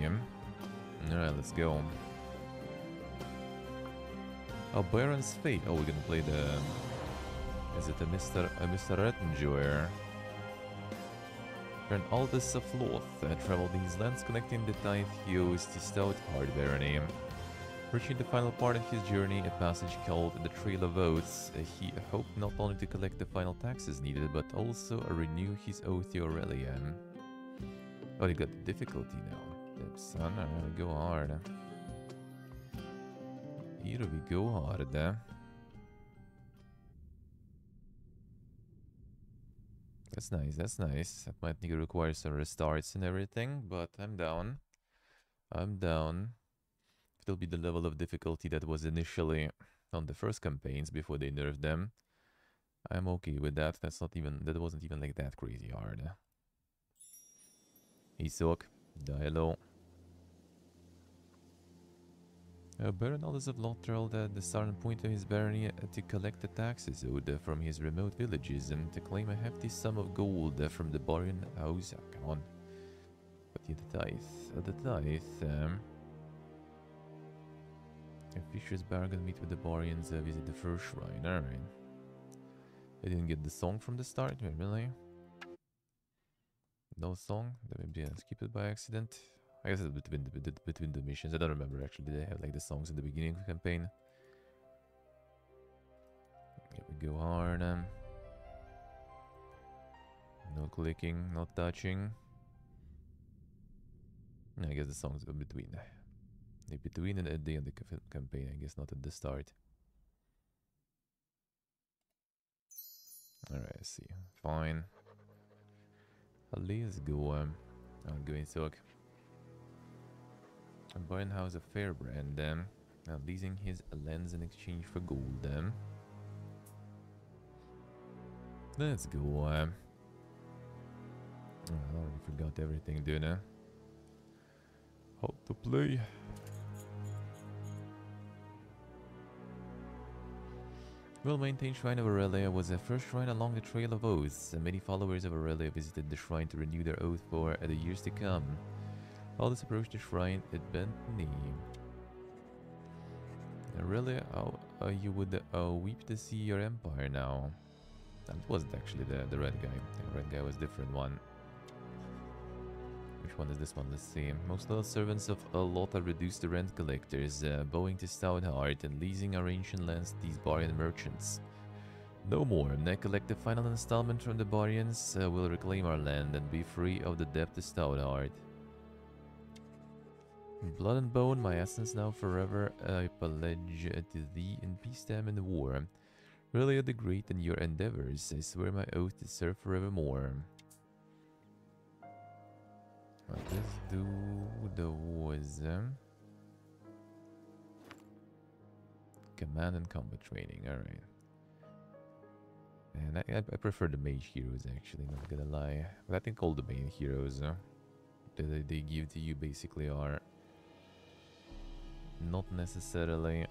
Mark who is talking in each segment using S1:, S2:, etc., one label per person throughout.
S1: see. Alright, let's go. Oh, Baron's Fate. Oh, we're gonna play the... Is it a Mr. Rettenjoer? Baron Aldous of Loth traveled these lands connecting the Tithe Heroes to Stoutheart Barony. Reaching the final part of his journey, a passage called the Trail of Oaths, he hoped not only to collect the final taxes needed, but also renew his oath to Aurelia. Oh, he got the difficulty now. Damn son, I gotta go hard. Here we go hard. That's nice, that's nice. That might need to require some restarts and everything, but I'm down. I'm down. It'll be the level of difficulty that was initially on the first campaigns before they nerfed them. I'm okay with that. That wasn't even like that crazy hard. Isok, die low. Baron Aldous of Loth traveled at the southern point of his barony to collect the taxes owed from his remote villages and to claim a hefty sum of gold from the Borean house. Oh, come on. But yeah, the tithe. A Fisher's Bargain, meet with the Boreans, visit the first shrine. Alright. I didn't get the song from the start, really? No song? Maybe I skipped it by accident. I guess it's between the missions. I don't remember actually. Did they have like the songs in the beginning of the campaign? Here we go hard. No clicking, no touching. I guess the songs are between. Between and at the end of the campaign, I guess not at the start. Alright, I see. Fine. Let's go. I'll go and talk. Baron House of Fairbrand, leasing his lands in exchange for gold. Let's go. I already forgot everything, dude. How to play. Well-maintained Shrine of Aurelia was the first shrine along the Trail of Oaths, and many followers of Aurelia visited the shrine to renew their oath for the years to come. Aldous approached the shrine, it bent knee. Aurelia, you would weep to see your empire now. That wasn't actually the red guy. The red guy was a different one. Which one is this one? Let's see. Most loyal servants of Loth are reduced to rent collectors, bowing to Stoutheart and leasing our ancient lands to these Borean merchants. No more. Now collect the final installment from the Boreans, will reclaim our land and be free of the debt to Stoutheart. Blood and bone, my essence now forever, I pledge to thee in peacetime and war. Really the great in your endeavors, I swear my oath to serve forevermore. Let's do the wars. Command and combat training, alright. And I prefer the mage heroes actually, not gonna lie. But I think all the main heroes that they give to you basically are not necessarily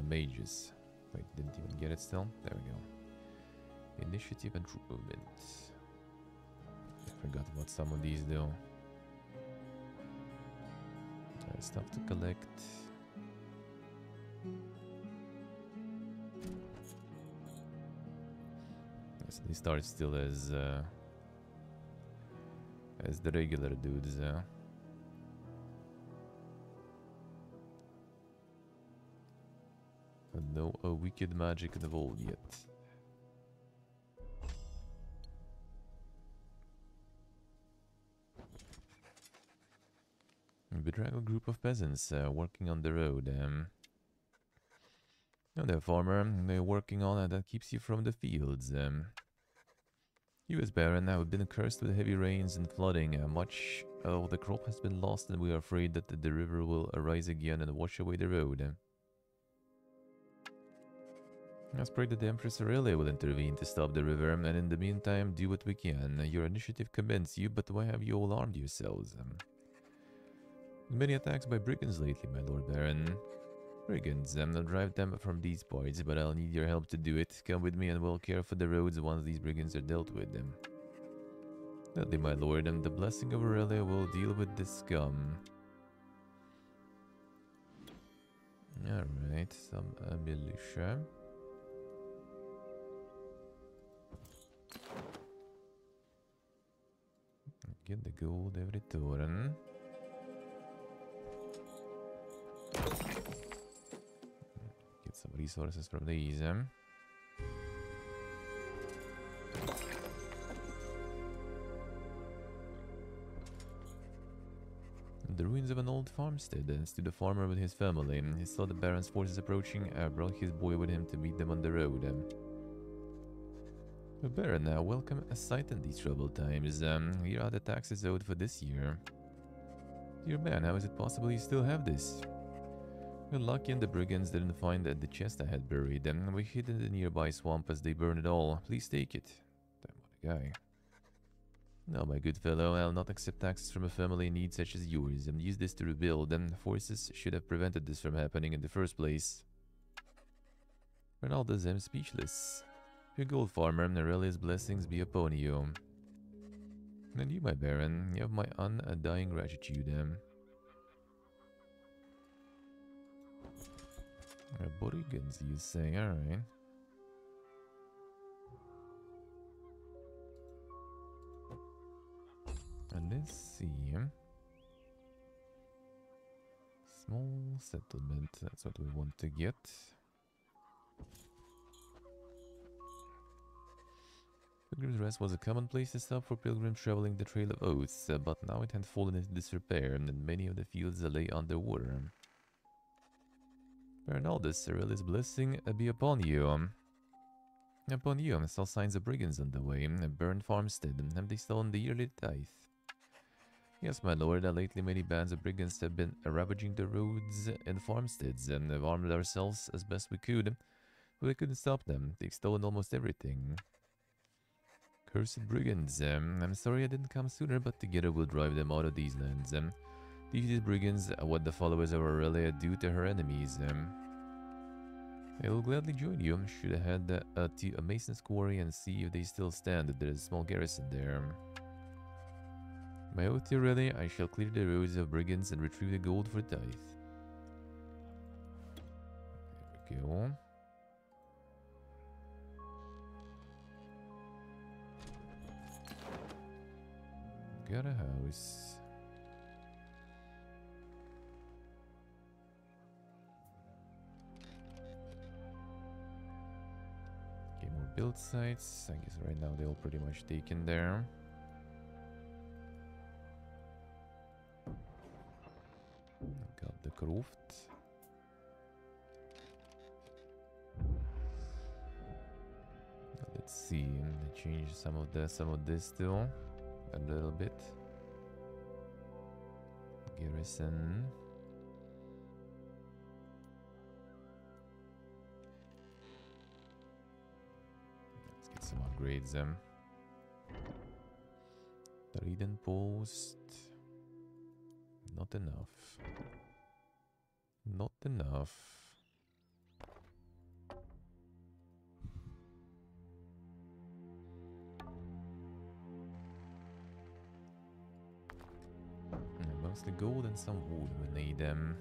S1: mages. Wait, didn't even get it still? There we go. Initiative and troop movement. I forgot what some of these do. Stuff to collect. So they start still as the regular dudes. And no wicked magic involved yet. A bedraggled group of peasants working on the road. No, they're farmer. They're working on that keeps you from the fields. You as Baron have been cursed with heavy rains and flooding. Much of the crop has been lost, and we are afraid that the river will arise again and wash away the road. Let's pray that the Empress Aurelia will intervene to stop the river, and in the meantime, do what we can. Your initiative commends you, but why have you all armed yourselves? Many attacks by brigands lately, my Lord Baron. Brigands, I'll drive them from these parts, but I'll need your help to do it. Come with me and we'll care for the roads once these brigands are dealt with. Gladly, my lord, and the blessing of Aurelia will deal with this scum. Alright, some militia. Get the gold every turn. Get some resources from these. The ruins of an old farmstead stood a farmer with his family. He saw the Baron's forces approaching, brought his boy with him to meet them on the road. Baron, welcome a sight in these troubled times. Here are the taxes owed for this year. Dear man, how is it possible you still have this? You're lucky and the brigands didn't find the chest I had buried. We hid in the nearby swamp as they burned it all. Please take it. Damn, what a guy. No, my good fellow, I'll not accept taxes from a family in need such as yours, and use this to rebuild. Forces should have prevented this from happening in the first place. Ronaldo's I'm speechless. Your gold farmer, Aurelia's blessings be upon you. And you, my Baron, you have my undying gratitude. Brigands, you say, alright. And let's see. Small settlement, that's what we want to get. Pilgrim's Rest was a commonplace stop for pilgrims traveling the Trail of Oaths, but now it had fallen into disrepair and many of the fields lay underwater. Bernaldus, Aurelia's blessing be upon you. Upon you, I saw signs of brigands on the way, a burned farmstead, and they stolen the yearly tithe. Yes, my lord, lately many bands of brigands have been ravaging the roads and farmsteads, and have armed ourselves as best we could, but we couldn't stop them. They've stolen almost everything. Cursed brigands, I'm sorry I didn't come sooner, but together we'll drive them out of these lands. These brigands are what the followers of Aurelia do to her enemies. I will gladly join you. Should I head to a mason's quarry and see if they still stand. There is a small garrison there. My oath to Aurelia, I shall clear the roads of brigands and retrieve the gold for tithe. There we go. Got a house. Okay, more build sites. I guess right now they're all pretty much taken there. Got the Croft. Let's see. Change some of this too. A little bit. Garrison. Let's get some upgrades. Trade post. Not enough. Not enough. Mostly gold and some wood we need them.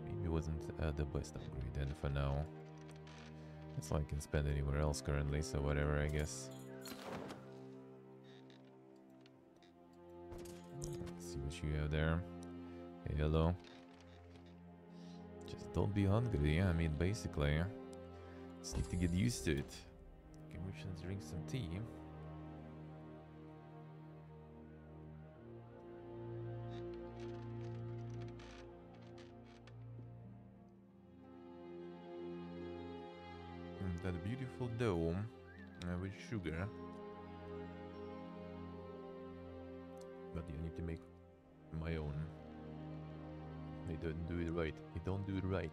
S1: Maybe it wasn't the best upgrade then for now. It's not I can spend anywhere else currently, so whatever I guess. Let's see what you have there. Hey, hello. Just don't be hungry, I mean basically. Just need to get used to it. Okay, we should drink some tea. That beautiful dough with sugar. But yeah, I need to make my own. They don't do it right. They don't do it right.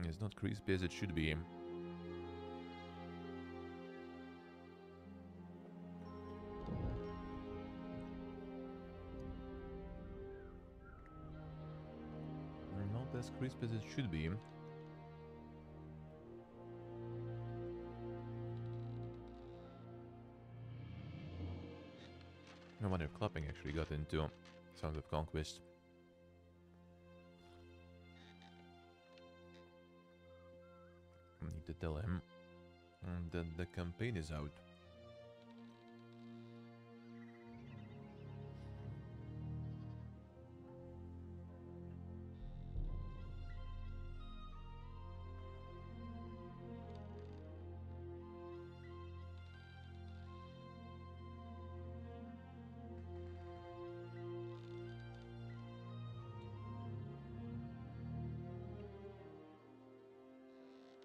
S1: It's not crispy as it should be. Not as crisp as it should be. No wonder Clapping actually got into Songs of Conquest. I need to tell him that the campaign is out.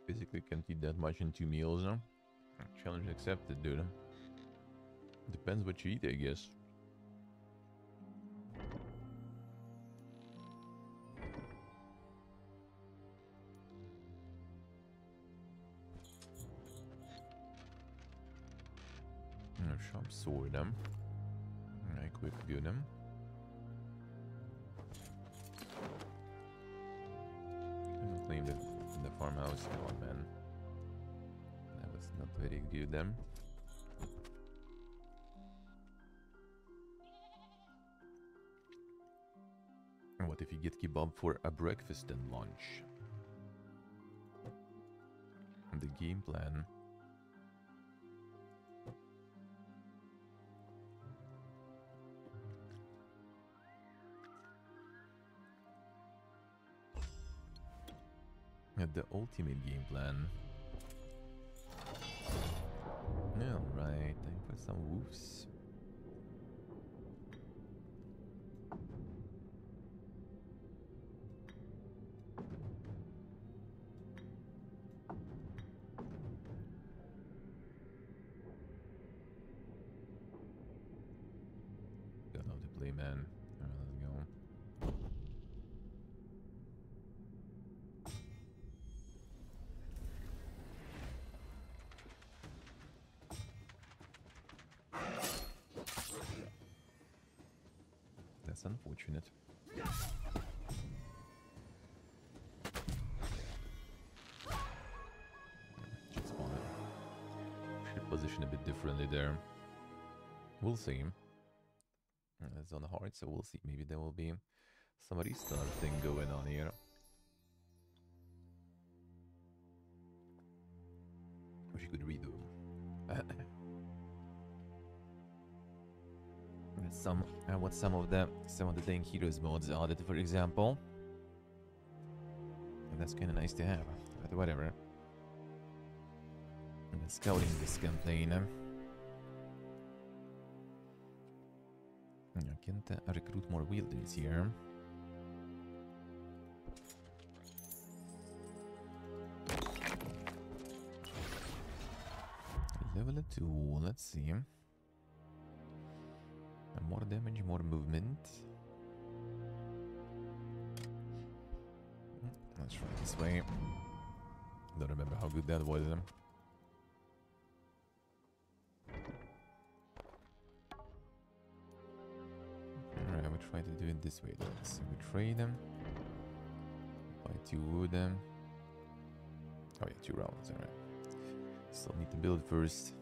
S1: Basically can't eat that much in 2 meals, huh? Challenge accepted, dude. Depends what you eat, I guess. Sharp sword, I equip you them. I claimed it in the farmhouse. Come on, man. That was not very good, them. What if you get kebab for a breakfast and lunch? The game plan. The ultimate game plan. Alright, time for some woofs. Got how to play, man. Alright, let's go. That's unfortunate. Should spawn it. Should position a bit differently there. We'll see. It's on hard, so we'll see. Maybe there will be some restart thing going on here. Wish you could redo. What some of the dang heroes mods added, for example. And that's kind of nice to have, but whatever. I'm scouting this campaign. I can't recruit more wielders here. Level 2, let's see. More damage, more movement. Let's try this way. Don't remember how good that was. Alright, we try to do it this way then. So we trade them. Buy 2 wood. Oh yeah, 2 rounds, alright. Still need to build first.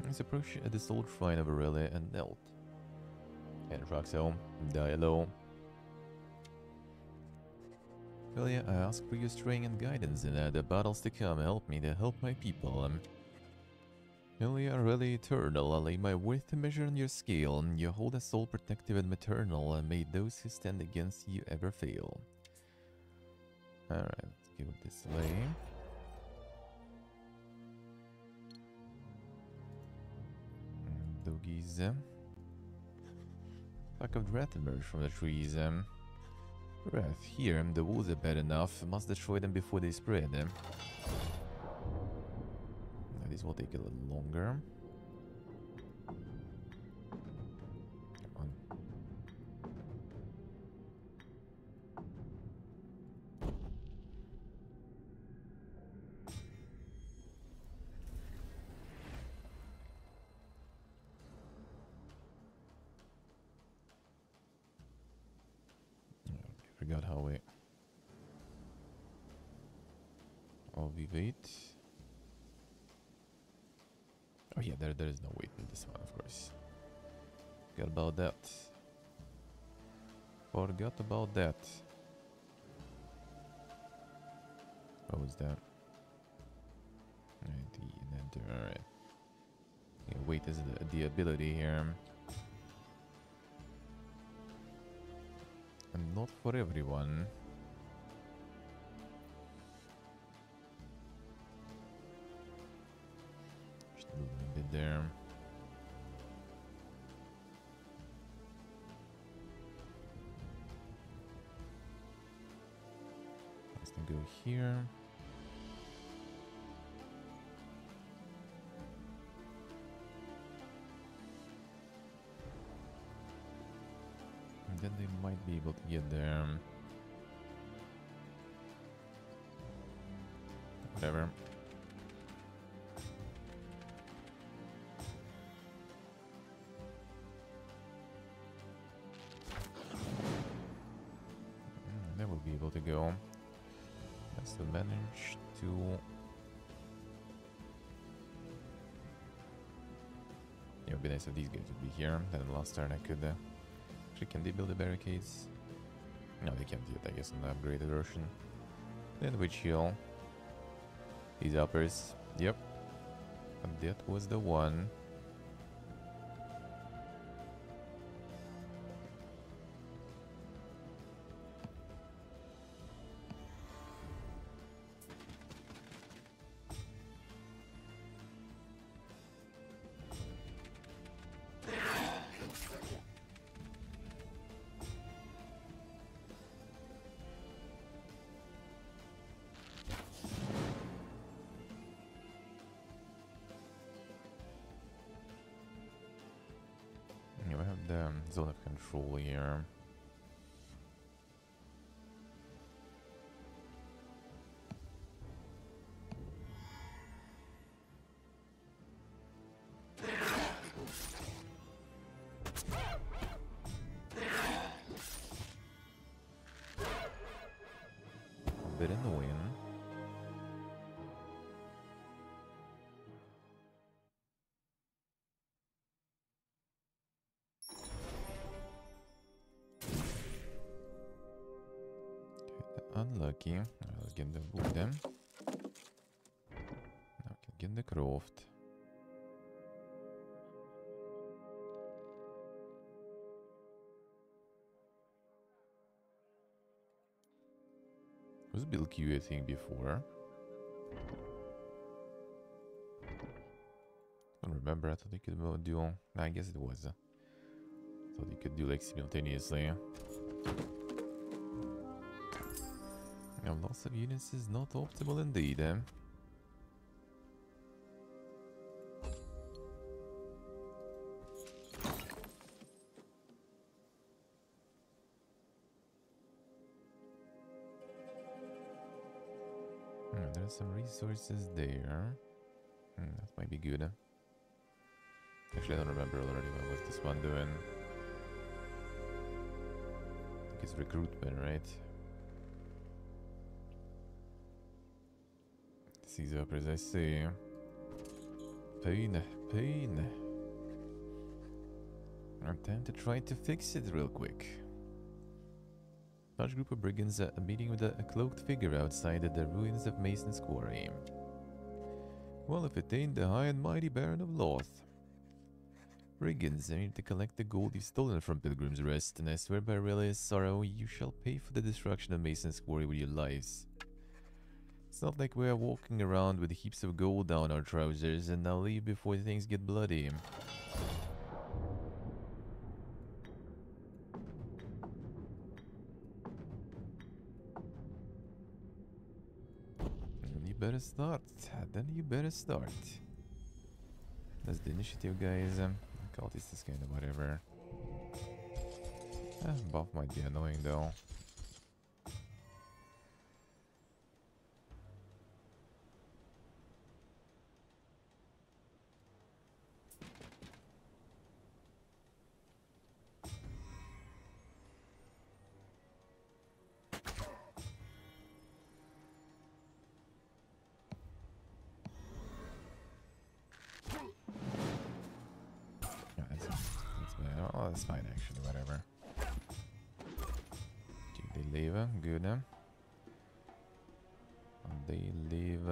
S1: Let's approach the soul shrine of Aurelia and Loth. And Roxel, die low. Aurelia, I ask for your strength and guidance in the battles to come. Help me to help my people. Aurelia eternal, I lay my worth to measure on your scale. You hold a soul protective and maternal, and may those who stand against you ever fail. Alright, let's go this way. Doggies. Pack of Wrath emerge from the trees. Wrath, here, the wolves are bad enough. Must destroy them before they spread. This will take a little longer. Come on. Forgot how we while we wait. Oh yeah, there is no wait in this one, of course. Forgot about that. Forgot about that. What was that? Right, the enter, alright. Yeah, wait is the ability here. And not for everyone. Just move a bit there. Let's go here. And then they might be able to get there. Whatever. They will be able to go. I still manage to... Yeah, it would be nice if these guys would be here. Then last turn I could... Actually, can they build the barricades? No, they can't do it, I guess, in the upgraded version. Then which heal? These uppers. Yep. And that was the one. Zone of control here. A bit annoying. Unlucky. Let's get the wood then. Now we can get the craft. Was Bill Q, I think, before? I don't remember. I thought you could do. I guess it was. I thought you could do like simultaneously. Now, loss of units is not optimal indeed, eh? There are some resources there. That might be good. Actually, I don't remember already what was this one doing. I think it's recruitment, right? These uppers, I see. Pain. Time to try to fix it real quick. Large group of brigands meeting with a cloaked figure outside the ruins of Mason's Quarry. Well, if it ain't the high and mighty Baron of Loth. Brigands, I need to collect the gold you've stolen from Pilgrim's Rest, and I swear by Relia's sorrow, you shall pay for the destruction of Mason's Quarry with your lives. It's not like we're walking around with heaps of gold down our trousers and now leave before things get bloody. You better start. Then you better start. That's the initiative, guys. Cultist is kind of whatever. Buff might be annoying though. Oh, that's fine actually, whatever. They leave, good. They leave.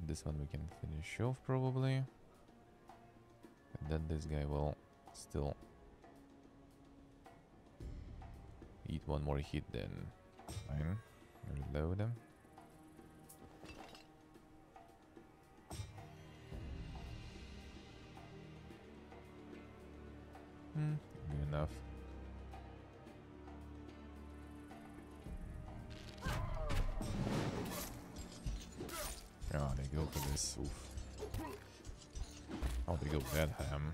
S1: This one we can finish off probably. And then this guy will still eat one more hit then. Fine. Reload him. Good enough. Oh, they go for this. Oof. Oh, they go that ham.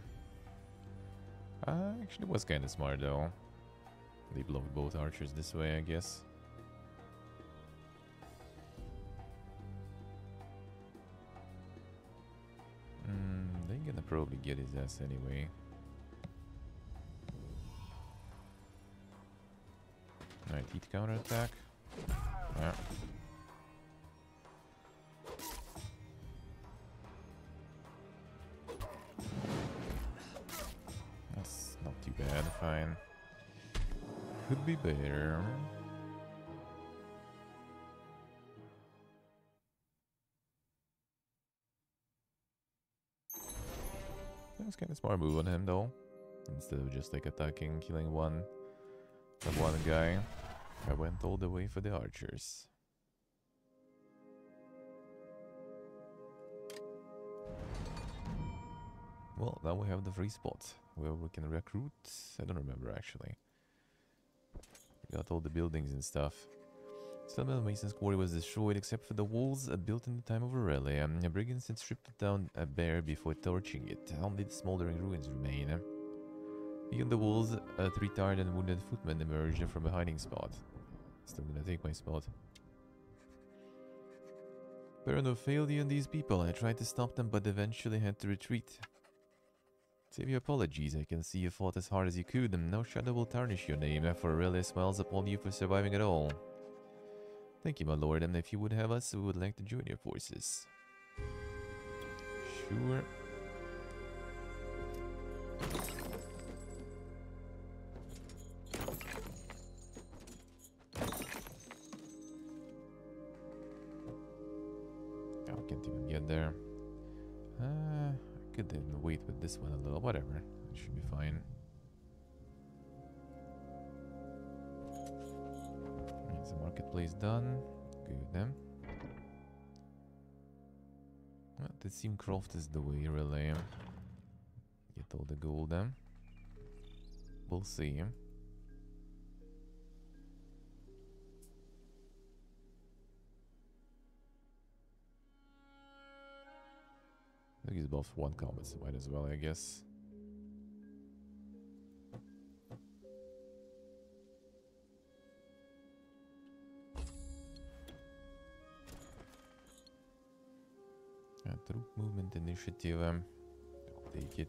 S1: Actually was kind of smart though. They blow both archers this way, I guess. They're gonna probably get his ass anyway. Alright, heat counterattack. Yeah. That's not too bad, fine. Could be better. That was kind of smart move on him though. Instead of just like attacking, killing one guy, I went all the way for the archers. Well, now we have the free spot where we can recruit. I don't remember actually. We got all the buildings and stuff. Some Mason's quarry was destroyed except for the walls built in the time of Aurelia. Brigands had stripped it down bare before torching it. Only the smoldering ruins remain. Beyond the walls, 3 tired and wounded footmen emerged from a hiding spot. Still gonna take my spot. Baronov failed you and these people. I tried to stop them but eventually had to retreat. Save your apologies, I can see you fought as hard as you could, and no shadow will tarnish your name, for Aurelia smiles upon you for surviving at all. Thank you, my lord, and if you would have us, we would like to join your forces. Sure. I can't even get there. I could then wait with this one a little, whatever. It should be fine. It's the marketplace done. Good then. Well, the seam craft is the way, really. Get all the gold then. We'll see. I think he's above 1 combat, so might as well, I guess. Troop movement initiative. I'll take it.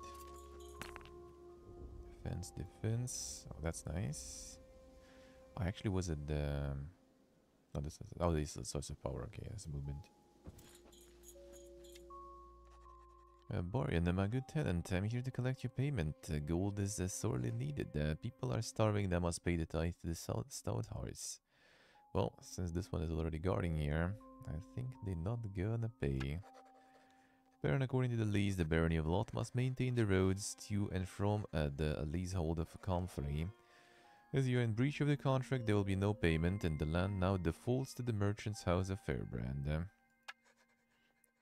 S1: Defense, defense. Oh, that's nice. I actually was at the. No, this is. Oh, this is a source of power. Okay, that's a movement. Borian, my good tenant, I'm here to collect your payment. Gold is sorely needed. People are starving, they must pay the tithe to the stout hearts. Well, since this one is already guarding here, I think they're not gonna pay. Baron, according to the lease, the barony of Loth must maintain the roads to and from the leasehold of Comfrey. As you are in breach of the contract, there will be no payment, and the land now defaults to the merchant's house of Fairbrand.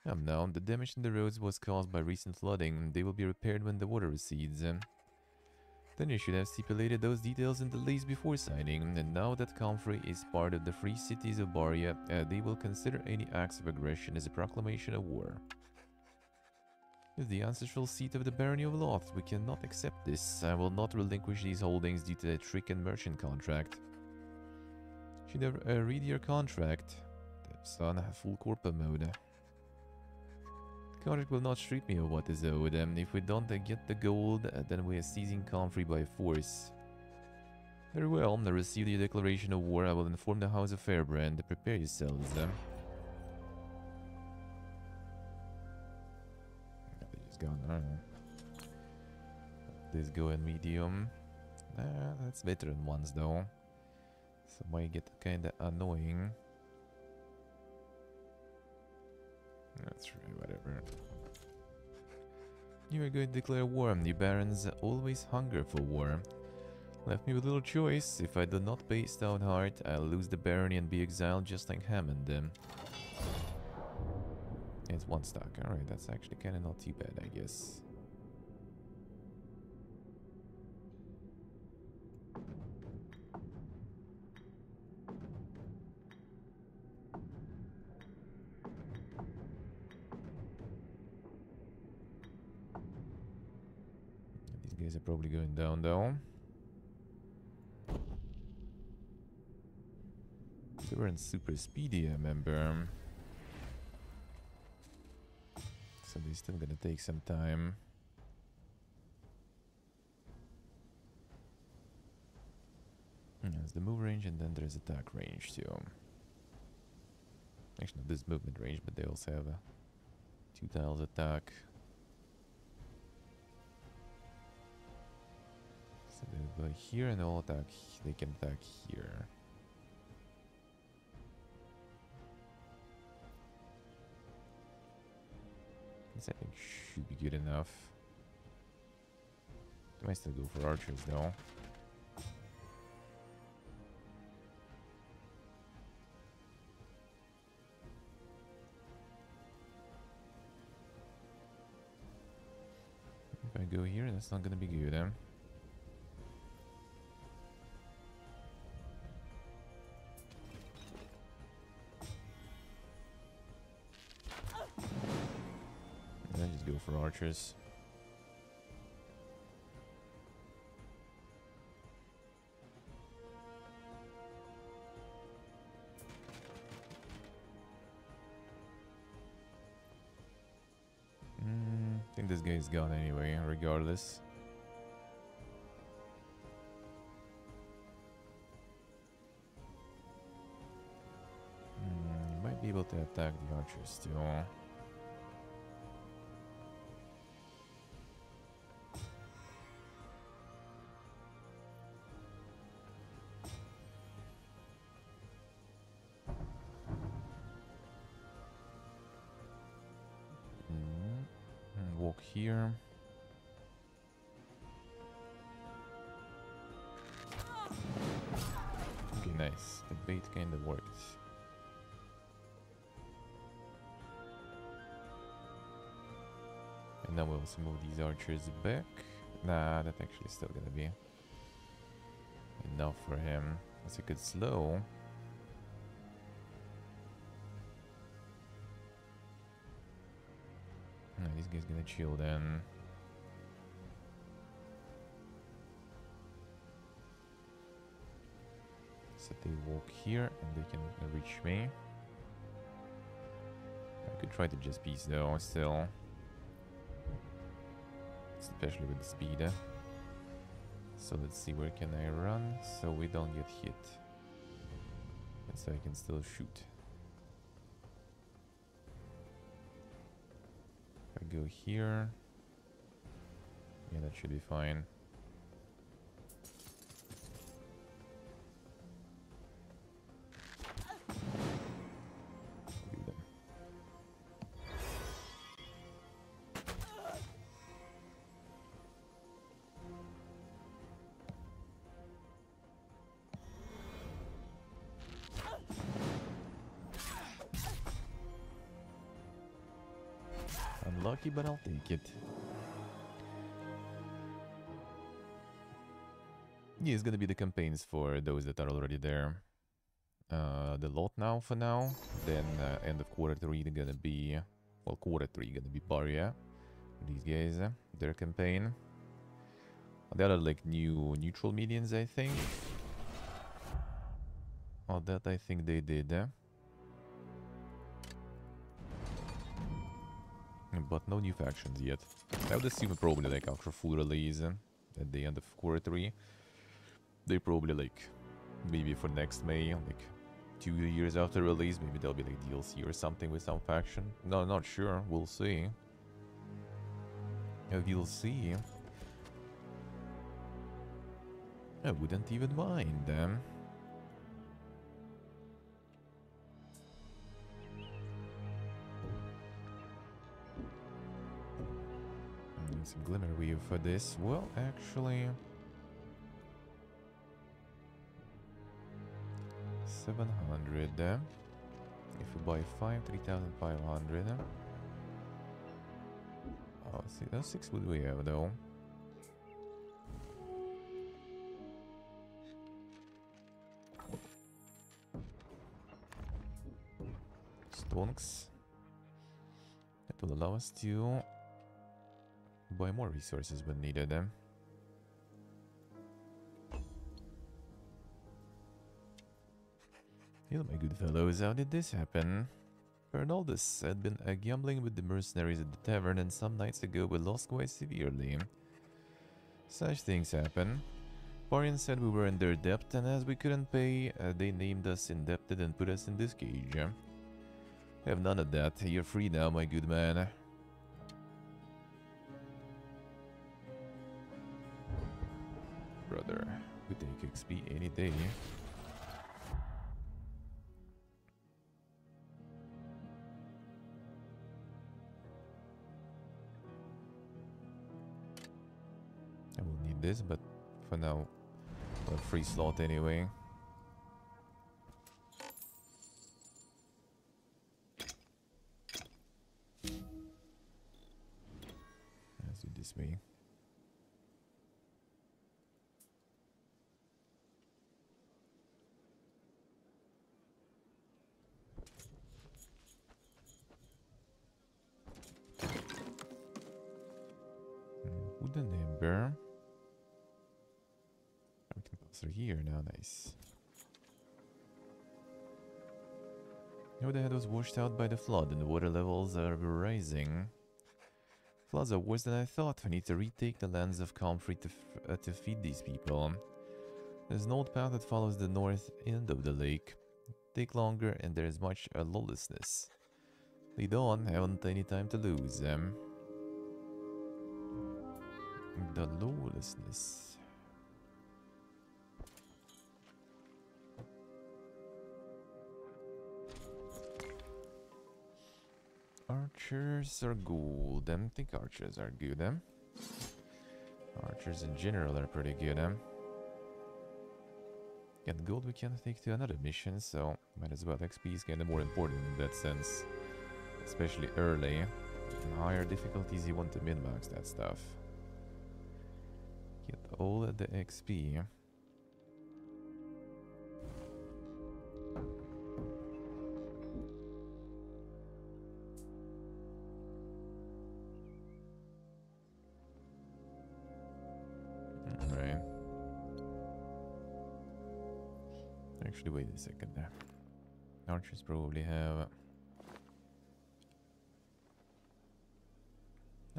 S1: Now, the damage in the roads was caused by recent flooding. They will be repaired when the water recedes. Then you should have stipulated those details in the lease before signing, and now that Comfrey is part of the Free Cities of Baria, they will consider any acts of aggression as a proclamation of war. As the ancestral seat of the barony of Loth, we cannot accept this. I will not relinquish these holdings due to a trick and merchant contract. Should I read your contract? Son, full corpo mode. The contract will not strip me of what is owed. If we don't get the gold, then we are seizing Comfrey by force. Very well, I received your declaration of war. I will inform the House of Fairbrand. Prepare yourselves. They gun. I don't know. This go in medium. That's better than ones though. So might get kinda annoying. That's right, whatever. You are going to declare war. The barons always hunger for war. Left me with little choice. If I do not pay Stoutheart, I'll lose the barony and be exiled just like Hammond. It's one stock. Alright, that's actually kinda not too bad, I guess. These guys are probably going down though. They weren't super speedy, I remember. So they're still gonna take some time. There's the move range and then there's attack range too. Actually, not this movement range, but they also have a 2 tiles attack. So they'll go here and they'll attack. They can attack here. This I think should be good enough. I might still go for archers though. If I go here, that's not gonna be good, eh? Then just go for archers. I think this guy's gone anyway, regardless. You might be able to attack the archers too. Walk here. Okay, nice. The bait kind of worked. And now we'll also move these archers back. Nah, that actually is still gonna be enough for him. That's a good slow. This guy's gonna chill then. So they walk here and they can reach me. I could try to just piece though, still. Especially with the speed. So let's see, where can I run so we don't get hit. And so I can still shoot. Go here. Yeah, that should be fine. Do them. Unlucky, but I'll take it. Yeah, it's gonna be the campaigns for those that are already there. The Loth now for now. Then end of quarter 3 they're gonna be, well, quarter 3 gonna be Barria. These guys, their campaign. The other like new neutral medians, I think. Oh, that I think they did. But no new factions yet. I would assume probably like after full release at the end of quarter 3. They probably like maybe for next May, like 2 years after release, maybe there'll be like DLC or something with some faction. No, not sure. We'll see. We'll see. I wouldn't even mind them. Need some glimmer weave for this. Well, actually, 700. If we buy 5, 3,500. Oh, see, that's 6 would we have though. Stonks. That will allow us to buy more resources when needed. Hello, my good fellows, how did this happen? Fernaldus had been gambling with the mercenaries at the tavern, and some nights ago we lost quite severely. Such things happen. Parian said we were in their debt, and as we couldn't pay, they named us indebted and put us in this cage. Have none of that. You're free now, my good man. Brother, we take XP any day. I will need this, but for now, a free slot anyway. Let's do this way. Wooden ember. We can pass through here now, nice. Now the head was washed out by the flood and the water levels are rising. Floods are worse than I thought. We need to retake the lands of Comfrey to feed these people. There's an old path that follows the north end of the lake. Take longer and there is much lawlessness. Lead on, haven't any time to lose. The lawlessness. Archers are good. I think archers are good. Archers in general are pretty good. Get gold we can take to another mission, so might as well. XP is kind of more important in that sense. Especially early. In higher difficulties you want to min-max that stuff. Get all of the XP. Right. Actually, wait a second there. Archers probably have...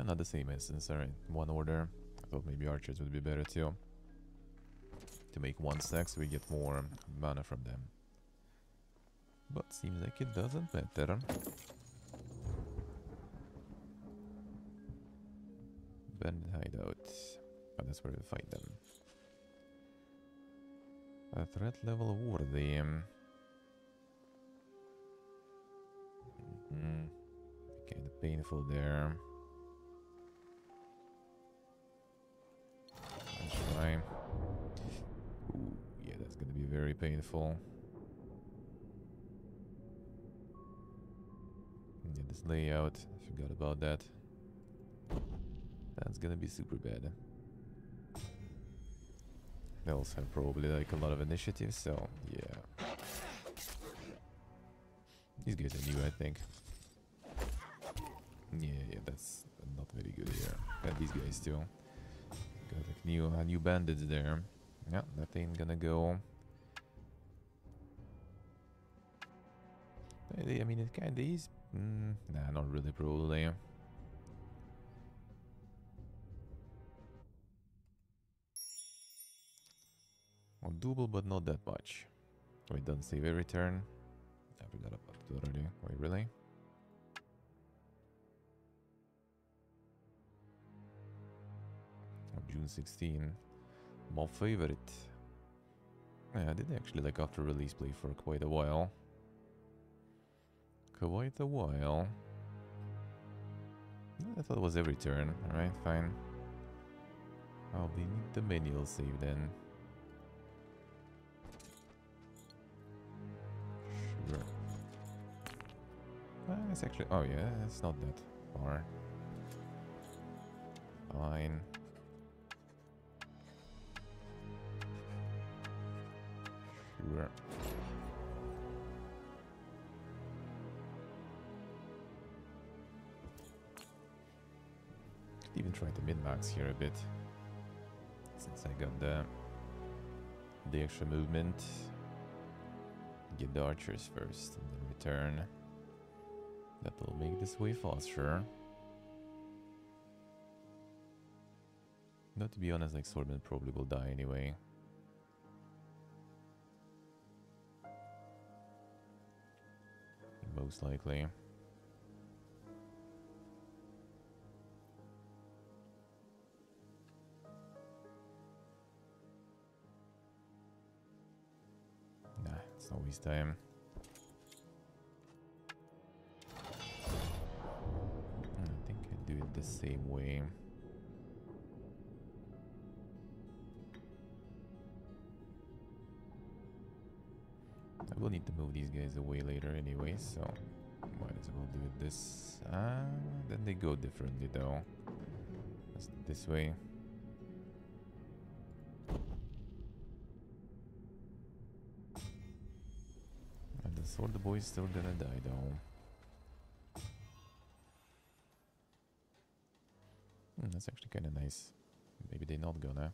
S1: not the same essence, alright. One order. I thought maybe archers would be better too. To make one stack so we get more mana from them. But seems like it doesn't matter. Bandit hideout. Oh, that's where we fight them. A threat level worthy. Kinda painful there. Try. Ooh, yeah, that's gonna be very painful. Yeah, this layout, I forgot about that. That's gonna be super bad. They also have probably like a lot of initiative, so yeah. These guys are new, I think. Yeah, that's not very good here. And these guys too. Got like new bandits there. Yeah, that ain't gonna go. I mean, it kinda is. Nah, not really, probably. Well, doable, but not that much. Wait, don't save every turn. I forgot about it already. Wait, really? June 16. My favorite. Yeah, I did actually like after release play for quite a while. Quite a while. I thought it was every turn. Alright, fine. I'll be need the manual save then. Sure. It's actually... Oh yeah, it's not that far. Fine. Sure. Could even try to min-max here a bit. Since I got the extra movement. Get the archers first and then return. That'll make this way faster. Though to be honest, like Swordman probably will die anyway. Most likely. Nah, it's not waste time. I think I do it the same way. I will need to move these guys away later anyway, so might as well do it this. Then they go differently though. Just this way. And the sword boy is still gonna die though. That's actually kinda nice. Maybe they're not gonna.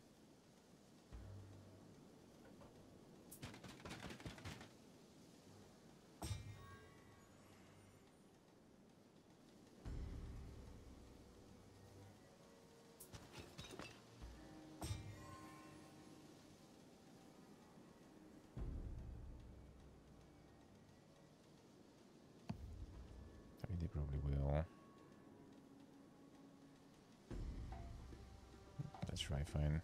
S1: They probably will. Let's try fine.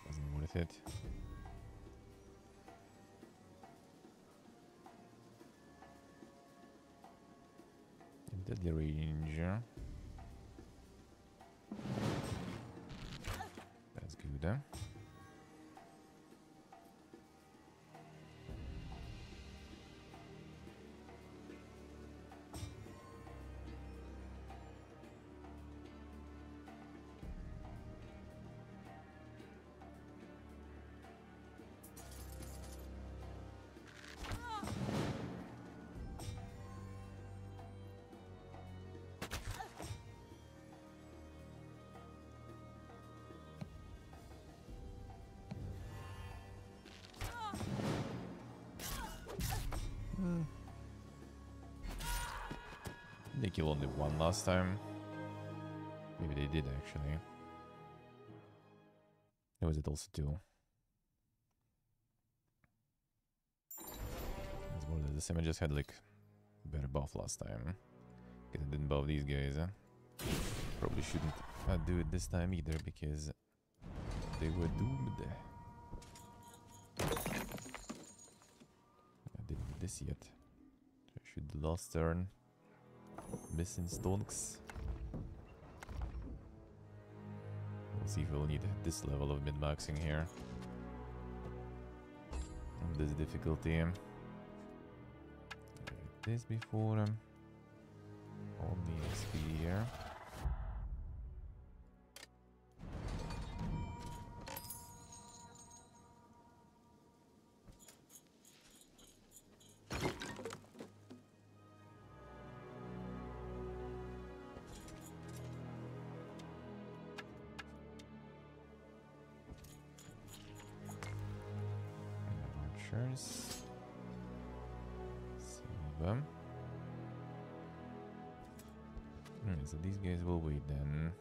S1: Wasn't worth it. In deadly range. That's good, huh? They killed only one last time. Maybe they did actually. Or was it also two? It's more than the same. I just had like better buff last time. Because I didn't buff these guys. Probably shouldn't do it this time either because they were doomed. I didn't do this yet. I should the last turn. Missing stonks. We'll see if we'll need this level of min-maxing here. And this difficulty. This before on the XP here. Save them. So these guys will wait then.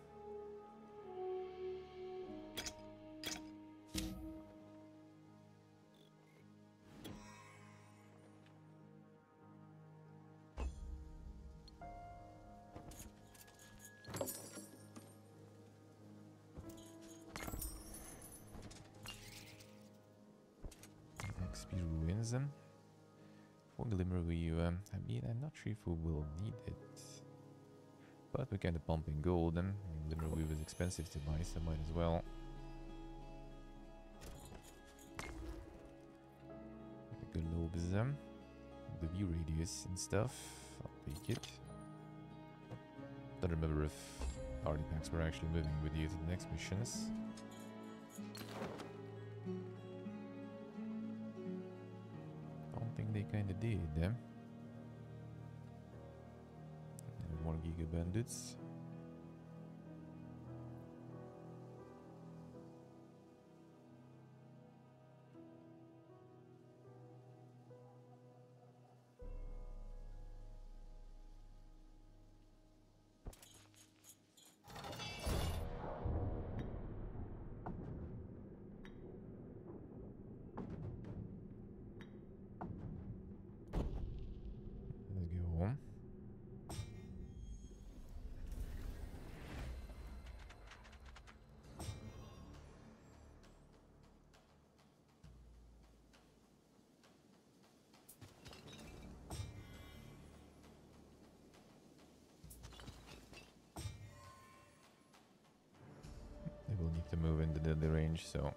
S1: things. For Glimmer Weave, I mean, I'm not sure if we will need it. But we're kind of pumping gold, and Glimmer Weave is expensive to buy, so might as well. The globes, the view radius and stuff. I'll take it. Don't remember if artifacts were actually moving with you to the next missions. Don't think they kinda did, More Giga Bandits. They will need to move into the range, so...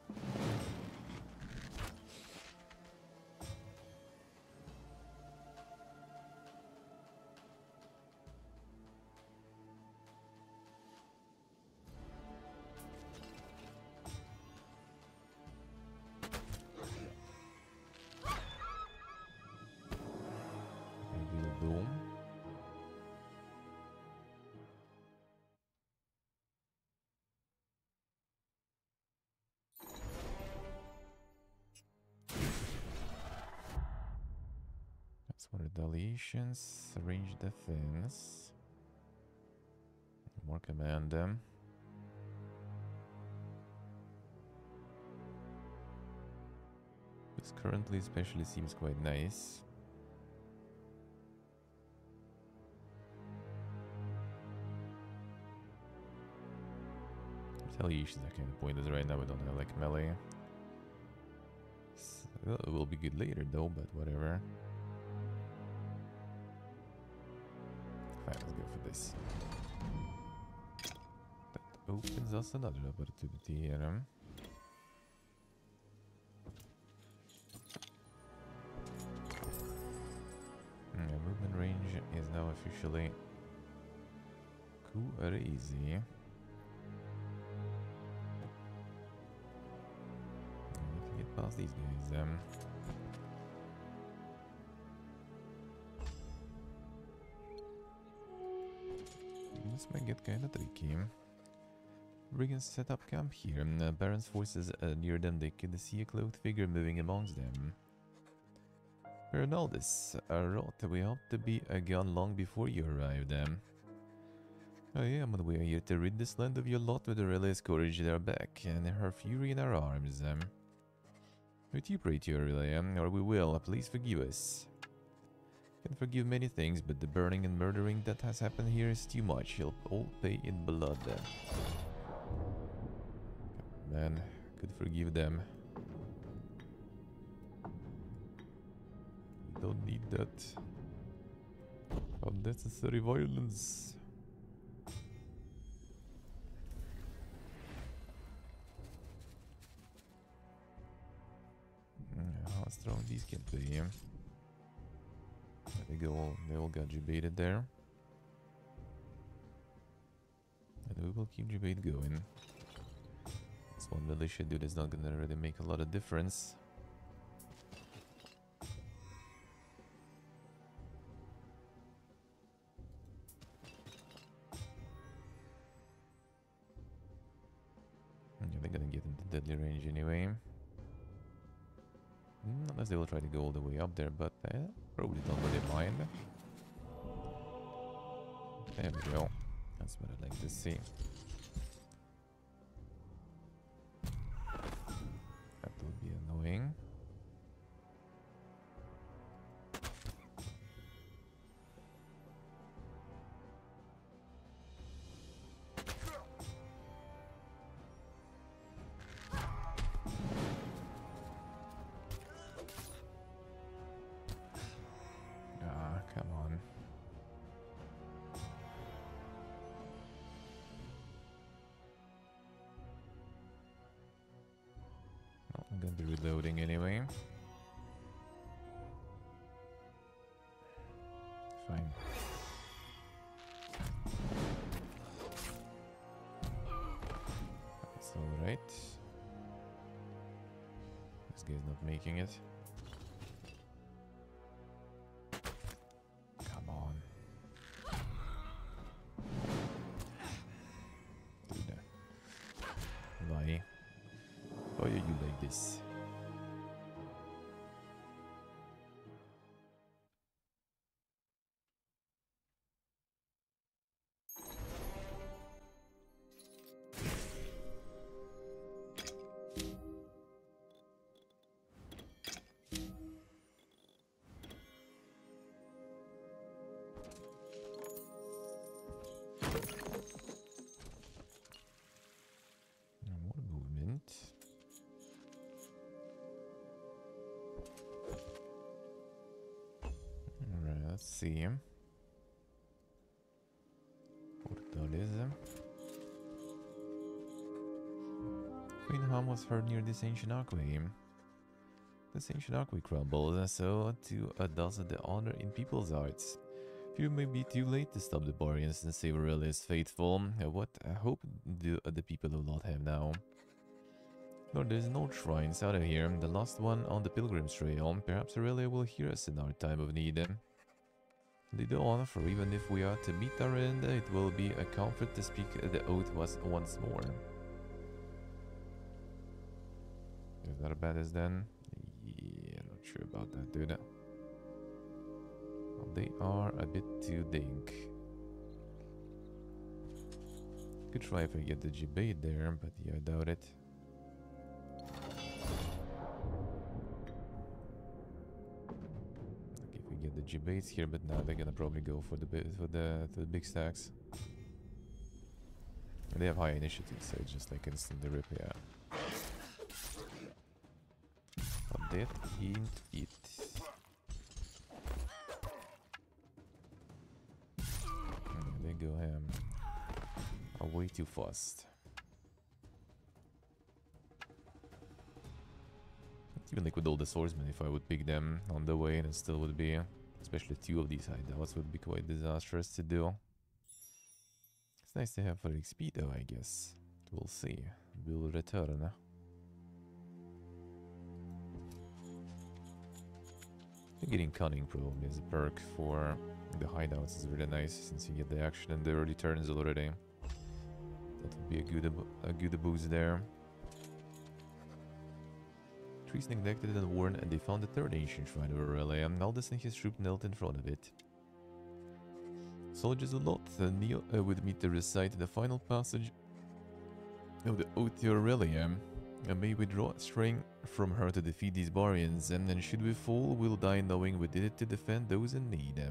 S1: Boom. That's one of the deletions. Arrange the things. More command them. This currently especially seems quite nice. Retaliations are kind of pointless right now. We don't have like melee. So, it will be good later though, but whatever. Fine, let's go for this. That opens us another opportunity here. Movement range is now officially crazy. Past these guys, this might get kinda tricky. Brigands set up camp here. Baron's forces near them. They could see a cloaked figure moving amongst them. Ronaldus, Roth, we hope to be gone long before you arrived. Oh yeah, but we are here to rid this land of your lot with Aurelia's courage at our back and her fury in our arms. We do pray to you, Aurelia, or we will. Please forgive us. Can forgive many things, but the burning and murdering that has happened here is too much. You'll all pay in blood. Man, could forgive them. We don't need that unnecessary violence. How strong these can be. There they go, they all got debated there. And we will keep debate going. This one militia dude is not gonna really make a lot of difference. Yeah, they're gonna get into deadly range anyway. Unless they will try to go all the way up there, but probably don't really mind. There we go. That's what I'd like to see. That would be annoying. I'll be reloading anyway. Fine. That's alright. This guy's not making it. Come on. Dude. Why? Why are you like this? Let's see. Portales. Queen Ham was heard near this ancient aquay. This ancient aquay crumbles, so too does the honor in people's hearts. Few may be too late to stop the barbarians and save Aurelia's faithful. What hope do the people of Loth have now? Lord, there's no shrines out of here. The last one on the Pilgrim's Trail. Perhaps Aurelia will hear us in our time of need. Lead on, for even if we are to meet our end, it will be a comfort to speak the oath once more. Is that a bad as then? Yeah, not sure about that, dude. Well, they are a bit too dink. Could try if I get the G-bait there, but yeah, I doubt it. The G-baits here, but now they're gonna probably go for the big stacks. And they have high initiative, so it's just like instantly rip, yeah. But that ain't it. They go ham. Are way too fast. Even like with all the swordsmen, if I would pick them on the way, and it still would be, especially two of these hideouts, would be quite disastrous to do. It's nice to have for XP though, I guess. We'll see. We'll return. Getting cunning probably as a perk for the hideouts is really nice, since you get the action in the early turns already. That would be a good boost there. Trees neglected and worn, and they found the third ancient shrine of Aurelia. Aldous and his troop knelt in front of it. Soldiers of Loth kneel with me to recite the final passage of the Oath to Aurelia. May we draw strength from her to defeat these barbarians, and should we fall, we'll die knowing we did it to defend those in need.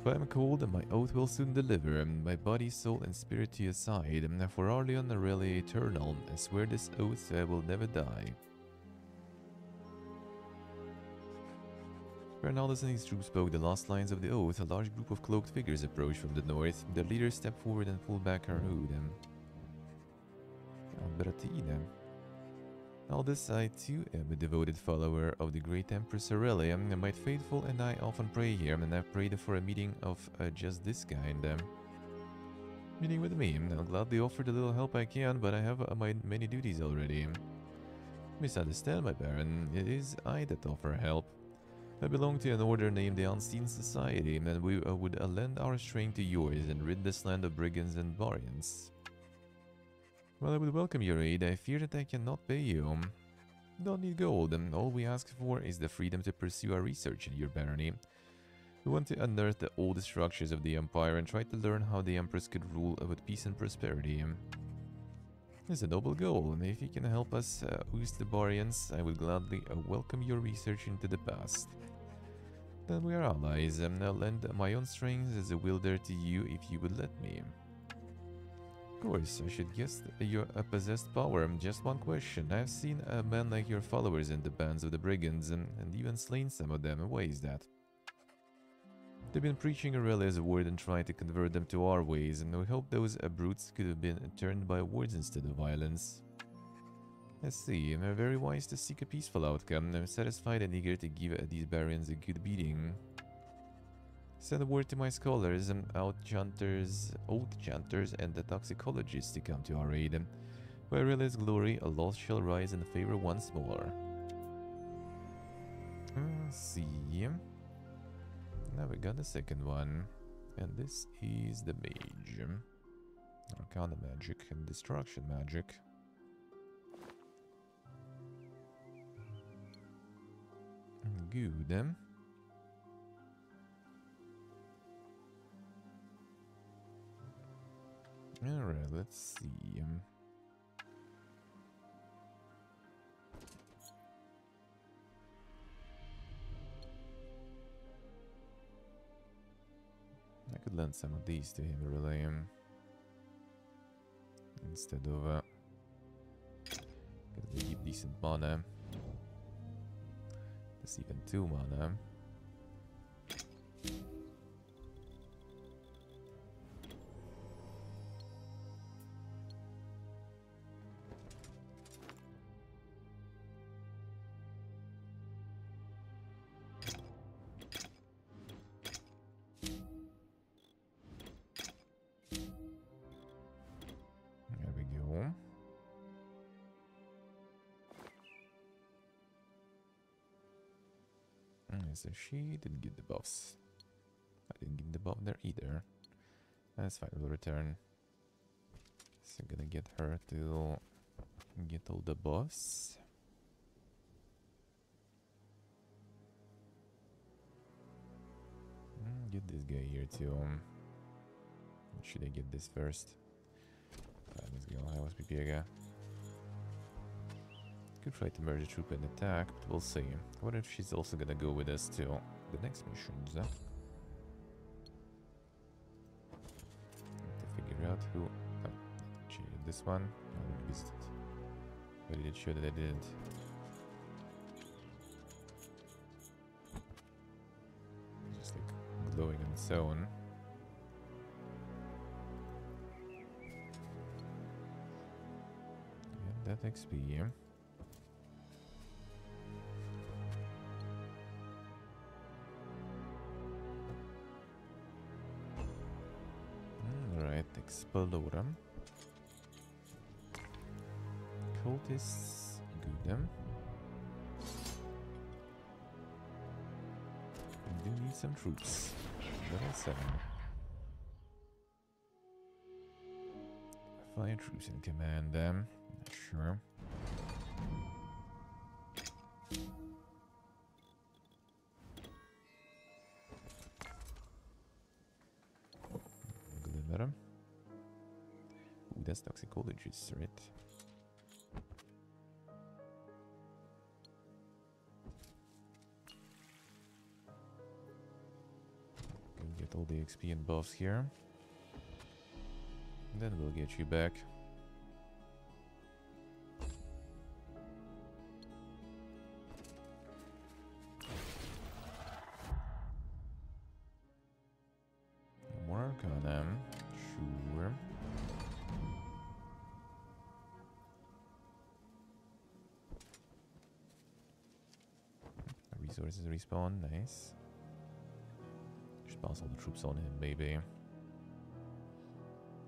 S1: If I am called, my oath will soon deliver, my body, soul, and spirit to your side. For Arleon Aurelia eternal, I swear this oath I will never die. Bernaldus and his troops spoke the last lines of the oath. A large group of cloaked figures approached from the north. Their leader stepped forward and pulled back her hood. Albertine. Aldous, I too am a devoted follower of the great Empress Aurelia. My faithful and I often pray here, and I've prayed for a meeting of just this kind. Meeting with me. I'll gladly offer the little help I can, but I have my many duties already. Misunderstand, my Baron. It is I that offer help. I belong to an order named the Unseen Society, and we would lend our strength to yours and rid this land of brigands and barbarians. Well, I would welcome your aid. I fear that I cannot pay you. Don't need gold, and all we ask for is the freedom to pursue our research in your barony. We want to unearth the old structures of the Empire and try to learn how the Empress could rule with peace and prosperity. It's a noble goal, and if you can help us oust the barbarians, I would gladly welcome your research into the past. Then we are allies, and I'll lend my own strength as a wielder to you if you would let me. Of course, I should guess your possessed power. Just one question. I've seen men like your followers in the bands of the brigands, and even slain some of them. Why is that? They've been preaching Aurelia's word and trying to convert them to our ways, and we hope those brutes could have been turned by words instead of violence. Let's see, I'm very wise to seek a peaceful outcome. I'm satisfied and eager to give these Baryons a good beating. Send a word to my scholars, oath chanters, and the toxicologists to come to our aid. By realized glory, a Loth shall rise in favor once more. Let's see. Now we got the second one. And this is the mage. Arcana magic and destruction magic. Good. Alright, let's see. I could lend some of these to him, really. Instead of getting a deep, decent mana. That's even 2 mana. There we go. So she didn't get the buffs. I didn't get the buff there either. That's fine, we'll return. So I'm gonna get her to get all the buffs. Get this guy here too. Should I get this first? Let's go, I was Pipiega. Could try to merge a troop and attack, but we'll see. I wonder if she's also gonna go with us to the next missions. To figure out who... Oh, she did this one. I already visited. But it sure that I didn't. Just like glowing on its own. Get that XP. Explorum. Cultists, good. We do need some troops. Level 7. Fire troops in command, sure. Glimmer. That's toxicologist, right? Can get all the XP and buffs here. And then we'll get you back. More Arcana, sure. Resources respawn, nice. Just pass all the troops on him, baby.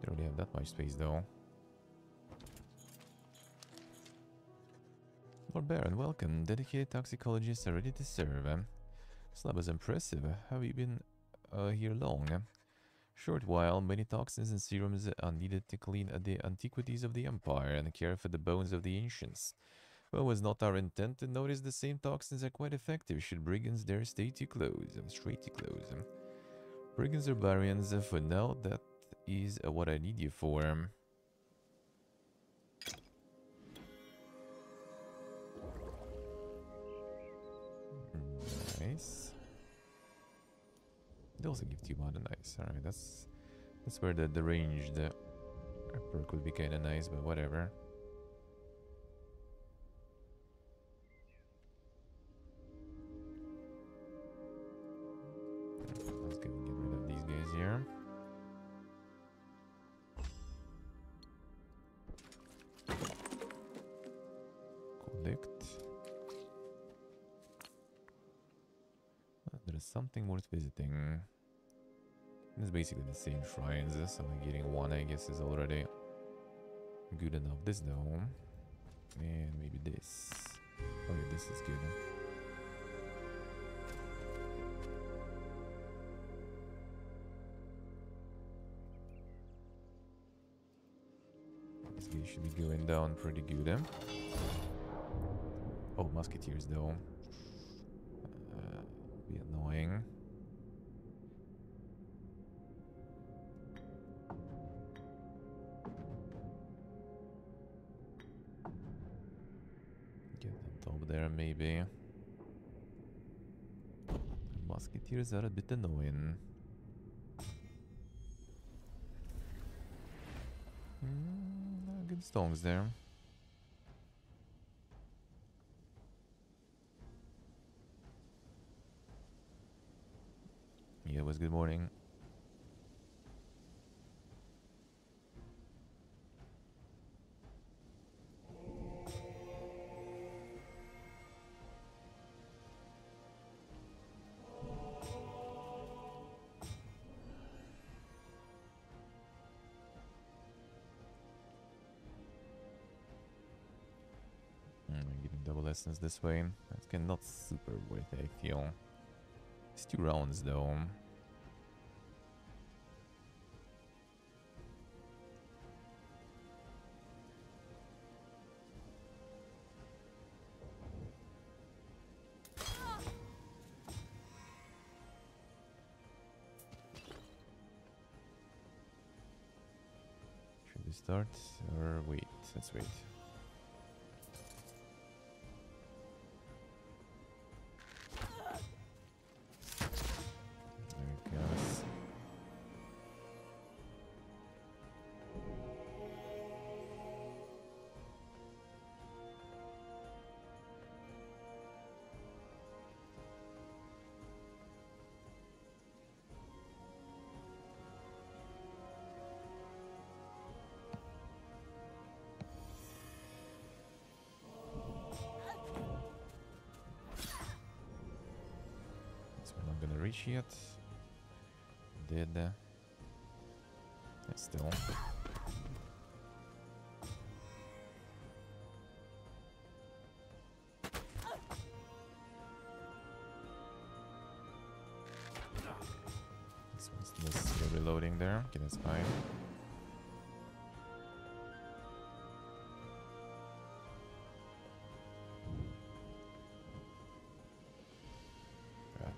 S1: They don't really have that much space, though. Lord Baron, welcome. Dedicated toxicologists are ready to serve. Slab is impressive. Have you been here long? Short while. Many toxins and serums are needed to clean the antiquities of the Empire and care for the bones of the ancients. Well, it was not our intent to notice the same toxins are quite effective should brigands dare stay too close. Straight too close. Brigands or Baryons, for now, that is what I need you for. Nice. They also give 2 mana, nice. Alright, that's where the ranged perk would be kinda nice, but whatever. Let's go get rid of these guys here. something worth visiting. It's basically the same shrines, so like getting one I guess is already good enough. This though, and maybe this. Oh yeah, this is good. This guy should be going down pretty good. Oh, musketeers though. Be annoying. Get on top there, maybe. Musketeers are a bit annoying. Good stones there. Yeah, it was good morning. Getting double lessons this way. That's not super worth it, I feel. It's 2 rounds though. Should we start or wait? Let's wait. Reach yet? Did still. This one's still reloading there. Okay, that's fine.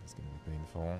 S1: It's gonna be painful.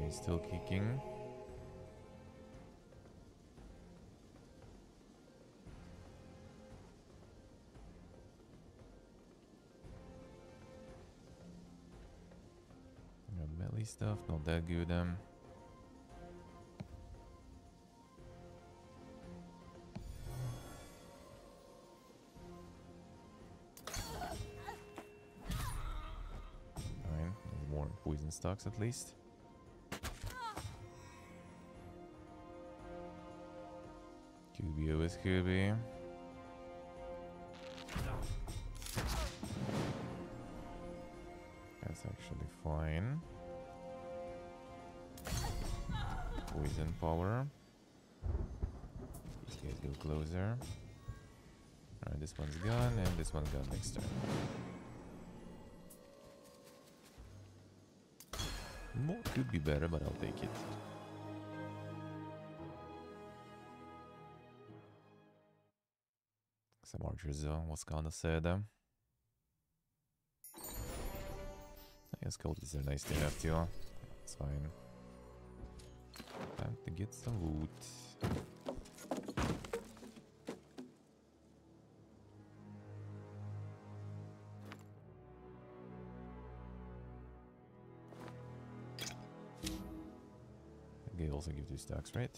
S1: Still kicking. Got melee stuff, not that good. Fine, more poison stocks at least. Kirby with Kirby. That's actually fine. Poison power. These guys go closer. Alright, this one's gone and this one's gone next turn. More could be better, but I'll take it. Some archers was kinda sad. I guess cultists are nice to have too. It's fine. Time to get some loot. they also give 2 stacks, right?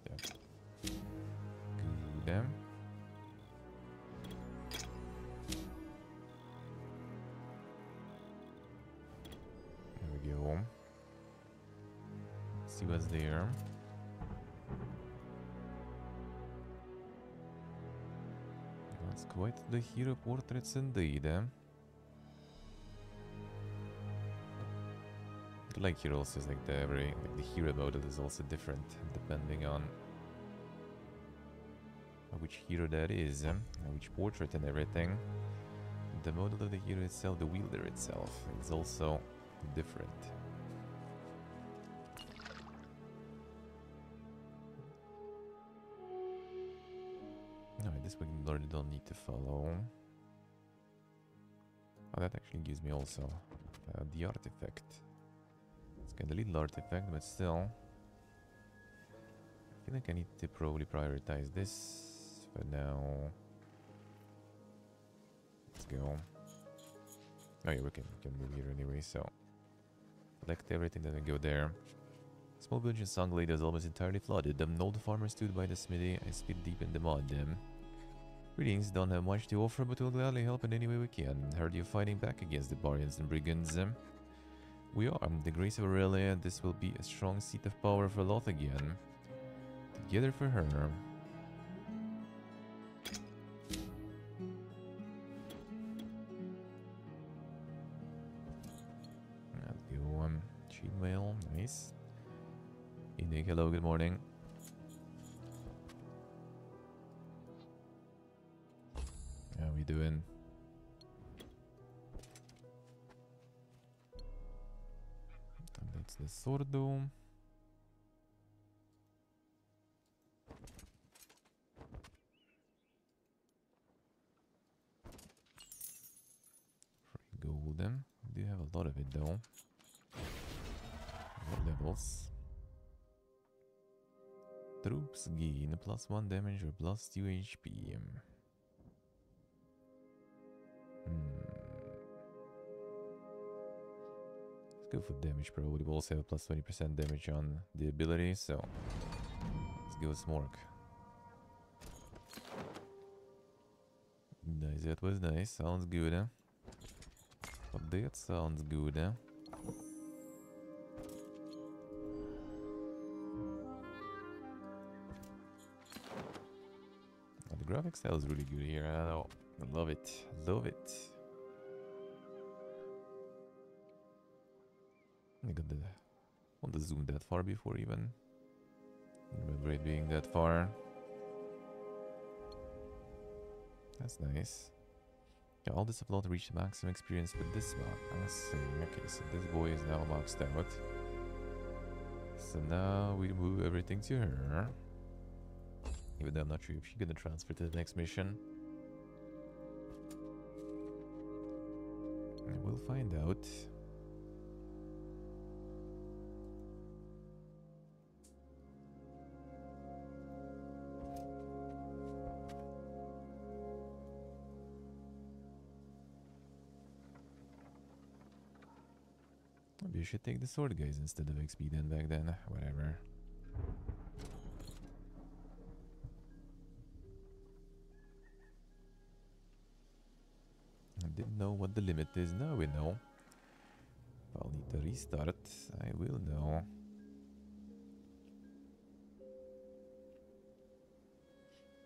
S1: Yeah. Good. There we go. See what's there. That's quite the hero portraits indeed. Like heroes is like the hero model is also different depending on which hero that is, which portrait and everything. The model of the hero itself, the wielder itself, is also different. No, this we already don't need to follow. Oh, that actually gives me also the artifact. It's kind of a little artifact, but still. I feel like I need to probably prioritize this for now. Let's go. Oh yeah, we can move here anyway, so collect everything that can go there. Small village in Song Lady is almost entirely flooded. The old farmer stood by the smithy and spit deep in the mud. Greetings, don't have much to offer, but we'll gladly help in any way we can. Heard you're fighting back against the barbarians and brigands. We are. The grace of Aurelia, this will be a strong seat of power for Loth again. Together for her. Let's go. Chainmail, nice. Enoch, hello, good morning. How we doing? And that's the Sordo. Free golden. We do have a lot of it though. What levels? Troops gain +1 damage or +2 HP. Let's go for damage probably. We'll also have +20% damage on the ability, so let's give us Mork. Nice, that was nice. Sounds good, huh? But that sounds good, huh? The graphics style is really good here. I love it. Love it. I got the want to zoom that far before even. Remember it being that far. That's nice. Yeah, all this upload reached maximum experience with this map. I see. Okay, so this boy is now maxed out. So now we move everything to her. Even though I'm not sure if she's gonna transfer to the next mission. And we'll find out. Maybe you should take the sword guys instead of XP then back then. Whatever. I didn't know what the limit is. Now we know. I'll need to restart. I will know.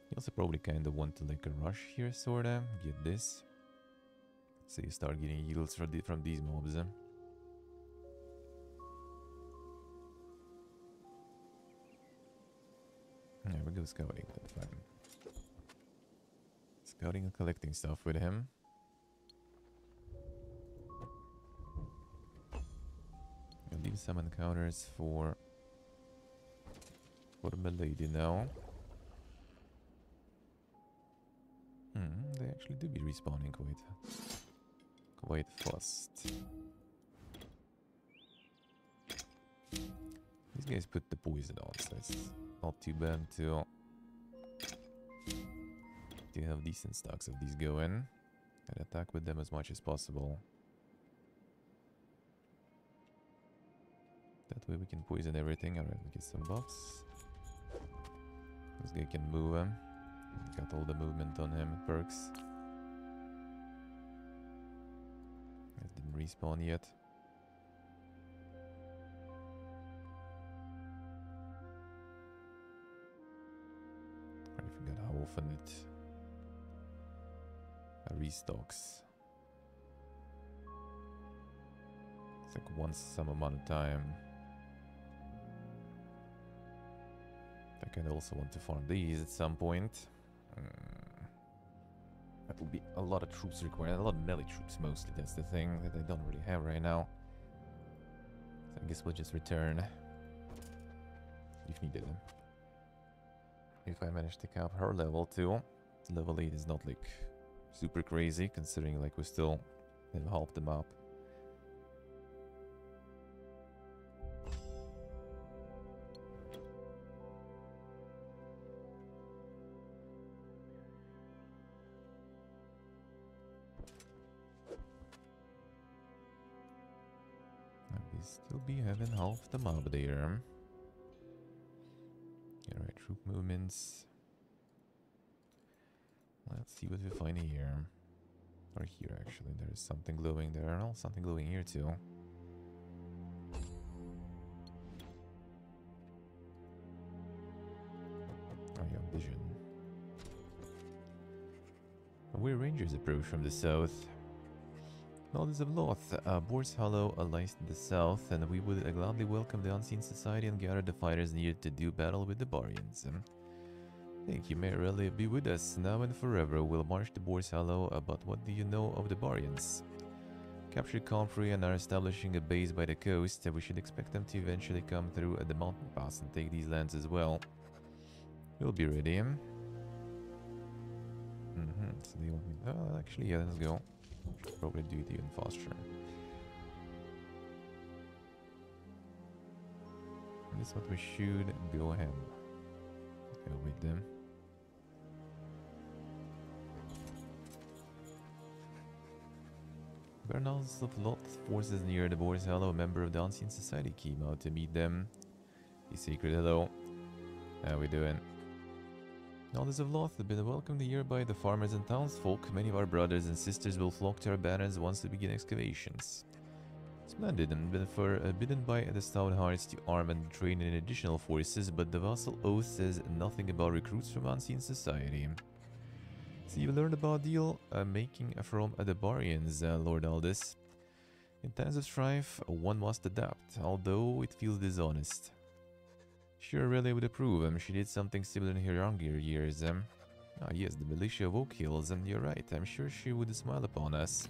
S1: You also probably kind of want to like a rush here, sorta. Get this. So you start getting yields from these mobs. There we go, scouting. That's fine. Scouting and collecting stuff with him. I'll leave some encounters for Milady now. They actually do be respawning quite fast. These guys put the poison on, so it's not too bad to have decent stocks of these go in and attack with them as much as possible. That way we can poison everything. Alright, we get some buffs. This guy can move him. Got all the movement on him, perks. It didn't respawn yet. I forgot how often it restocks. It's like once some amount of time. I kind of also want to farm these at some point. That will be a lot of troops required, a lot of melee troops mostly. That's the thing that I don't really have right now. So I guess we'll just return if needed. If I manage to cap her level too. Level 8 is not like super crazy considering like we still have half the map. We still be having half the mob there. Alright, troop movements. Let's see what we find here. Or here actually, there's something glowing there. Oh, something glowing here too. Oh yeah, vision. Where rangers approach from the south. Knowledge of Loth, Boar's Hollow lies in the south, and we would gladly welcome the Unseen Society and gather the fighters needed to do battle with the Barians. Thank you, may really be with us now and forever. We'll march to Boar's Hollow, but what do you know of the Barians? Captured Comfrey and are establishing a base by the coast. We should expect them to eventually come through the mountain pass and take these lands as well. We'll be ready. So do you want me? Actually, yeah, let's go. Should probably do it even faster. This is what we should go ahead. Go with them. Bernals of Loth forces near the Boar's Hollow. A member of the Unseen Society came out to meet them. The secret hello. How we doing? Knowledge of Loth have been welcomed here by the farmers and townsfolk. Many of our brothers and sisters will flock to our banners once we begin excavations. Splendid, and been bidden by the stout hearts to arm and train in additional forces, but the vassal oath says nothing about recruits from Unseen Society. So you learned about deal making from the Barians, Lord Aldous. In times of strife, one must adapt, although it feels dishonest. Sure, really would approve. She did something similar in her younger years. Ah, yes, the militia of Oak Hills, and you're right. I'm sure she would smile upon us.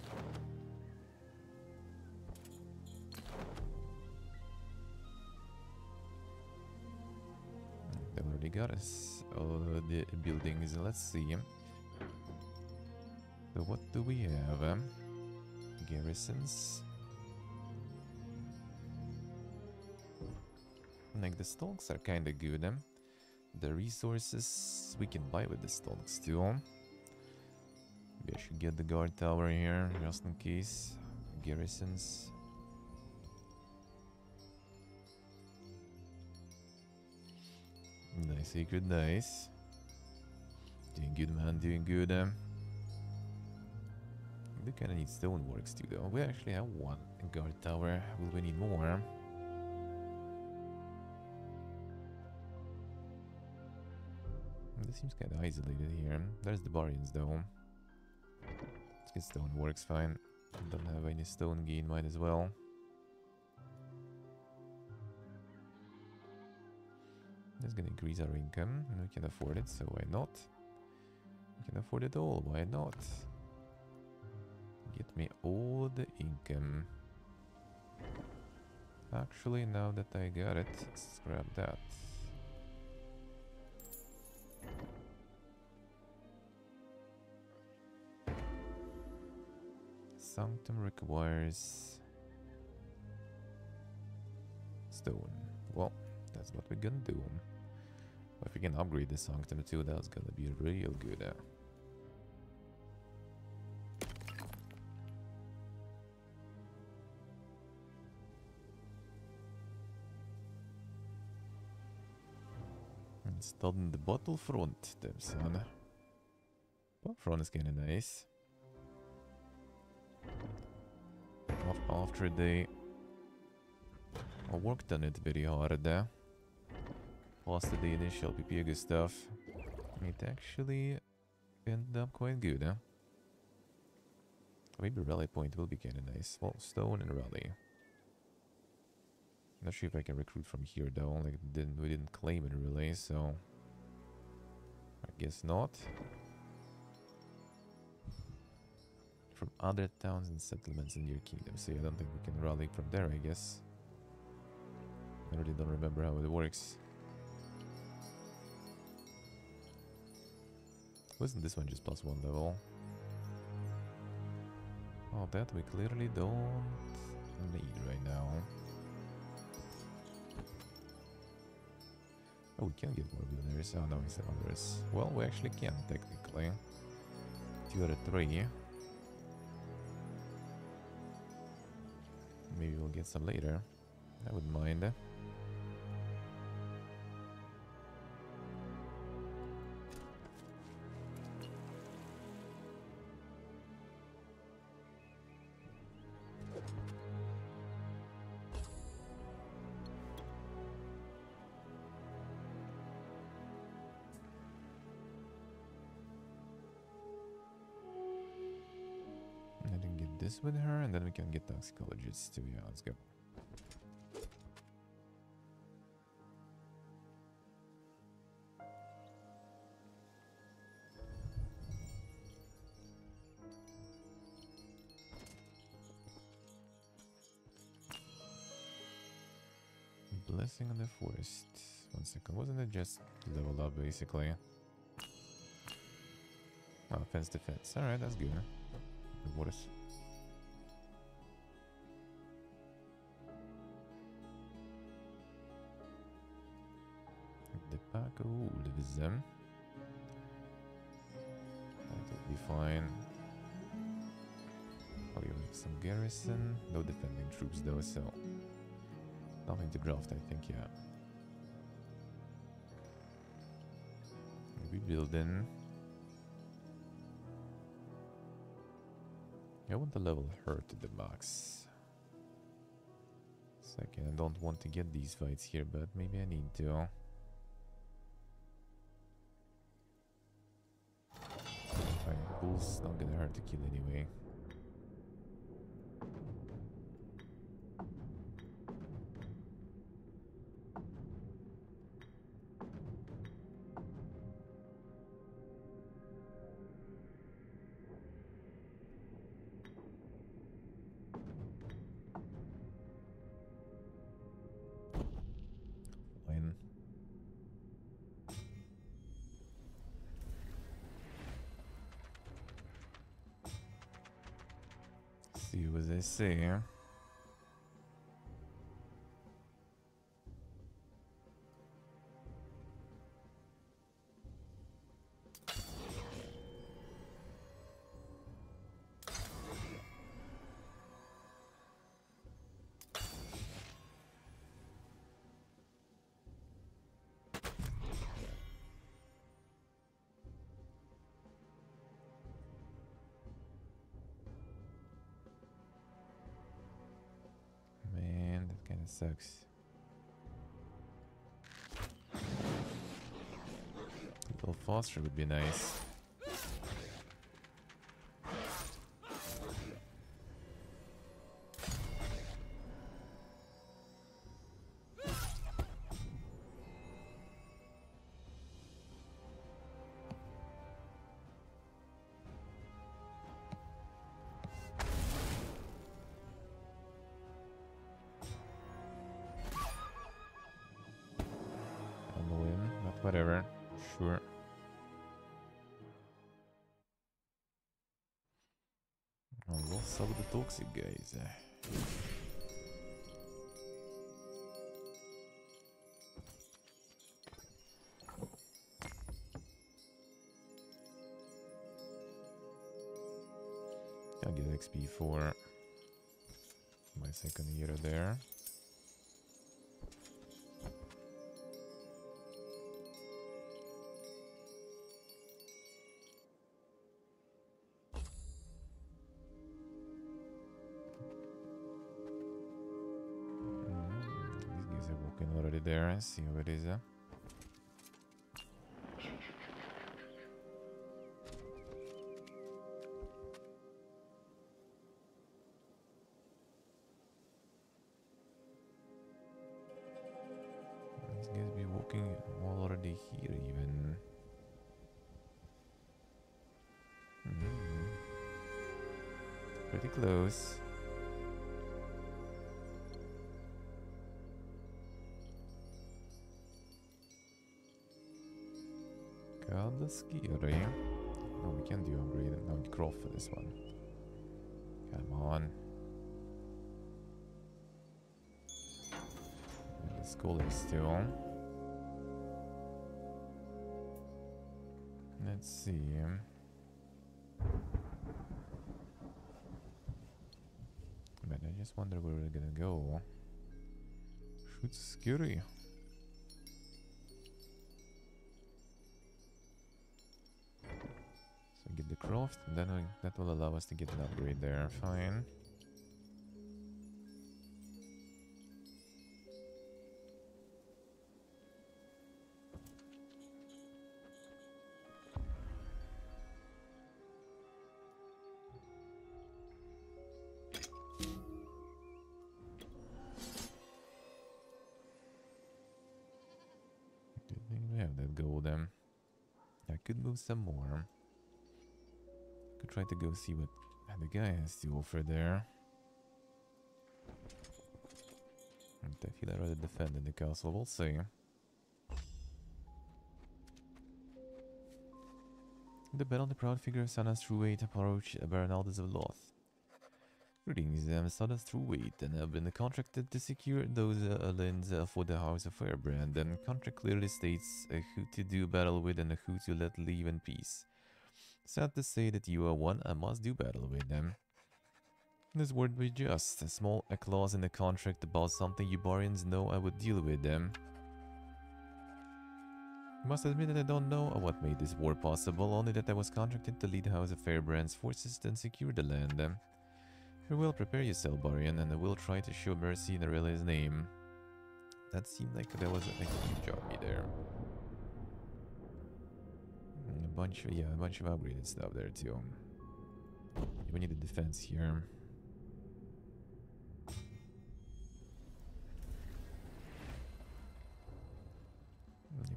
S1: They already got us the buildings. Let's see. So what do we have? Garrisons. Like the stonks are kinda good. The resources we can buy with the stonks too. Maybe I should get the guard tower here just in case. Garrisons. Nice, secret, nice. Doing good, man, doing good. We kinda need stoneworks too though. We actually have one guard tower. Will we need more? This seems kind of isolated here. There's the Barians though. Let's get stoneworks, fine. Don't have any stone gain, might as well. That's gonna increase our income, and we can afford it, so why not? We can afford it all, why not? Get me all the income. Actually, now that I got it, let's grab that. Sanctum requires stone. Well, that's what we're gonna do. If we can upgrade the Sanctum too, that's gonna be real good. Installed in the battlefront, damn son. Battlefront is kinda nice. After they worked on it very hard there. Past the initial PPG stuff, it actually ended up quite good, huh? Maybe rally point will be kinda nice. Well, stone and rally. Not sure if I can recruit from here though, like we didn't claim it really, so I guess not. From other towns and settlements in your kingdom, so I don't think we can rally from there, I guess. I really don't remember how it works. Wasn't this one just +1 level? Oh, that we clearly don't need right now. Oh, we can get more billionaires. Oh, no, instead of others. Well, we actually can, technically. 2 out of 3. Maybe we'll get some later. I wouldn't mind. With her, and then we can get toxicologists too. Yeah, let's go. Blessing on the forest. 1 second. Wasn't it just level up basically? Oh, fence defense. Alright, that's good. What is? The pack of wolves, them. That'll be fine. Oh, you have some garrison. No defending troops though, so nothing to draft, I think, yeah. Maybe building. I want to level her to the max. Second, I don't want to get these fights here, but maybe I need to. Fine, bull's not gonna hurt to kill anyway. See what they say. Sucks. A little faster would be nice. Whatever, sure. Oh, what's up with the toxic guys? I'll get XP for my second hero there. Guardian already there. Let's see how it is. These guys be walking already here even. Pretty close. Kinda scary. Oh, we can do upgrade and not crawl for this one. Come on. And the skull is still. Let's see. Man, I just wonder where we're gonna go. Shoot scary. So get the craft, and then that will allow us to get an upgrade there. Fine. Good thing we have that gold then. I could move some more. Could try to go see what the guy has to offer there. And I feel I'd rather defend in the castle, we'll see. The battle the proud figure of Sana's true weight approach Baron Aldous of Loth. Greetings, I'm Sana's true weight and have been contracted to secure those lands for the House of Firebrand. And contract clearly states who to do battle with and who to let leave in peace. Sad to say that you are one I must do battle with them. This word be just a small clause in the contract about something you Barians know I would deal with them. Must admit that I don't know what made this war possible, only that I was contracted to lead House of Fairbrand's forces and secure the land. Farewell, prepare yourself, Barian, and I will try to show mercy in Aurelia's name. That seemed like there was a huge army there. A bunch of upgraded stuff there too. We need a defense here.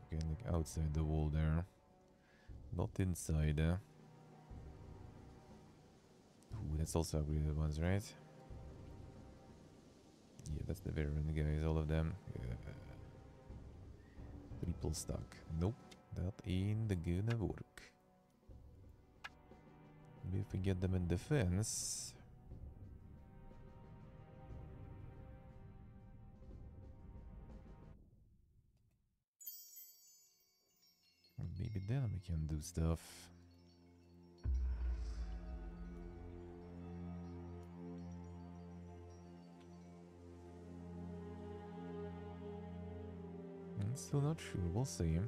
S1: Okay, like outside the wall there. Not inside. Ooh, that's also upgraded ones, right? Yeah, that's the veteran guys, all of them. Triple stack. Nope, that ain't gonna work. Maybe if we get them in defense. Maybe then we can do stuff. I'm still not sure, we'll see.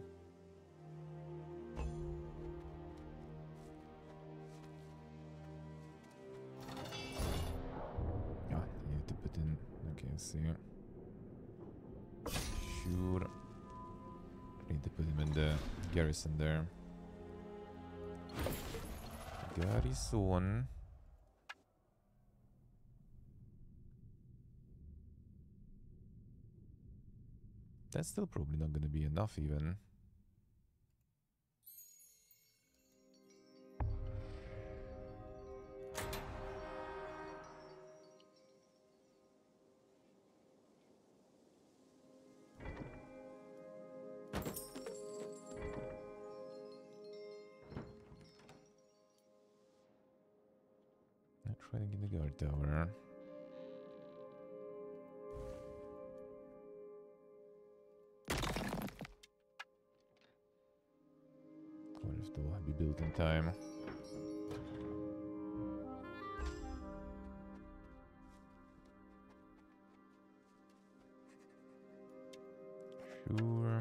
S1: Ah, I need to put in, okay, see. Sure. Need to put him in the garrison there. Garrison. That's still probably not gonna be enough even. Not trying to get the guard tower. What if they'll be built in time? Sure.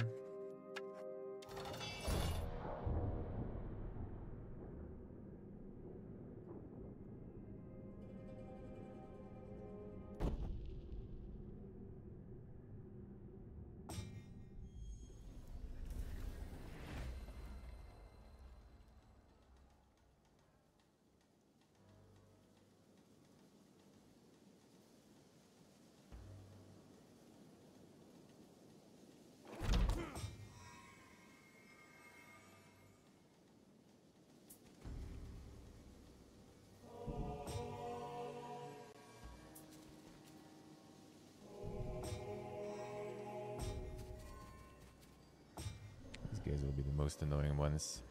S1: will be the most annoying ones.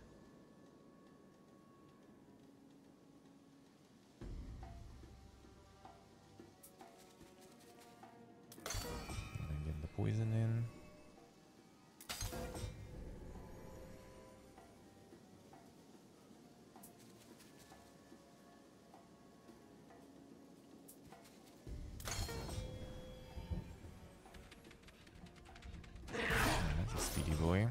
S1: And then get the poison in. Boy.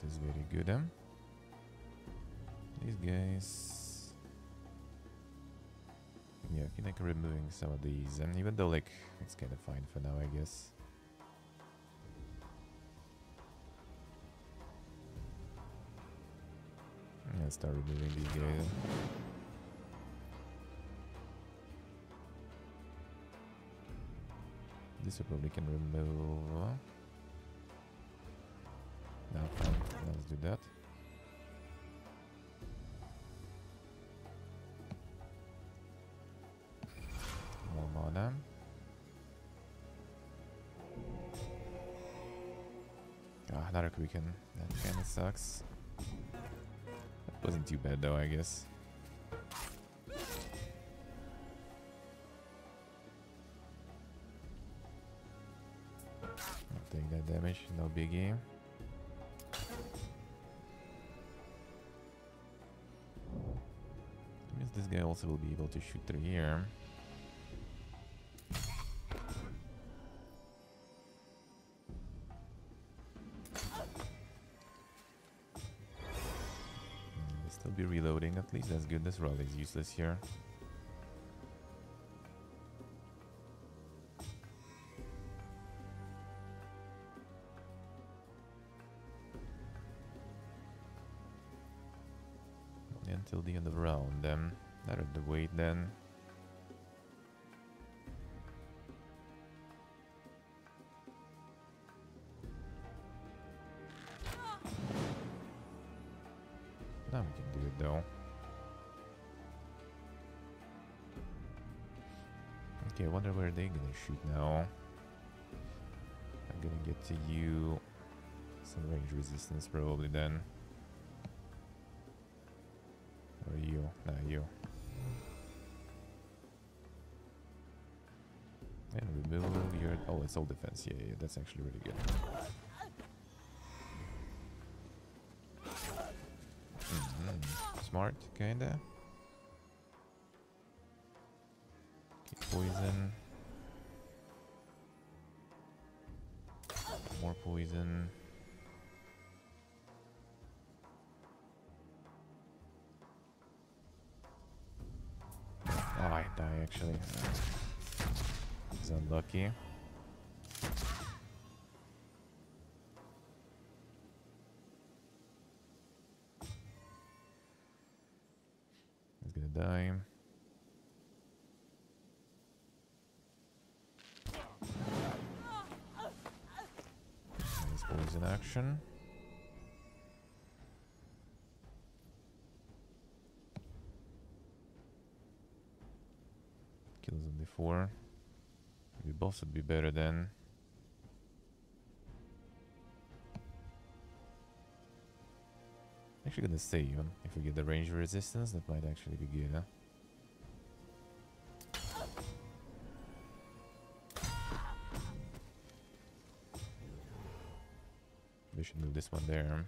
S1: Is very good, huh? These guys, yeah, I feel like removing some of these, and even though like it's kind of fine for now, I guess. Let's start removing these guys. This I probably can remove. No, fine. Let's do that. More mana. Ah, another quicken. That kinda sucks. That wasn't too bad though, I guess. I'll take that damage, no biggie. This guy also will be able to shoot through here. They'll still be reloading, at least that's good. This rally is useless here. Until the end of the round, then. That is the wait then. Now we can do it though. Okay, I wonder where they're gonna shoot now. I'm gonna get to you. Some range resistance probably then. Or you? Nah, you. And remove your... Oh, it's all defense. Yeah, that's actually really good. Smart, kinda. Okay, poison. More poison. Oh, I die actually. It's unlucky. He's gonna die. Nice poison action. Kills him before. Maybe boss would be better then. Actually gonna save him. If we get the range resistance, that might actually be good, huh? We should move this one there.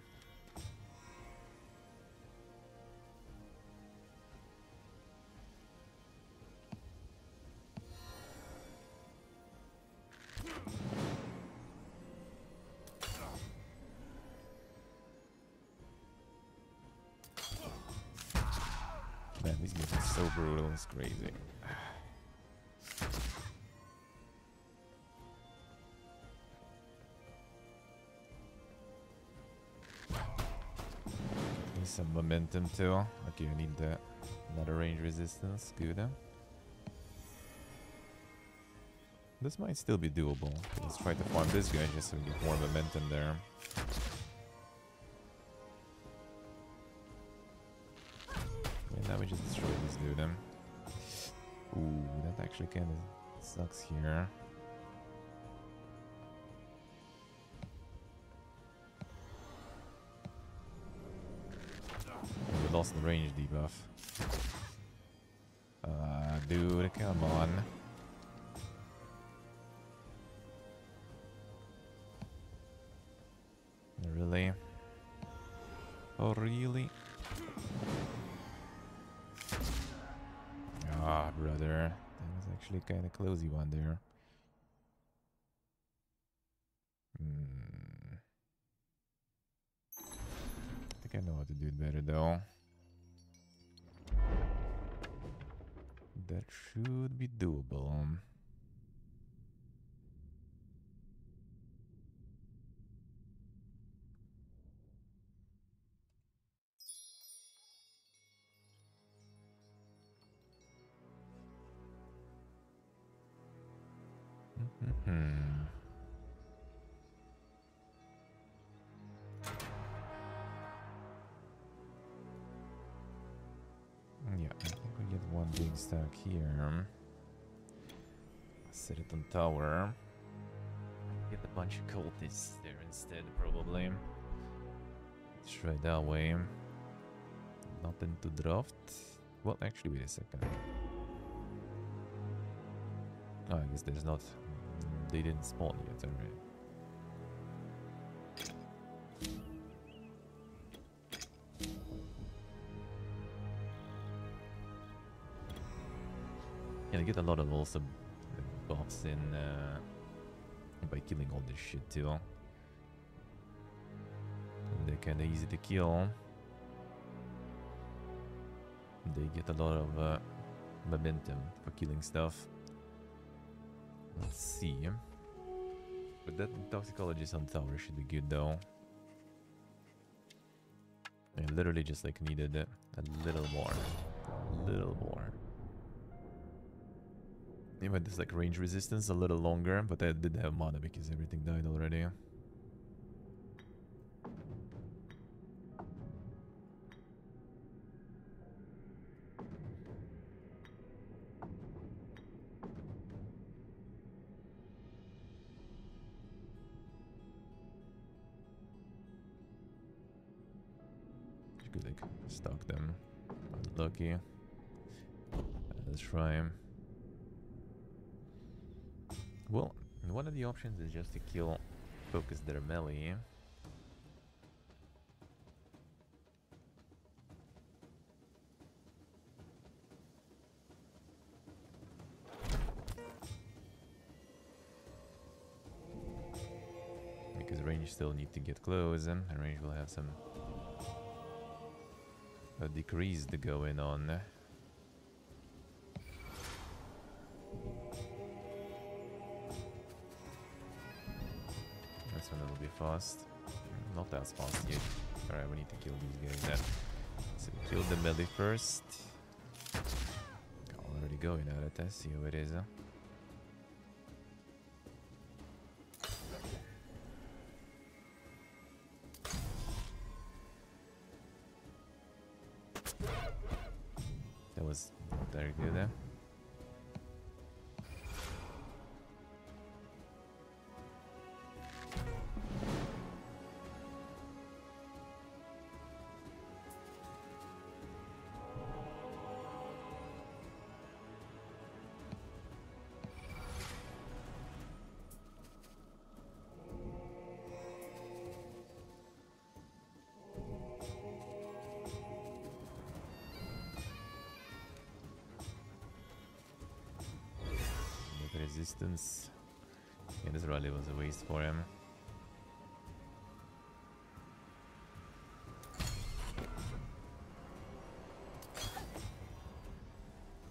S1: Man, these games are so brutal, it's crazy. some momentum too. Okay, I need another range resistance. Good. This might still be doable. Let's try to farm this guy just so we get more momentum there. And now we just destroy this dude. Ooh, that actually kind of sucks here. We lost the range debuff. Dude, come on. Really? Oh, really? Ah, brother. That was actually kind of closey one there. I think I know how to do it better though. That should be doable. Yeah, I think we get one big stack here. Set it on tower. Get a bunch of cultists there instead, probably. Let's try that way. Nothing to draft. Well, actually, wait a second. Oh, I guess there's not. They didn't spawn yet, alright. Yeah, I get a lot of also buffs in by killing all this shit too. They're kind of easy to kill. They get a lot of momentum for killing stuff. Let's see. But that toxicologist on tower should be good though. I literally just like needed a little more. A little more. Even this like range resistance a little longer, but I didn't have mana because everything died already. You could like stalk them. Unlucky. Let's try him. Well, one of the options is just to kill, focus their melee. Because range still need to get close, and range will have some decrease to going on. This one will be fast. Not as fast yet. Alright, we need to kill these guys then. So we kill the melee first. Already going at it, let's see how it is. That was very good there. Resistance. Yeah, this rally was a waste for him.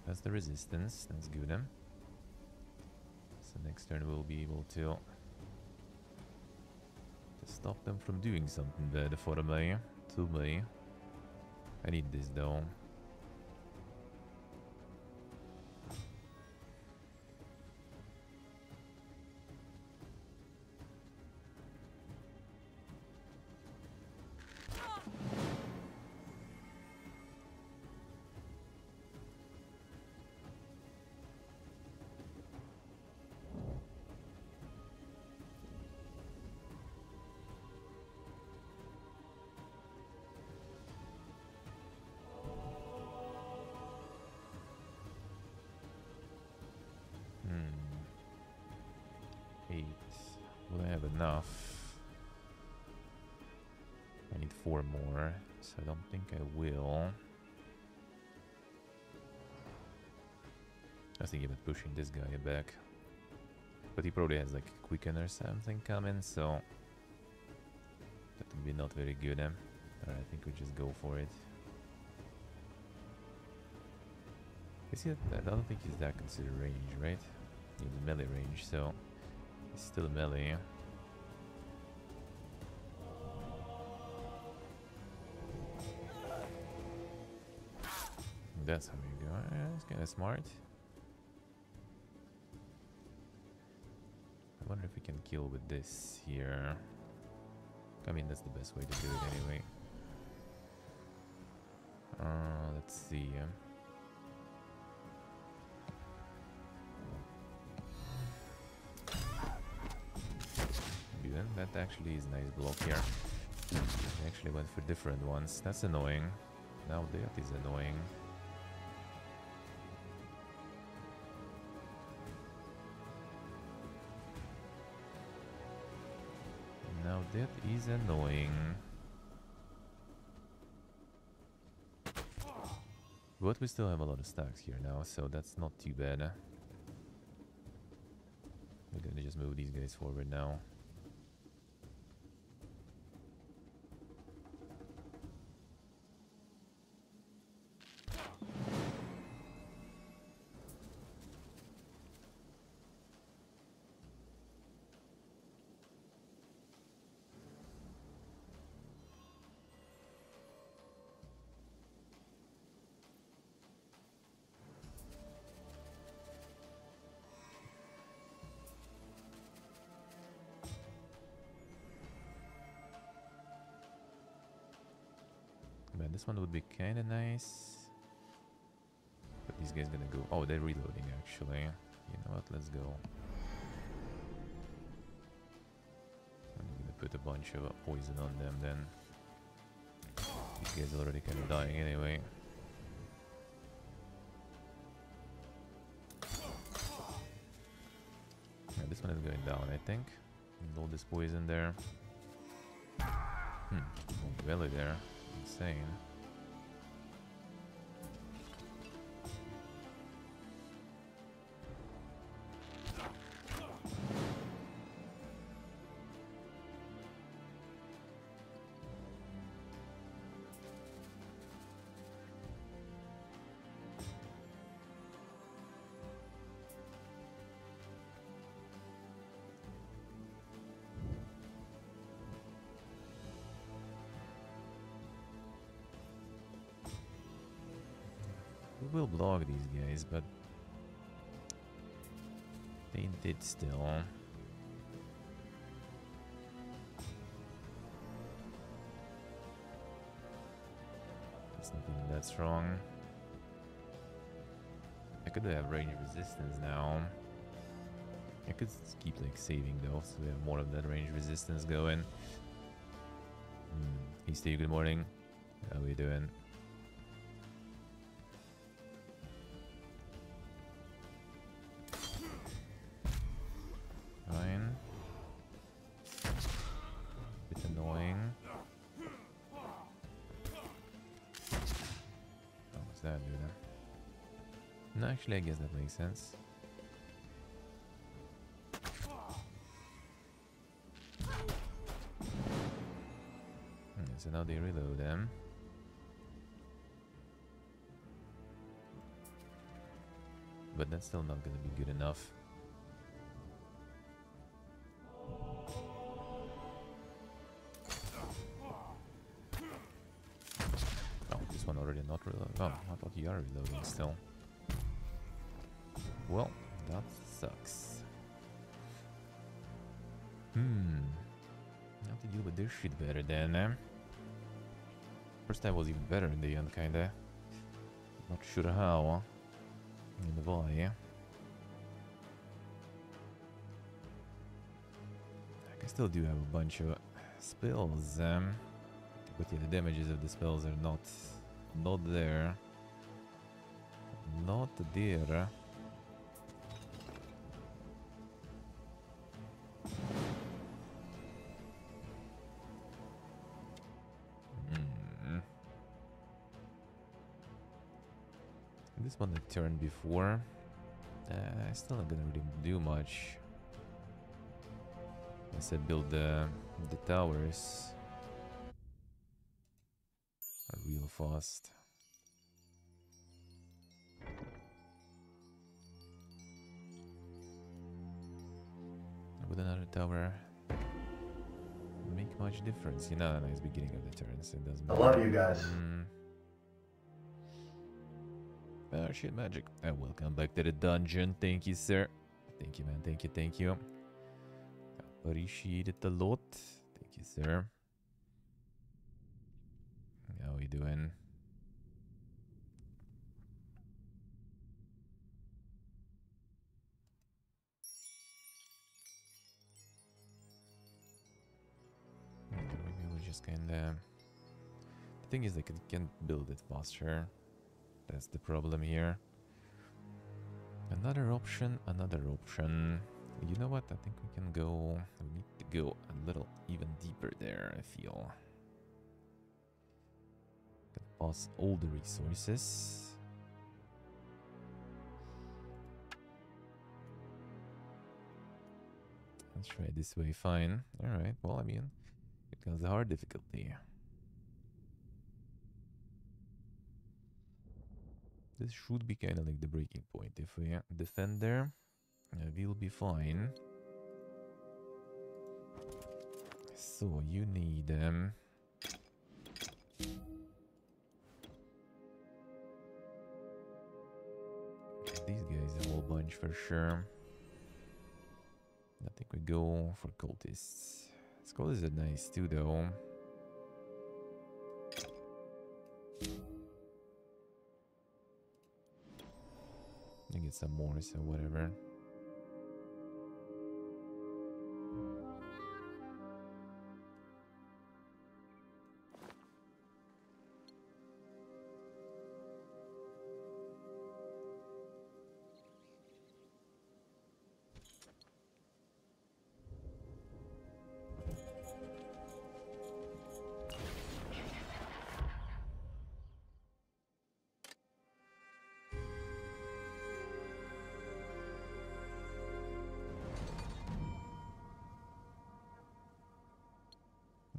S1: That's the resistance. That's good. So next turn we'll be able to stop them from doing something bad for me. To me. I need this though. Will I have enough? I need 4 more, so I don't think I will. I was thinking about pushing this guy back. But he probably has like a quicken or something coming, so that would be not very good. Alright, I think we just go for it. I don't think he's that considered range, right? He's melee range, so he's still a melee. That's how you go. Yeah, it's kind of smart. I wonder if we can kill with this here. I mean, that's the best way to do it anyway. Let's see. That actually is a nice block here. I actually went for different ones. That's annoying. Now that is annoying. Now that is annoying. But we still have a lot of stacks here now, so that's not too bad. We're gonna just move these guys forward now. Man, this one would be kind of nice. But these guys gonna go... Oh, they're reloading actually. You know what, let's go. I'm gonna put a bunch of poison on them then. These guys are already kind of dying anyway. Yeah, this one is going down, I think. All this poison there. Belly there. Insane. We will block these guys, but they did still. It's not even that strong. I could have range resistance now. I could keep like saving though, so we have more of that range resistance going. Hey Steve, good morning. How are you doing? Fine. Bit annoying. Oh, what's that do then? No, actually I guess that makes sense. So now they reload them. But that's still not gonna be good enough. already not reloading. Oh, I thought you are reloading still. Well, that sucks. Have to deal with this shit better then, eh? First time was even better in the end, kinda. Not sure how. And why. I still do have a bunch of spells, but yeah, the damages of the spells are not there. Not there. This one I turned before. I still not gonna really do much. Unless I build the towers real fast. Would another tower make much difference? You know, nice beginning of the turn, so it doesn't matter.
S2: I love you guys.
S1: Oh shit, magic. Welcome back to the dungeon. Thank you, sir. Thank you, man. Thank you, thank you. Appreciate it a lot. Thank you, sir. How we doing? Maybe we just kinda... The thing is, I can't build it faster. That's the problem here. Another option, another option. You know what? I think we can go... We need to go a little even deeper there, I feel. Can pass all the resources. Let's try this way, fine. Alright, well, I mean, it has a hard difficulty. This should be kind of like the breaking point. If we defend there, we'll be fine. So you need these guys a whole bunch for sure. I think we go for cultists. Cultists are nice too, though. I get some more, so whatever.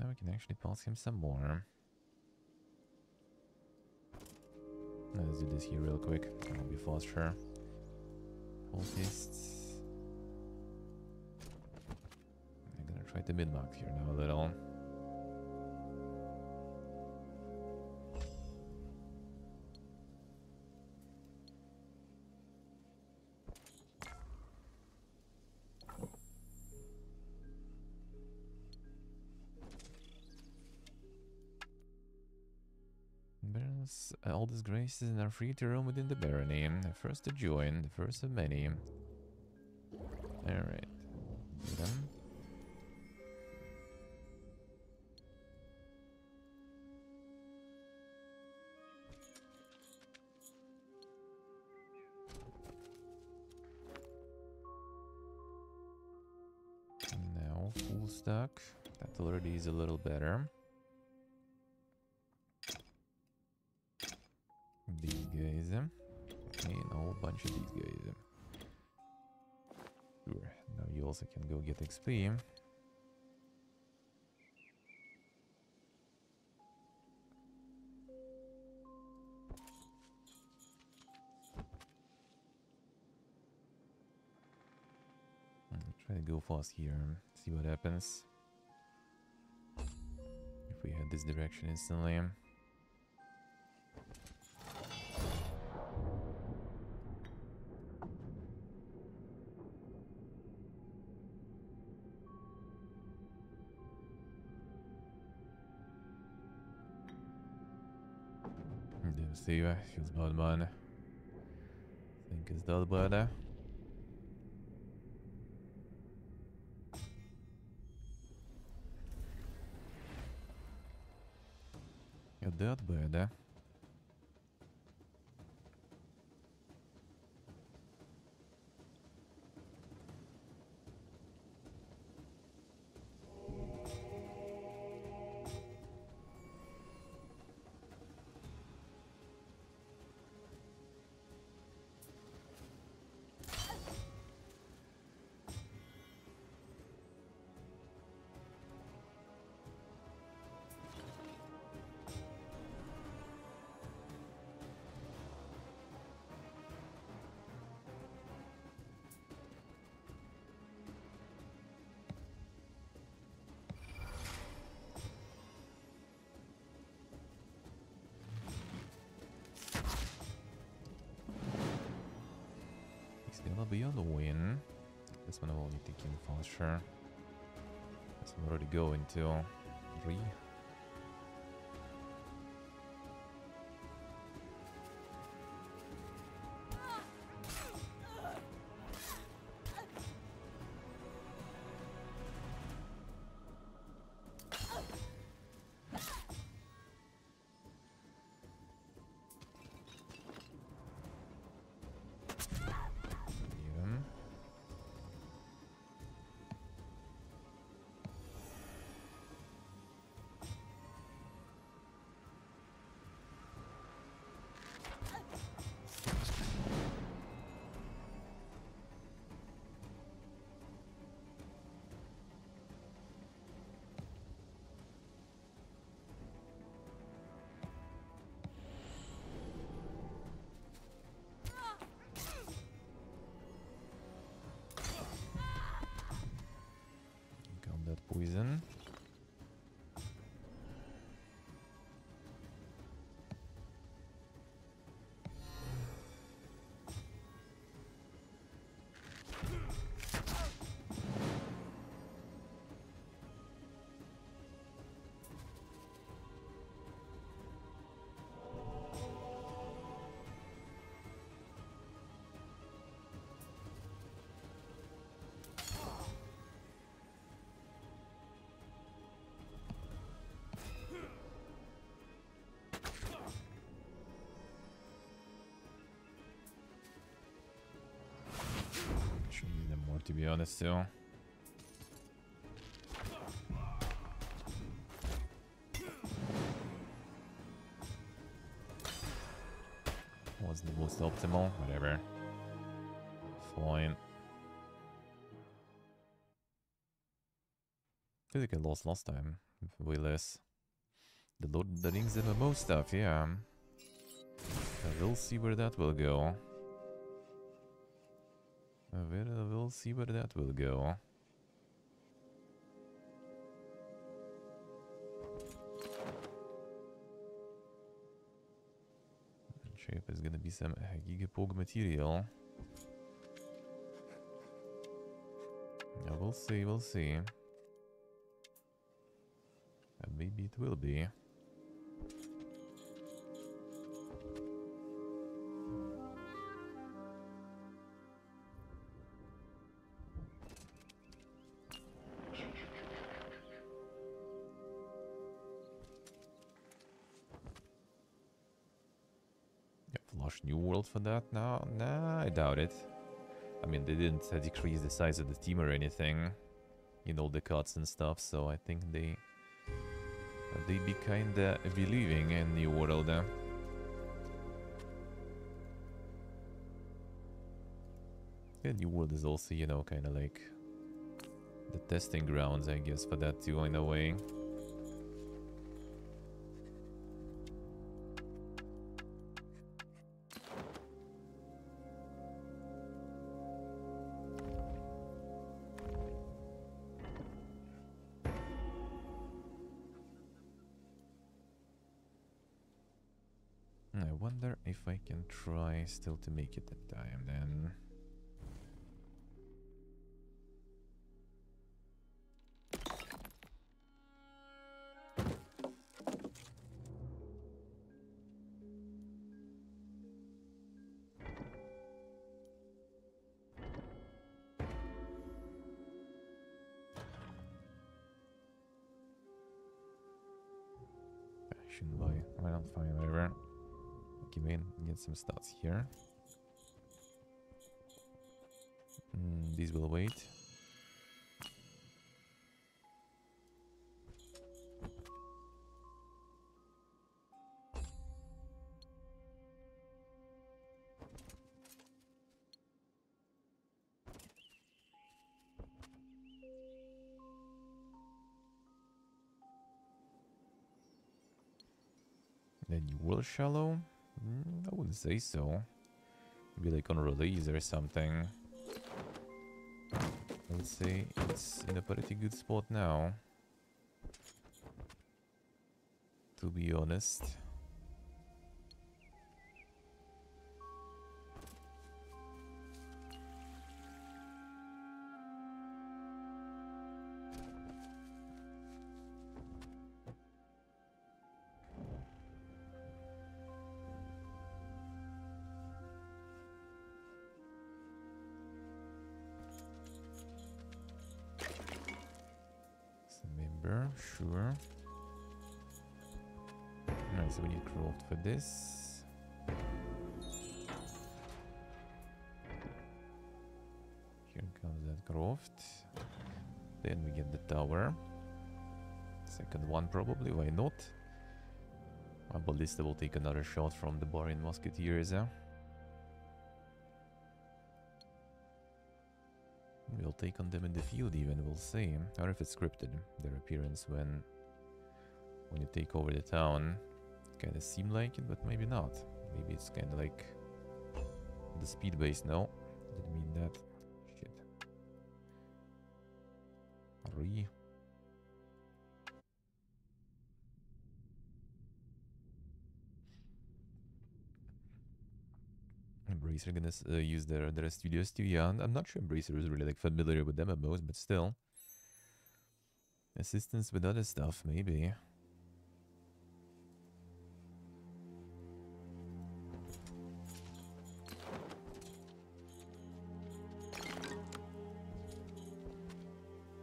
S1: Now we can actually pass him some more. Let's do this here real quick. I'll be faster. Cultists. I'm gonna try to mid-max here now a little. All these graces are free to roam within the barony. The first to join, the first of many. Alright. Them. Now, full stack. That already is a little better. These guys, and a whole bunch of these guys. Sure, now you also can go get XP. Try to go fast here, see what happens. If we head this direction instantly. see, feels bad, man. Think it's that bad. Yeah, that bad. He's gonna be on the win. This one I will need to kill faster. This one already going to 3. Poison. Should need them more, to be honest, too. Wasn't the most optimal, whatever. Fine. I feel like I lost last time. Way less. The Lord of the Rings MMO stuff, yeah. We'll see where that will go. We'll see where that will go. Shape is gonna be some Gigapog material. Yeah, we'll see, we'll see. And maybe it will be. New world for that now? Nah, I doubt it. I mean, they didn't decrease the size of the team or anything in all the cuts and stuff, so I think they'd be kinda believing in New World. Yeah, New World is also, you know, kinda like the testing grounds, I guess, for that too, in a way. I wonder if I can try still to make it that time then. Shouldn't buy. Why not? Fine, whatever. Okay, man, get some stats here. These will wait. Then you will shallow? I wouldn't say so. Maybe like on release or something. I would say it's in a pretty good spot now. To be honest. Sure. Alright, so we need craft for this. Here comes that craft. Then we get the tower. Second one probably, why not? My ballista will take another shot from the Barian musketeers. We'll take on them in the field even, we'll see. Or if it's scripted, their appearance when you take over the town. Kinda seem like it, but maybe not. Maybe it's kinda like the speed base, no. Didn't mean that. Shit. Embracer gonna use their studios too. Yeah, I'm not sure Embracer is really like familiar with MMOs, but still. Assistance with other stuff, maybe.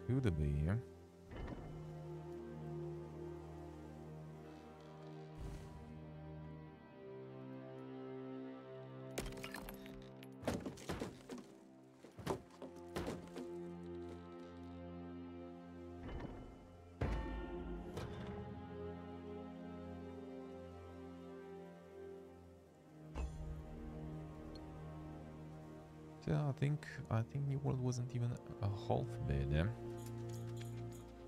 S1: Could be. Yeah, I think New World wasn't even a half bad.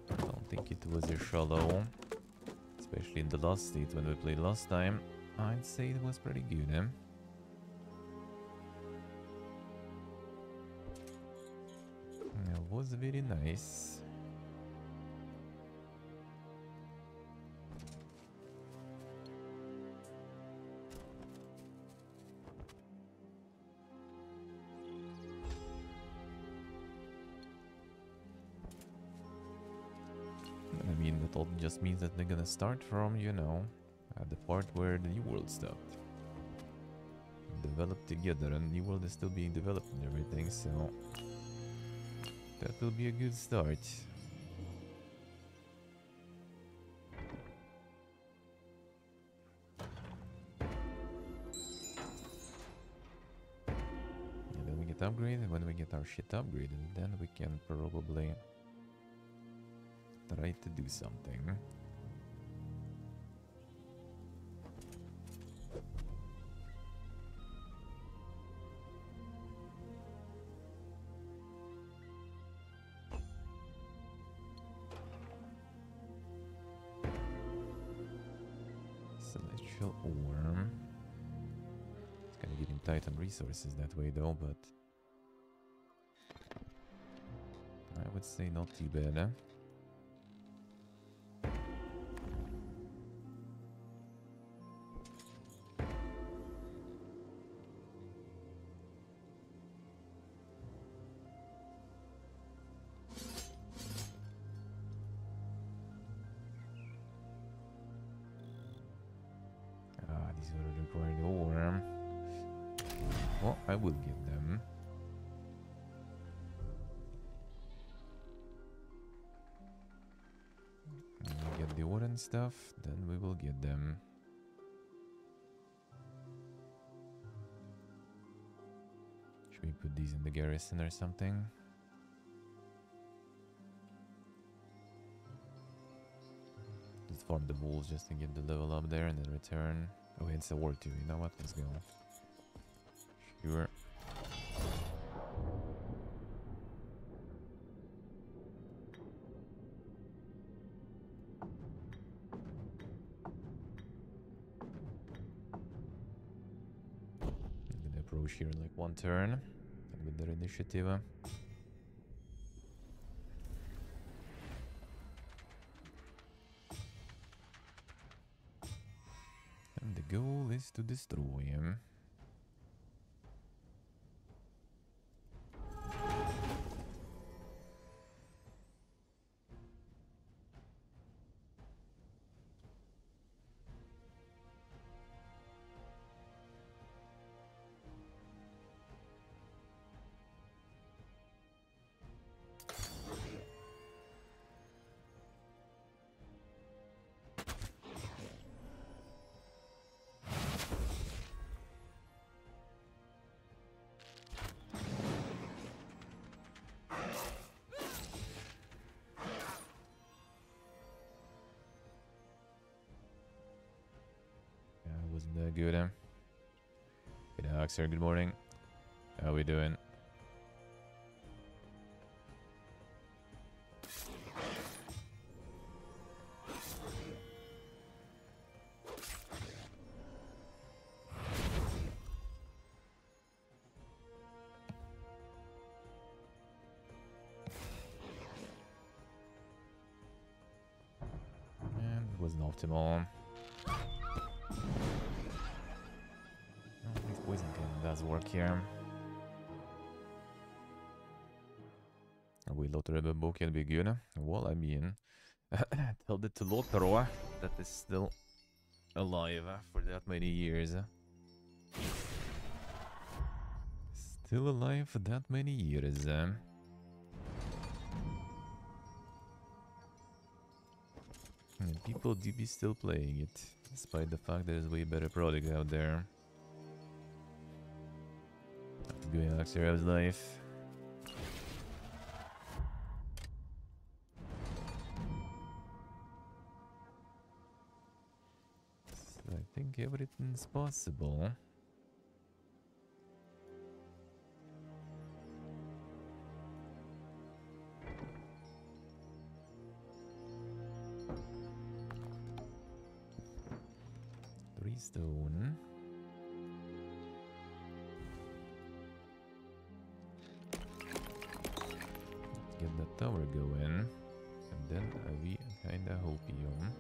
S1: I don't think it was a shallow, especially in the last state when we played last time. I'd say it was pretty good. It was very nice. Just means that they're gonna start from, you know, at the part where the New World stopped. Develop together, and New World is still being developed and everything, so that will be a good start. And then we get upgraded. When we get our shit upgraded, then we can probably try to do something. Celestial Orb. It's kind of getting tight on resources that way though, but I would say not too bad. I will give them. And we get the ore and and stuff, then we will get them. Should we put these in the garrison or something? Just farm the wolves just to get the level up there and then return. Oh, it's a war too. You know what? Let's go. Sure. I'm gonna approach here in like one turn and with their initiative. And the goal is to destroy him. Wasn't that good, huh? Hey, Alex here, good morning. How we doing? And it wasn't optimal. Poison cannon does work here. We Loth Rebel book can be good. Well, I mean, tell it to Loth that is still alive for that many years. Still alive for that many years. And people do be still playing it, despite the fact there's way better product out there. Going Alex here, how's life? So I think everything's possible. Three stone. Get the tower going, and then we kinda hopium.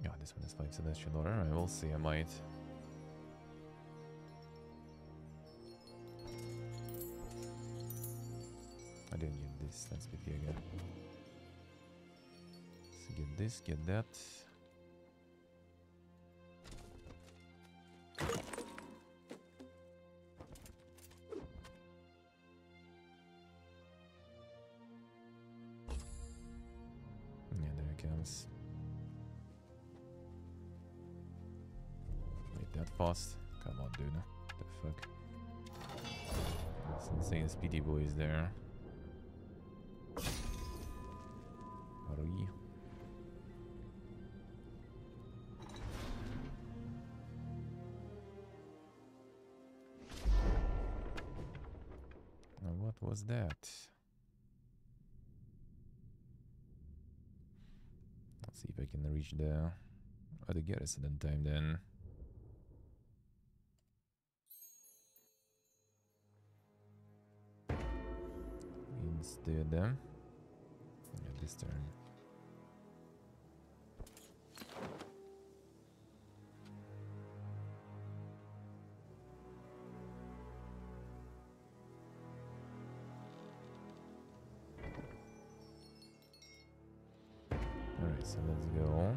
S1: Yeah, this one is 5 celestial order. I will see, I might. I didn't get this, let's be here again. So get this, get that. Yeah, there it comes. Wait, that fast? Come on, dude. What the fuck? This insane speedy boy is there. Hurry. Now what was that? Let's see if I can reach the garrison in time then. Instead, yeah, this turn. Alright, so let's go.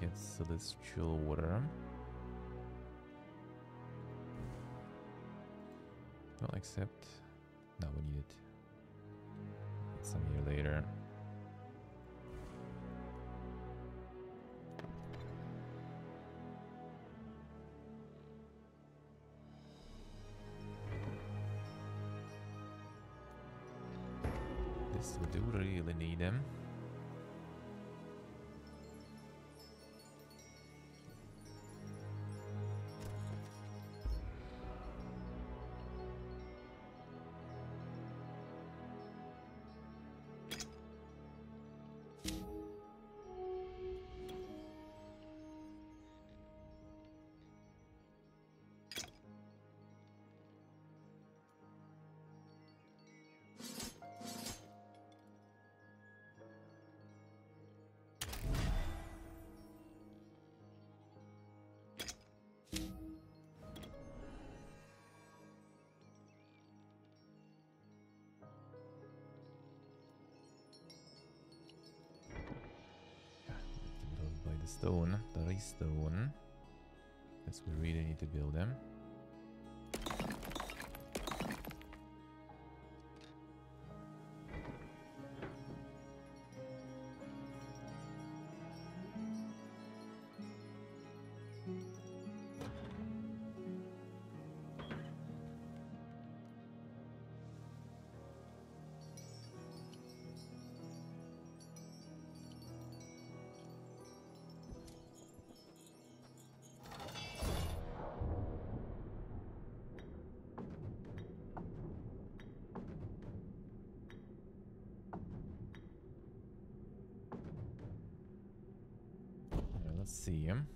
S1: Get celestial water. Well, except... No, we need it. It's some year later. This we do really need them. Stone, the stone. Yes, we really need to build them. Let's see him.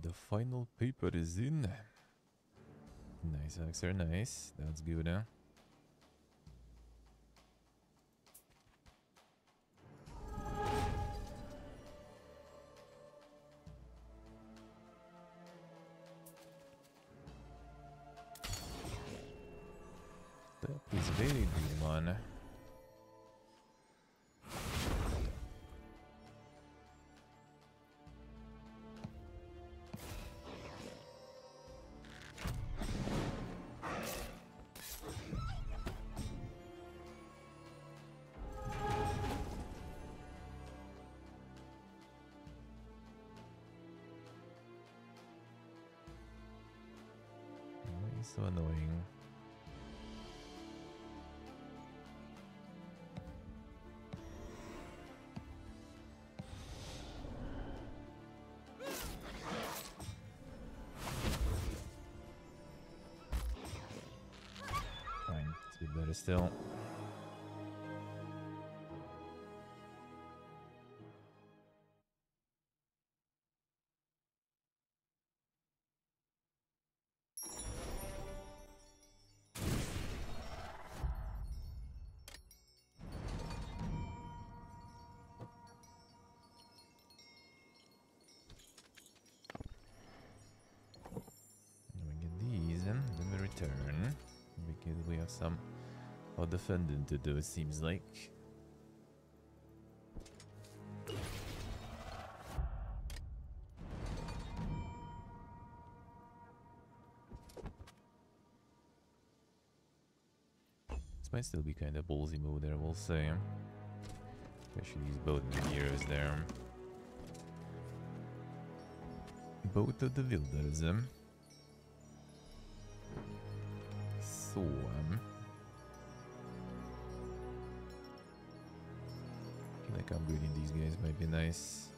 S1: The final paper is in. Nice, Axer, nice. That's good, huh? That is very good one. Why is so annoying? Fine, it's a bit better still. Turn because we have some defending to do, it seems like. This might still be kind of ballsy move there, we'll say. Especially these both of the heroes there. Both of the wilders. Så. I feel like upgrading these guys might be nice.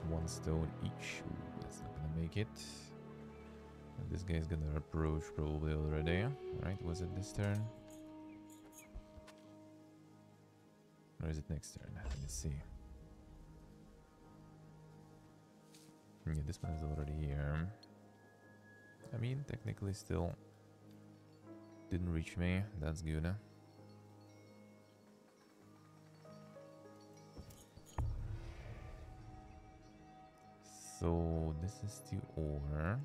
S1: One stone each. Ooh, that's not gonna make it. And this guy's gonna approach probably already. Right, was it this turn? Or is it next turn? Let's see. Yeah, this one is already here. I mean, technically still didn't reach me. That's good. So this is the ore.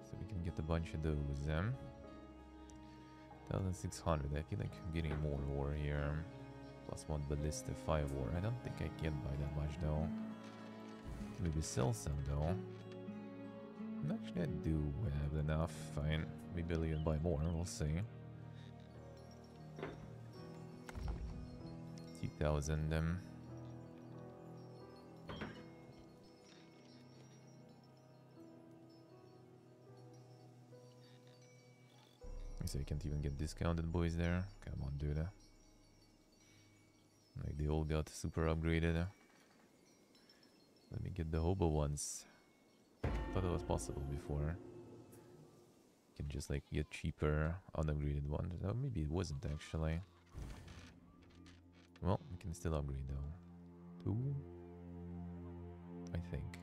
S1: So we can get a bunch of those. 1,600. I feel like I'm getting more ore here. Plus 1 ballista, 5 ore. I don't think I can buy that much though. Maybe sell some though. Actually, I do have enough. Fine. Maybe I'll even buy more. We'll see. 2,000. So you can't even get discounted boys there. Come on, dude. Like they all got super upgraded. Let me get the hobo ones. Thought it was possible before. You can just like get cheaper unupgraded ones. Oh, maybe it wasn't actually. Well, we can still upgrade though. 2, I think.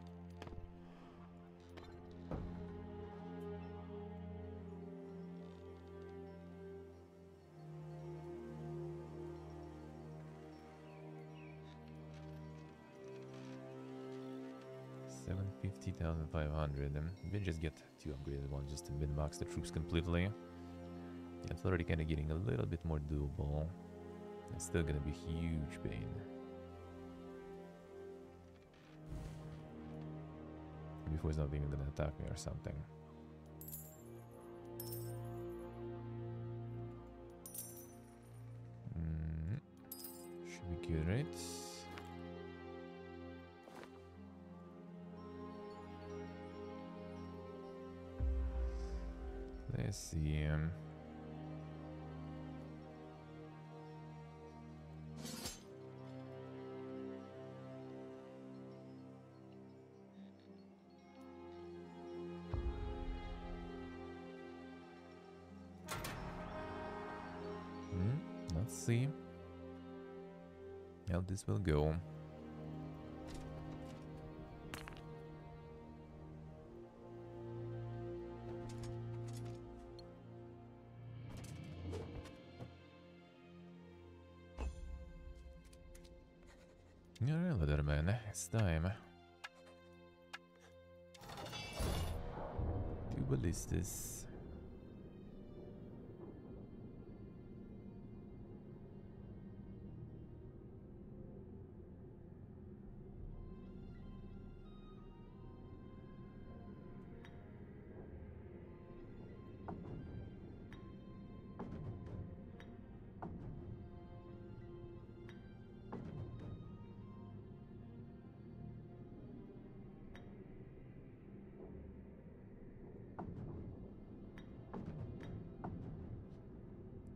S1: $750,500. We just get 2 upgraded ones just to min-max the troops completely. Yeah, it's already kind of getting a little bit more doable. It's still gonna be huge pain. Before it's not even gonna attack me or something. Should be good, right? Let's see. Let's see how this will go. Alright, there, man. It's time. 2 ballistas.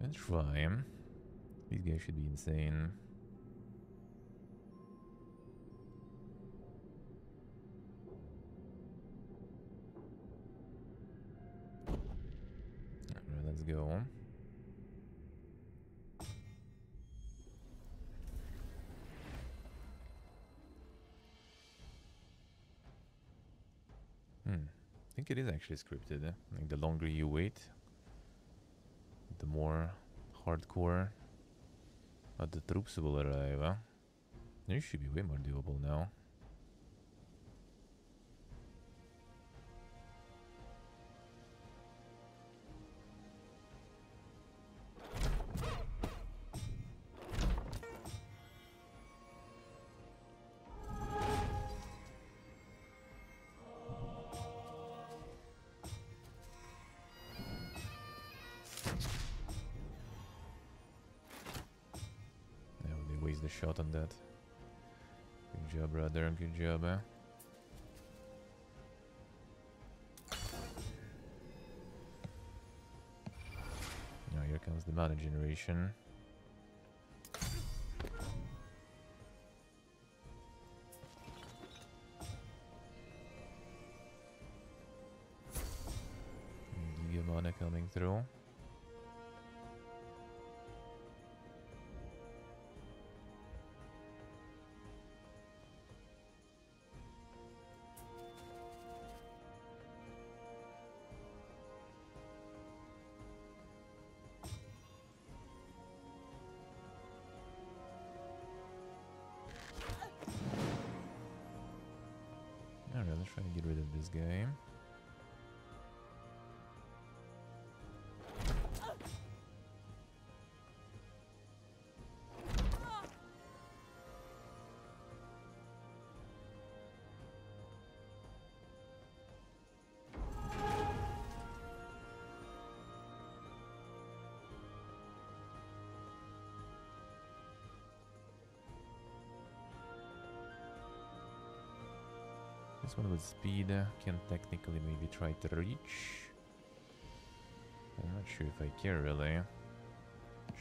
S1: Let's try. These guys should be insane. Alright, let's go. I think it is actually scripted. Like the longer you wait, the more hardcore the troops will arrive. It should be way more doable now. The shot on that. Good job, brother. Good job, eh? Now here comes the mana generation. Giga mana coming through. Alright, let's try and get rid of this guy. This one with speed can technically maybe try to reach. I'm not sure if I care really.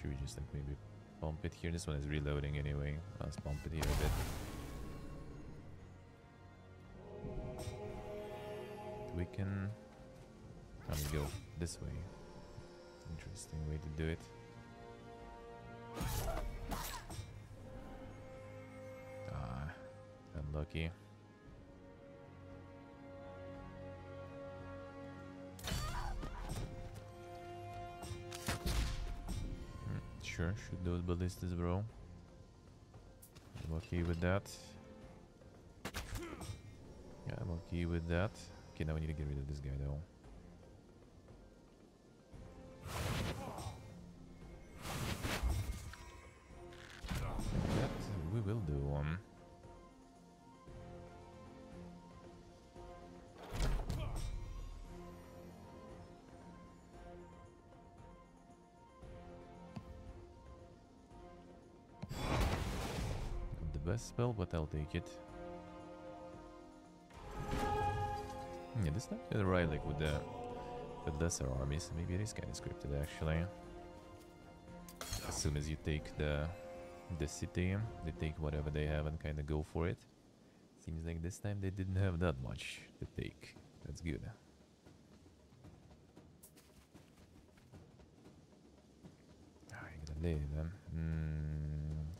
S1: Should we just like maybe pump it here? This one is reloading anyway. Let's pump it here a bit. We can go this way. Interesting way to do it. Ah, unlucky. Sure, shoot those ballistas, bro. I'm okay with that. Yeah, I'm okay with that. Okay, now we need to get rid of this guy, though. That we will do. Best spell, but I'll take it. Yeah, this time you're right, like with the lesser armies. Maybe it is kind of scripted actually. As soon as you take the city, they take whatever they have and kind of go for it. Seems like this time they didn't have that much to take. That's good. Ah, you gotta lay them.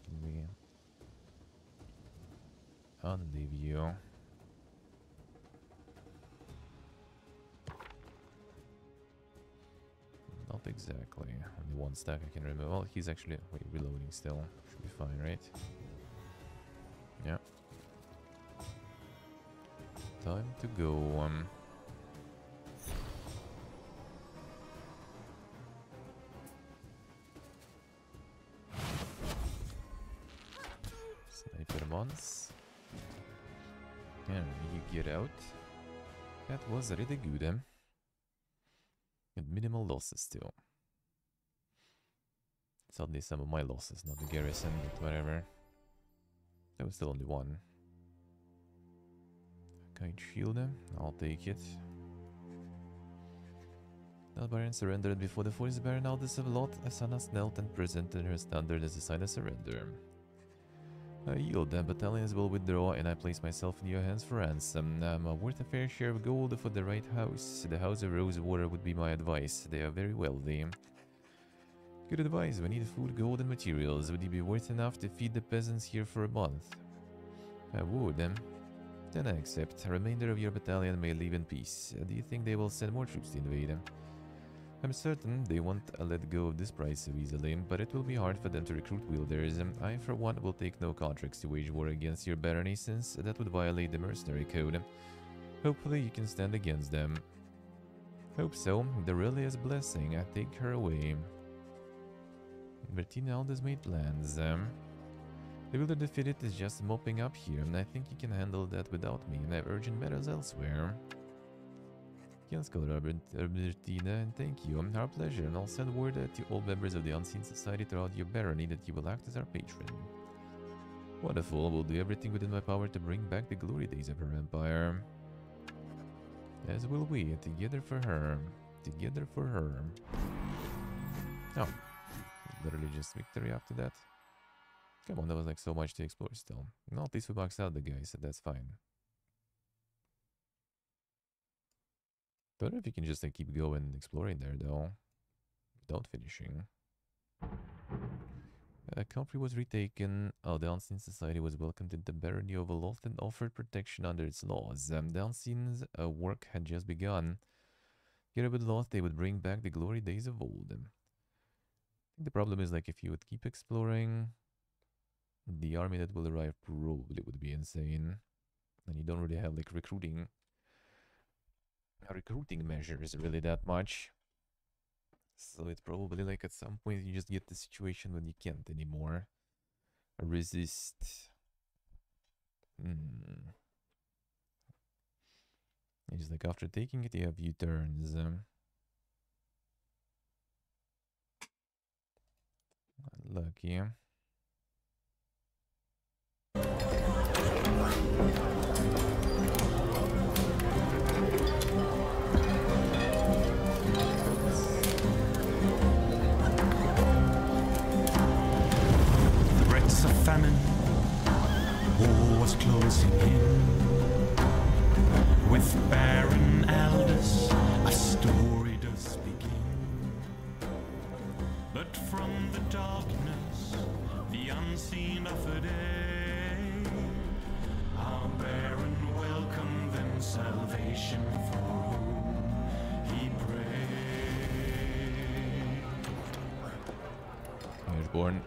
S1: Can we? I'll leave you. Not exactly. Only one stack I can remove. Well, he's actually reloading still. Should be fine, right? Yeah. Time to go. Sniper once. And you get out. That was really good, with minimal losses still. Sadly, some of my losses, not the garrison, but whatever. There was still only one. Kite shield, I'll take it. The Baron surrendered before the forest Baron Aldous of Loth. Asana knelt and presented her standard as a sign of surrender. I yield, the battalions will withdraw, and I place myself in your hands for ransom. I'm worth a fair share of gold for the right house. The House of Rosewater would be my advice. They are very wealthy. Good advice. We need food, gold, and materials. Would it be worth enough to feed the peasants here for a month? I would. Then I accept. A remainder of your battalion may leave in peace. Do you think they will send more troops to invade? I'm certain they won't let go of this price so easily, but it will be hard for them to recruit wielders. I, for one, will take no contracts to wage war against your barony, since that would violate the mercenary code. Hopefully you can stand against them. Hope so. Dorelia's blessing. I take her away. Bertina Aldous made plans. The wielder defeated is just mopping up here, and I think he can handle that without me, and I have urgent matters elsewhere. Scholar Albertina, and thank you. Our pleasure, and I'll send word to all members of the Unseen Society throughout your barony that you will act as our patron. Wonderful, we'll do everything within my power to bring back the glory days of her empire. As will we, together for her. Together for her. Oh, literally just victory after that. Come on, that was like so much to explore still. Not at least we maxed out the guy, so that's fine. Don't know if you can just like keep going exploring there though, without finishing. Comfrey was retaken. The Unseen Society was welcomed into the barony of Loth and offered protection under its laws. The Unseen's work had just begun. Together with Loth, they would bring back the glory days of old. I think the problem is like if you would keep exploring, the army that will arrive probably would be insane. And you don't really have like recruiting measures really that much. So it's probably like at some point you just get the situation when you can't anymore resist. It's just like after taking it, you have U-turns. Lucky.
S2: Threats of famine, war was closing in. With barren elders, a story does begin. But from the darkness, the unseen of a day, our barren welcome them salvation for whom he prayed.
S1: I was born.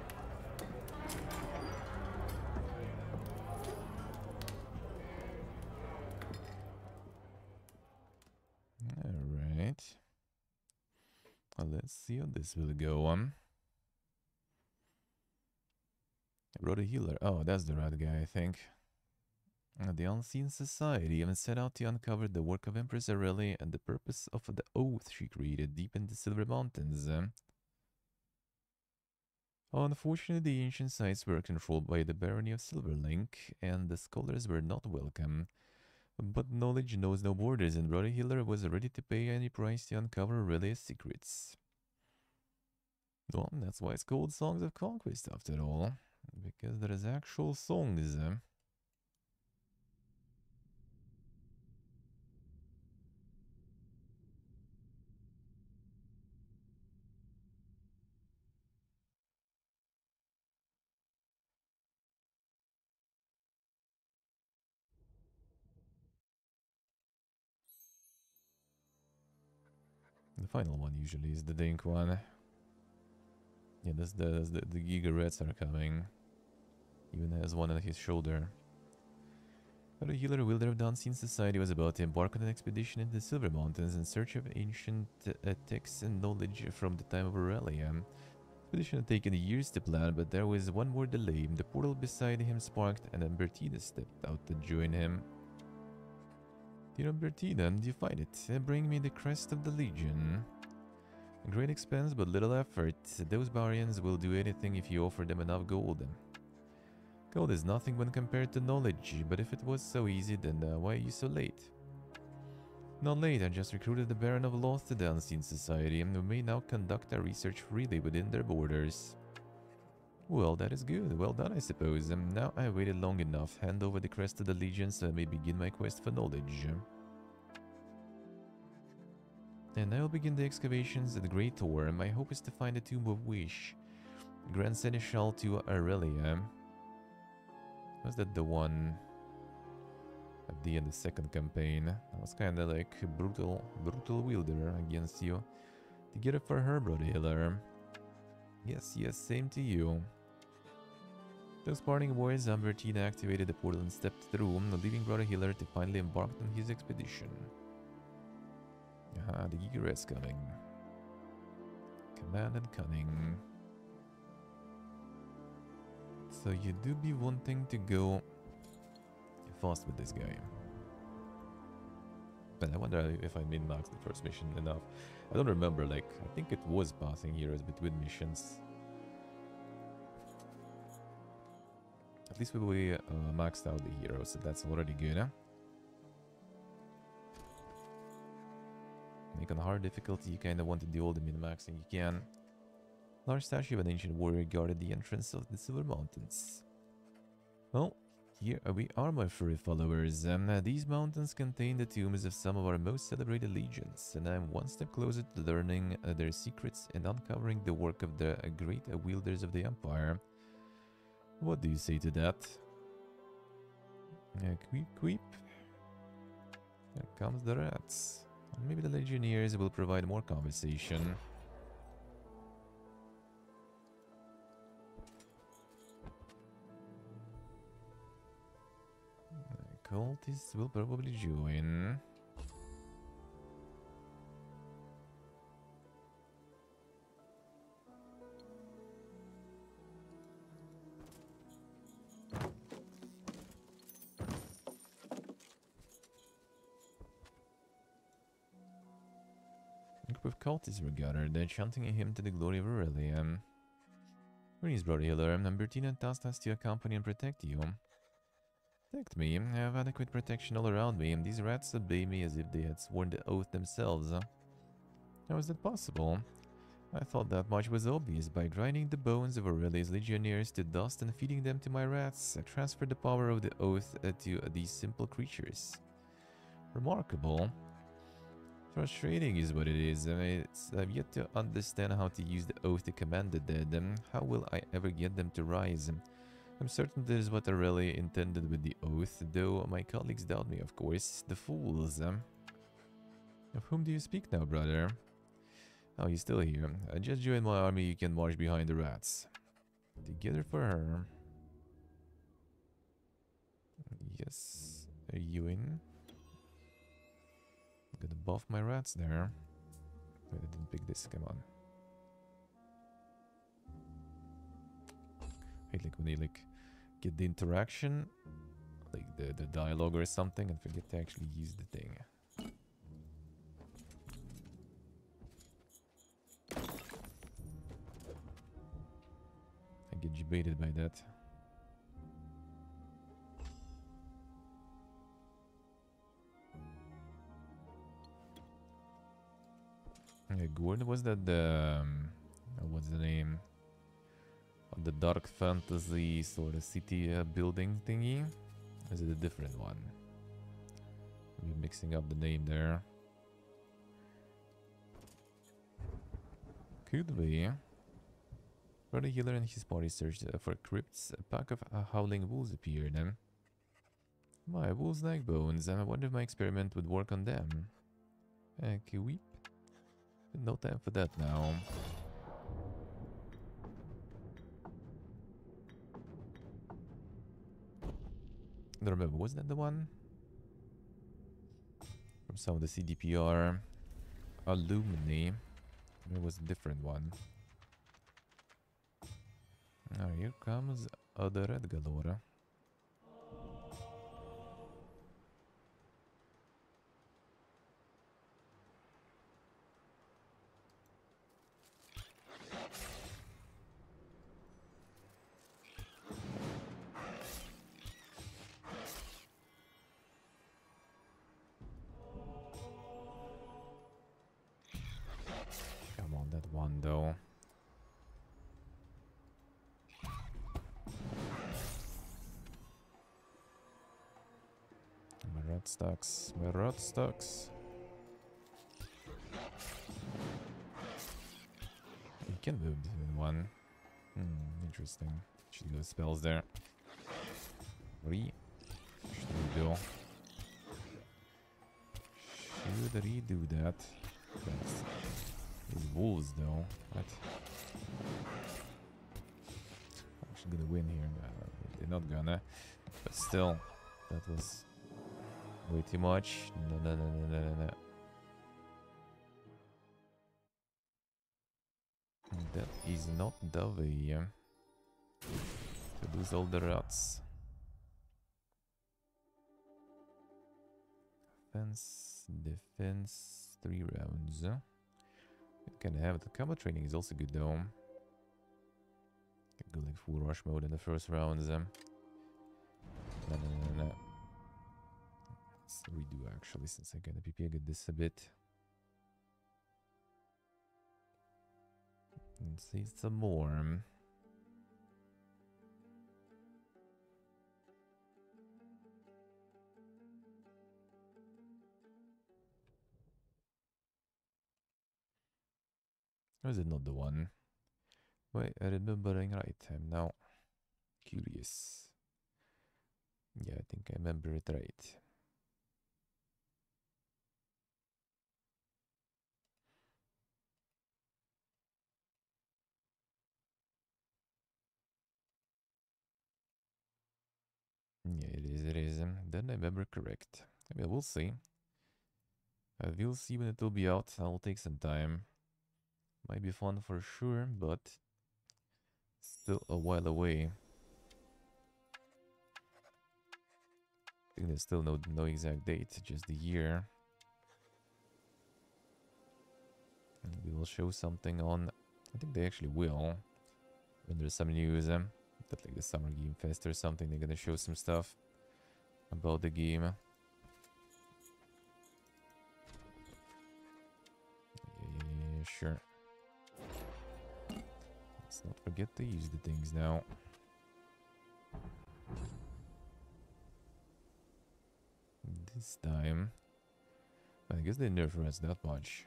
S1: Alright. Well, let's see how this will go on. I wrote a healer. Oh, that's the right guy, I think. The Unseen Society even set out to uncover the work of Empress Aurelia and the purpose of the oath she created deep in the Silver Mountains. Unfortunately, the ancient sites were controlled by the barony of Silverlink, and the scholars were not welcome. But knowledge knows no borders, and Brother Healer was ready to pay any price to uncover Aurelia's secrets. Well, that's why it's called Songs of Conquest after all, because there is actual songs. The final one usually is the Dink one. Yeah, the Giga Reds are coming. Even has one on his shoulder. But a healer wielder of the Unseen Society was about to embark on an expedition into the Silver Mountains in search of ancient texts and knowledge from the time of Aurelia. The expedition had taken years to plan, but there was one more delay. The portal beside him sparked, and Bertina stepped out to join him. Dear Bertina, do you find it? Bring me the crest of the Legion. Great expense, but little effort. Those Barians will do anything if you offer them enough gold. Gold is nothing when compared to knowledge, but if it was so easy, then why are you so late? Not late, I just recruited the Baron of Loth to the Unseen Society, and we may now conduct our research freely within their borders. Well, that is good. Well done, I suppose. Now I have waited long enough. Hand over the crest to the Legion so I may begin my quest for knowledge. And I will begin the excavations at the Great Tor. My hope is to find the Tomb of Wish, Grand Seneschal to Aurelia. Was that the one at the end of the second campaign? That was kind of like brutal wielder against you. To get it for her, Brother Healer. Yes, same to you. Those parting words, Bertina activated the portal and stepped through, leaving Brother Healer to finally embark on his expedition. Aha, the Giga Red's coming. Command and cunning. So you do be wanting to go fast with this guy. But I wonder if I min-maxed the first mission enough. I don't remember, like, I think it was passing heroes between missions. At least we maxed out the heroes, so that's already good, huh? Make on hard difficulty, you kinda want to do all the min-maxing you can. Large statue of an ancient warrior guarded the entrance of the Silver Mountains. Well, here we are, my furry followers. These mountains contain the tombs of some of our most celebrated legions, and I'm one step closer to learning their secrets and uncovering the work of the great wielders of the Empire. What do you say to that? Queep. Here comes the rats. Maybe the Legionnaires will provide more conversation. cultists will probably join. A group of cultists were gathered, chanting a hymn to the glory of Aurelia. Greetings, brother healer. I'm Bertina and tasked us to accompany and protect you. Protect me? I have adequate protection all around me, and these rats obey me as if they had sworn the oath themselves. How is that possible? I thought that much was obvious. By grinding the bones of Aurelia's legionnaires to dust and feeding them to my rats, I transferred the power of the oath to these simple creatures. Remarkable. Frustrating is what it is. I've yet to understand how to use the oath to command the dead. How will I ever get them to rise? I'm certain this is what Aurelia intended with the oath, though my colleagues doubt me, of course. The fools. Of whom do you speak now, brother? Oh, you're still here. I just joined my army. You can march behind the rats. Together for her. Yes. Are you in? I'm gonna buff my rats there. Wait, I didn't pick this. Come on. I hate like when they like get the interaction, like the dialogue or something, and forget to actually use the thing. I get debated by that. Yeah, Gordon, was that the what's the name? The dark fantasy sort of city building thingy? Or is it a different one? I'm mixing up the name there. Could be. Brother Healer and his party searched for crypts. A pack of howling wolves appeared. My wolves like bones. I wonder if my experiment would work on them. Weep. No time for that now. I don't remember, was that the one? From some of the CDPR alumni. It was a different one. Now here comes other Red Galore. Come on, that one though. My rat stocks, my rat stocks. You can move between one. Interesting. Should go spells there. Should we do? Should redo that? Yes. These wolves though. What? Actually gonna win here. They're not gonna. But still, that was way too much. No. That is not the way to lose all the rats. Defense, 3 rounds. You can have it. The combo training is also good though. Can go like full rush mode in the first rounds. No. Let's redo actually, since I gotta PP get this a bit. Let's see some more. Or is it not the one? Wait, I remembering right. I'm now curious. Yeah, I think I remember it right. Yeah, it is. then I remember correct. I mean, we'll see. We'll see when it will be out. I'll take some time. Might be fun for sure, but still a while away. I think there's still no exact date, just the year. And we will show something on... I think they actually will. When there's some news, that like the Summer Game Fest or something, they're gonna show some stuff about the game. Yeah, sure. Let's not forget to use the things now. This time... I guess they nerf us that much.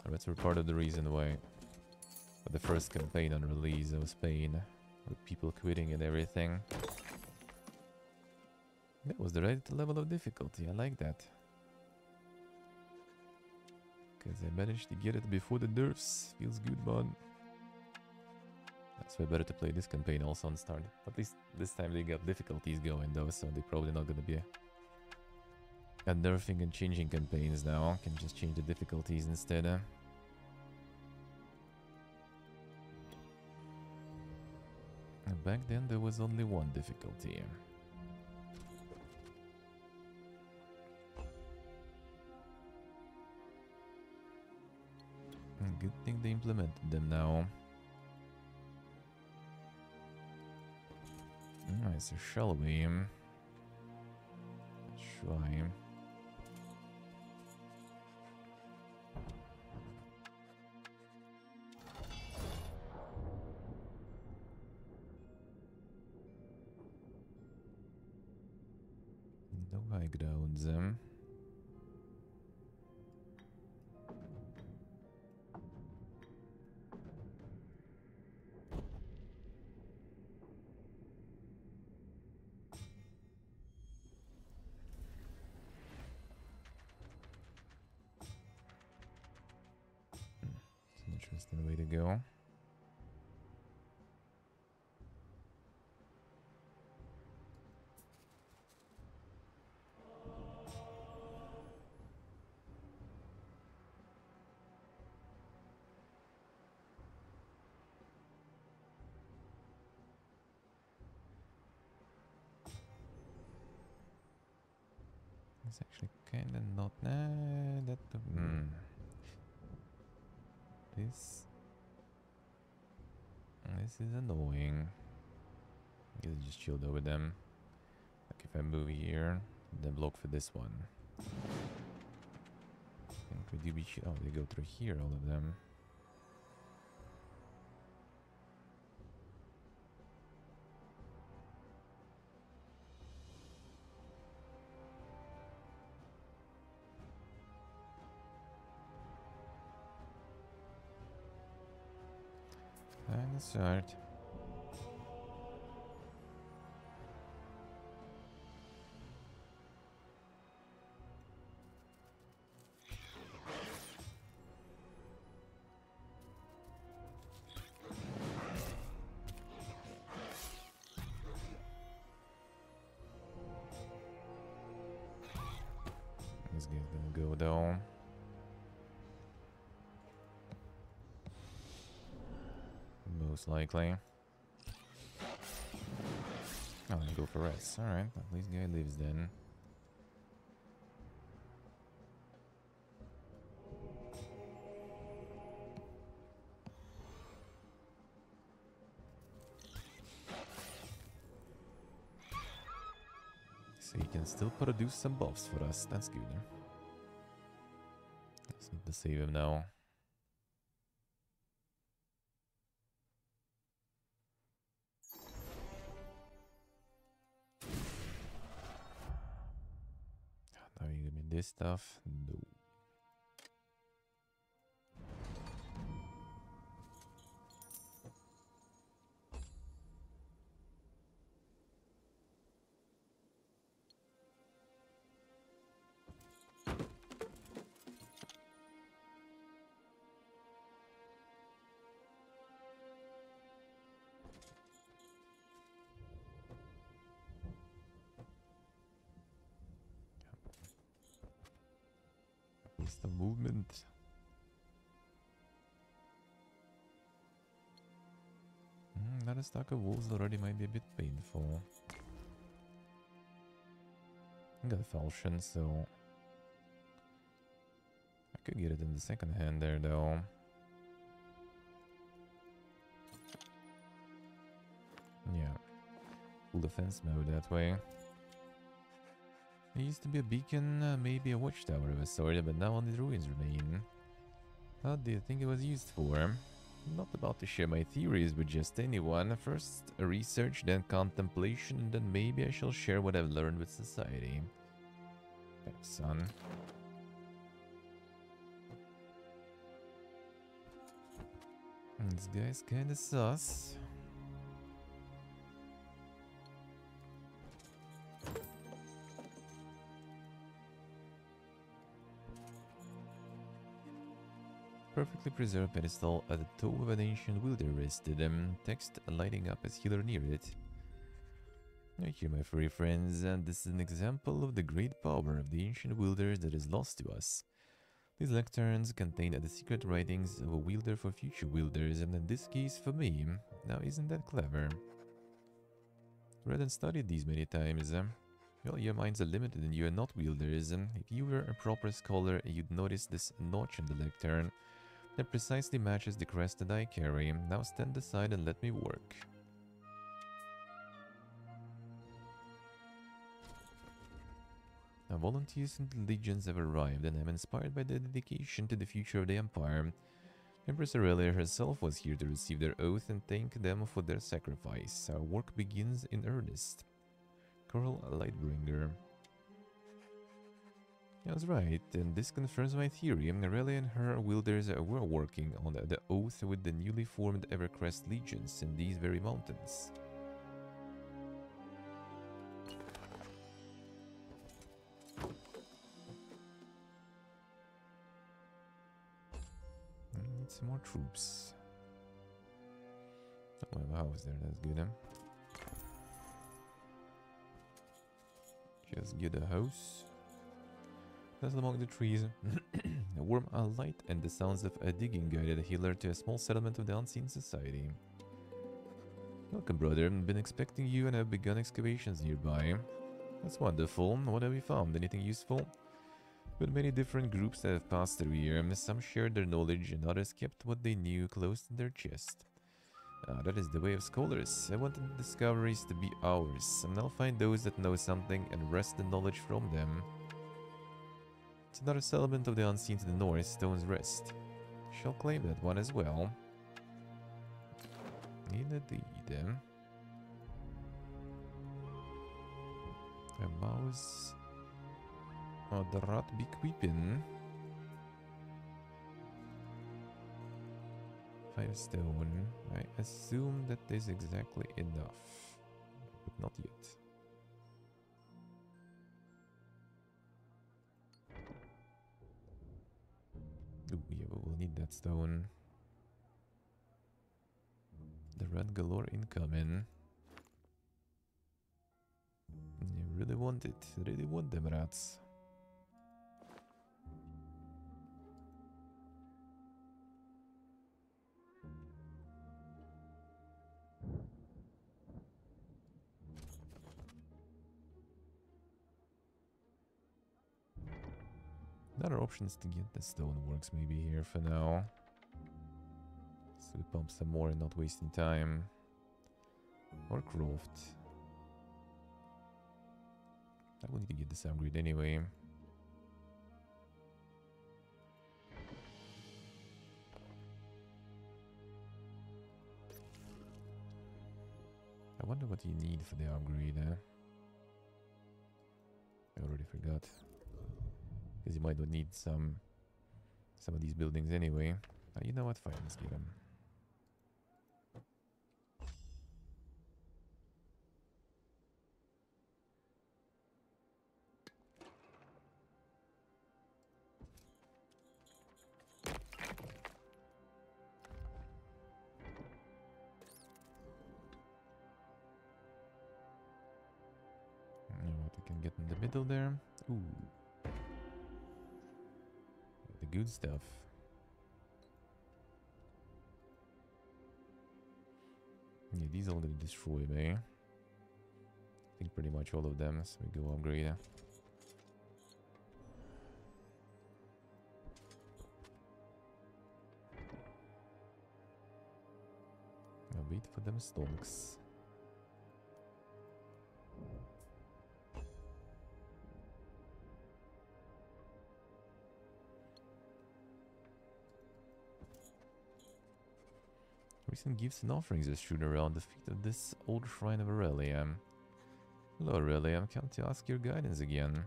S1: That's part of the reason why the first campaign on release of Spain, with people quitting and everything. That was the right level of difficulty, I like that. Because I managed to get it before the nerfs, feels good, man. That's why better to play this campaign also on start. At least this time they got difficulties going though, so they're probably not gonna be nerfing and changing campaigns now. Can just change the difficulties instead. And back then there was only one difficulty. And good thing they implemented them now. Alright, so shall we try... No high grounds. It's an interesting way to go. It's actually kinda not... Nah, that... This is annoying. I guess I just chilled over them. Like if I move here, then block for this one. And could you be... Oh, they go through here, all of them. That's hard. This guy's gonna go though. Most likely. Oh, I go for rest. Alright, at least guy lives then. So he can still produce some buffs for us. That's good. Just need to save him now. Now you give me this stuff. No. Some movement. That a stack of wolves already might be a bit painful. I got a falchion, so I could get it in the second hand there, though. Yeah, full defense mode that way. It used to be a beacon, maybe a watchtower of a sort, but now only the ruins remain. What do you think it was used for? I'm not about to share my theories with just anyone. First research, then contemplation, and then maybe I shall share what I've learned with society. Thanks, son. This guy's kinda sus. Perfectly preserved pedestal at the toe of an ancient wielder rested, text lighting up as healer near it. Right here, my furry friends, and this is an example of the great power of the ancient wielders that is lost to us. These lecterns contain the secret writings of a wielder for future wielders, and in this case for me. Now isn't that clever? Read and studied these many times. Well, your minds are limited and you are not wielders. If you were a proper scholar, you'd notice this notch in the lectern that precisely matches the crest that I carry. Now stand aside and let me work. Now volunteers and legions have arrived, and I'm inspired by their dedication to the future of the Empire. Empress Aurelia herself was here to receive their oath and thank them for their sacrifice. Our work begins in earnest. Coral Lightbringer. I was right, and this confirms my theory. Aurelia and her wielders were working on the oath with the newly formed Evercrest legions in these very mountains. Need some more troops. Oh, I have a house there, that's good, huh? Just get a house. Nestled among the trees, a warm light and the sounds of a digging guided a healer to a small settlement of the unseen society. Welcome, brother. I've been expecting you and have begun excavations nearby. That's wonderful. What have you found? Anything useful? With many different groups that have passed through here, some shared their knowledge and others kept what they knew close in their chest. That is the way of scholars. I wanted the discoveries to be ours, and I'll find those that know something and wrest the knowledge from them. It's another settlement of the unseen to the north, Stone's Rest. Shall claim that one as well. Indeed. A mouse. Oh, the rat be creeping. 5 stone. I assume that is exactly enough. But not yet. Ooh, yeah, but we'll need that stone. The red galore incoming. You really want it. Really want them rats. Another option is to get the stoneworks maybe here for now. So we pump some more and not wasting time. Or craft. I will need to get this upgrade anyway. I wonder what you need for the upgrade, I already forgot. Because you might not need some of these buildings anyway. You know what? Fine, let's get them. You know what? I can get in the middle there. Ooh. good stuff. Yeah, these all gonna destroy me. I think pretty much all of them, so we go upgrade. I'll wait for them stonks. Recent gifts and offerings are strewn around the feet of this old shrine of Aurelium. Hello Aurelium, come to ask your guidance again.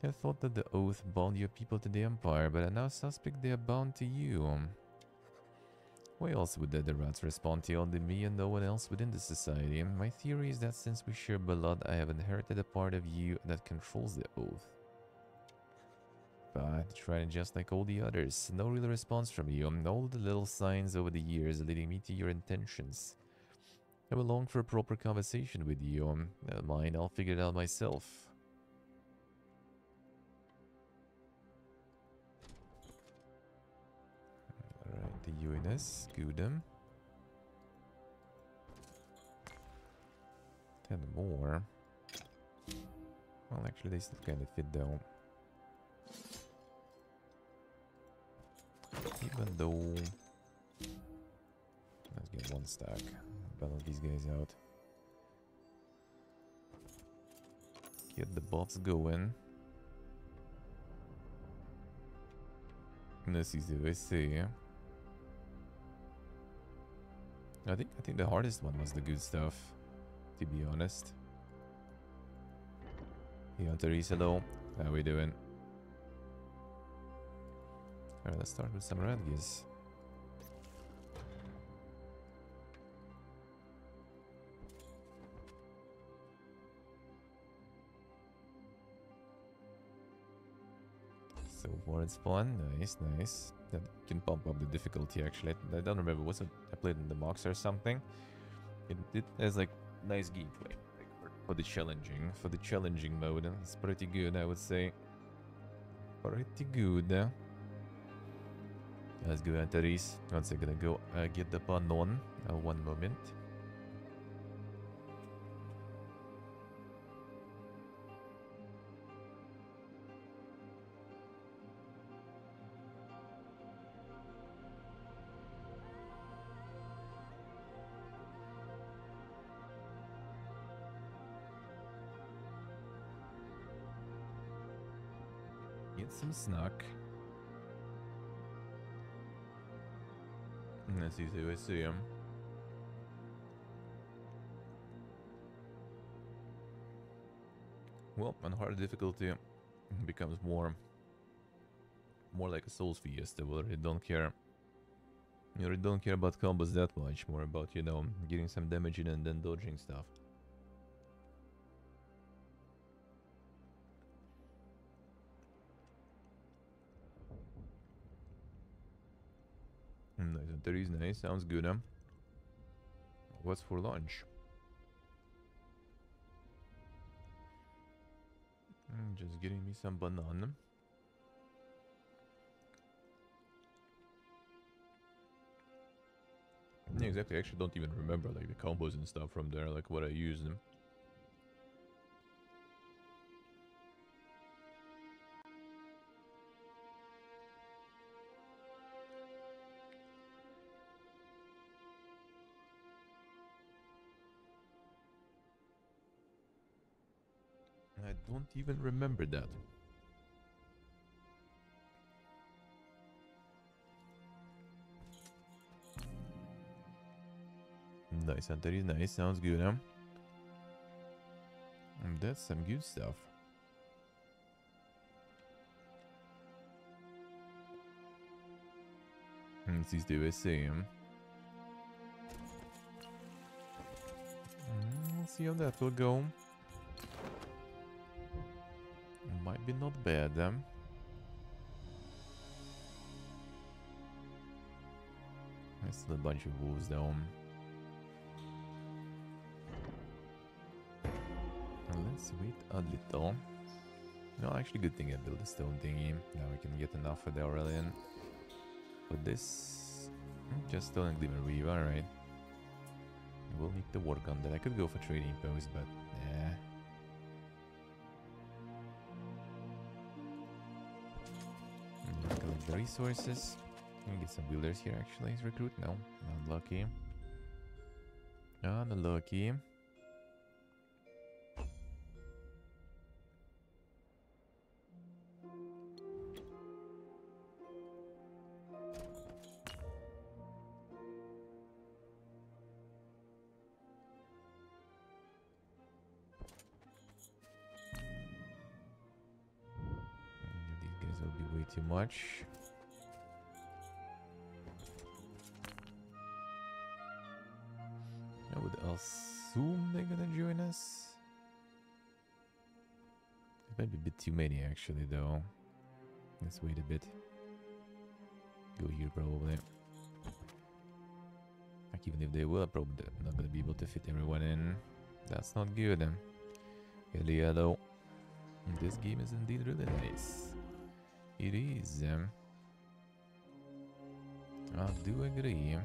S1: I thought that the oath bound your people to the Empire, but I now suspect they are bound to you. Why else would the rats respond to only me and no one else within the society? My theory is that since we share blood, I have inherited a part of you that controls the oath. But trying just like all the others, no real response from you, all the little signs over the years leading me to your intentions. I will long for a proper conversation with you. Mine, I'll figure it out myself. Alright, the UNS, good. 10 more. Well, actually, they still kind of fit though. Even though... Let's get one stack. Balance these guys out. Get the bots going. Let's see if I see. I think the hardest one was the good stuff, to be honest. Yeah, Teresa though. How we doing? Alright, let's start with some Radgis. So far it's fun. Nice, nice. That can pump up the difficulty actually. I don't remember, was it I played in the Mox or something? It has like nice gameplay like for the challenging mode. It's pretty good, I would say. Pretty good. Let's go, Antares. Once I'm gonna go get the pun on. One moment. Get some snack. Let's see if I see him. Well, on hard difficulty becomes more like a Souls Fiesta, where you don't care. You really don't care about combos that much, more about, you know, getting some damage in and then dodging stuff. Nice, that is nice, sounds good, huh? What's for lunch? Just getting me some banana. Yeah, exactly, I actually don't even remember like the combos and stuff from there, like what I used them. I don't even remember that. Nice, that is nice. Sounds good, huh? That's some good stuff. Let's see the same. Let's see how that will go. Might be not bad, then. There's still a bunch of wolves down. Let's wait a little. No, actually good thing I built a stone thingy. Now we can get enough for the Aurelian. But this... just stone and glimmer weave, alright. We'll need to work on that. I could go for trading post, but nah. Collect the resources. Can we get some builders here actually? Recruit? No, not lucky. Unlucky. These guys will be way too much. I would assume they're gonna join us. It might be a bit too many actually though. Let's wait a bit. Go here probably. Like even if they will, I'm probably not gonna be able to fit everyone in. That's not good. Hello. This game is indeed really nice. It is. I do agree.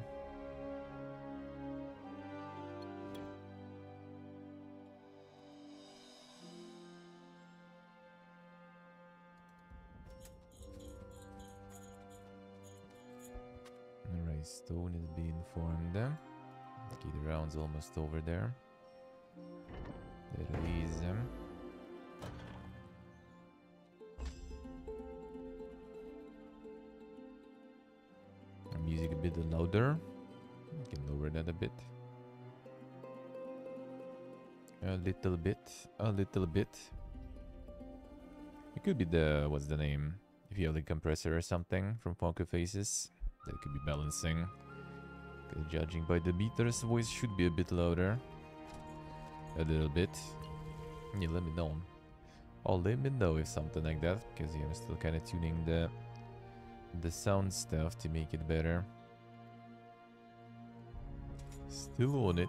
S1: Alright, stone is being formed. Okay, the round's almost over there. There is. Music a bit louder. You can lower that a bit. A little bit. A little bit. It could be the... what's the name? If you have the compressor or something from Funko Faces. That could be balancing. Because judging by the beater's voice should be a bit louder. A little bit. Yeah, let me know. Oh, let me know if something like that. Because yeah, I'm still kind of tuning the sound stuff to make it better. Still on it.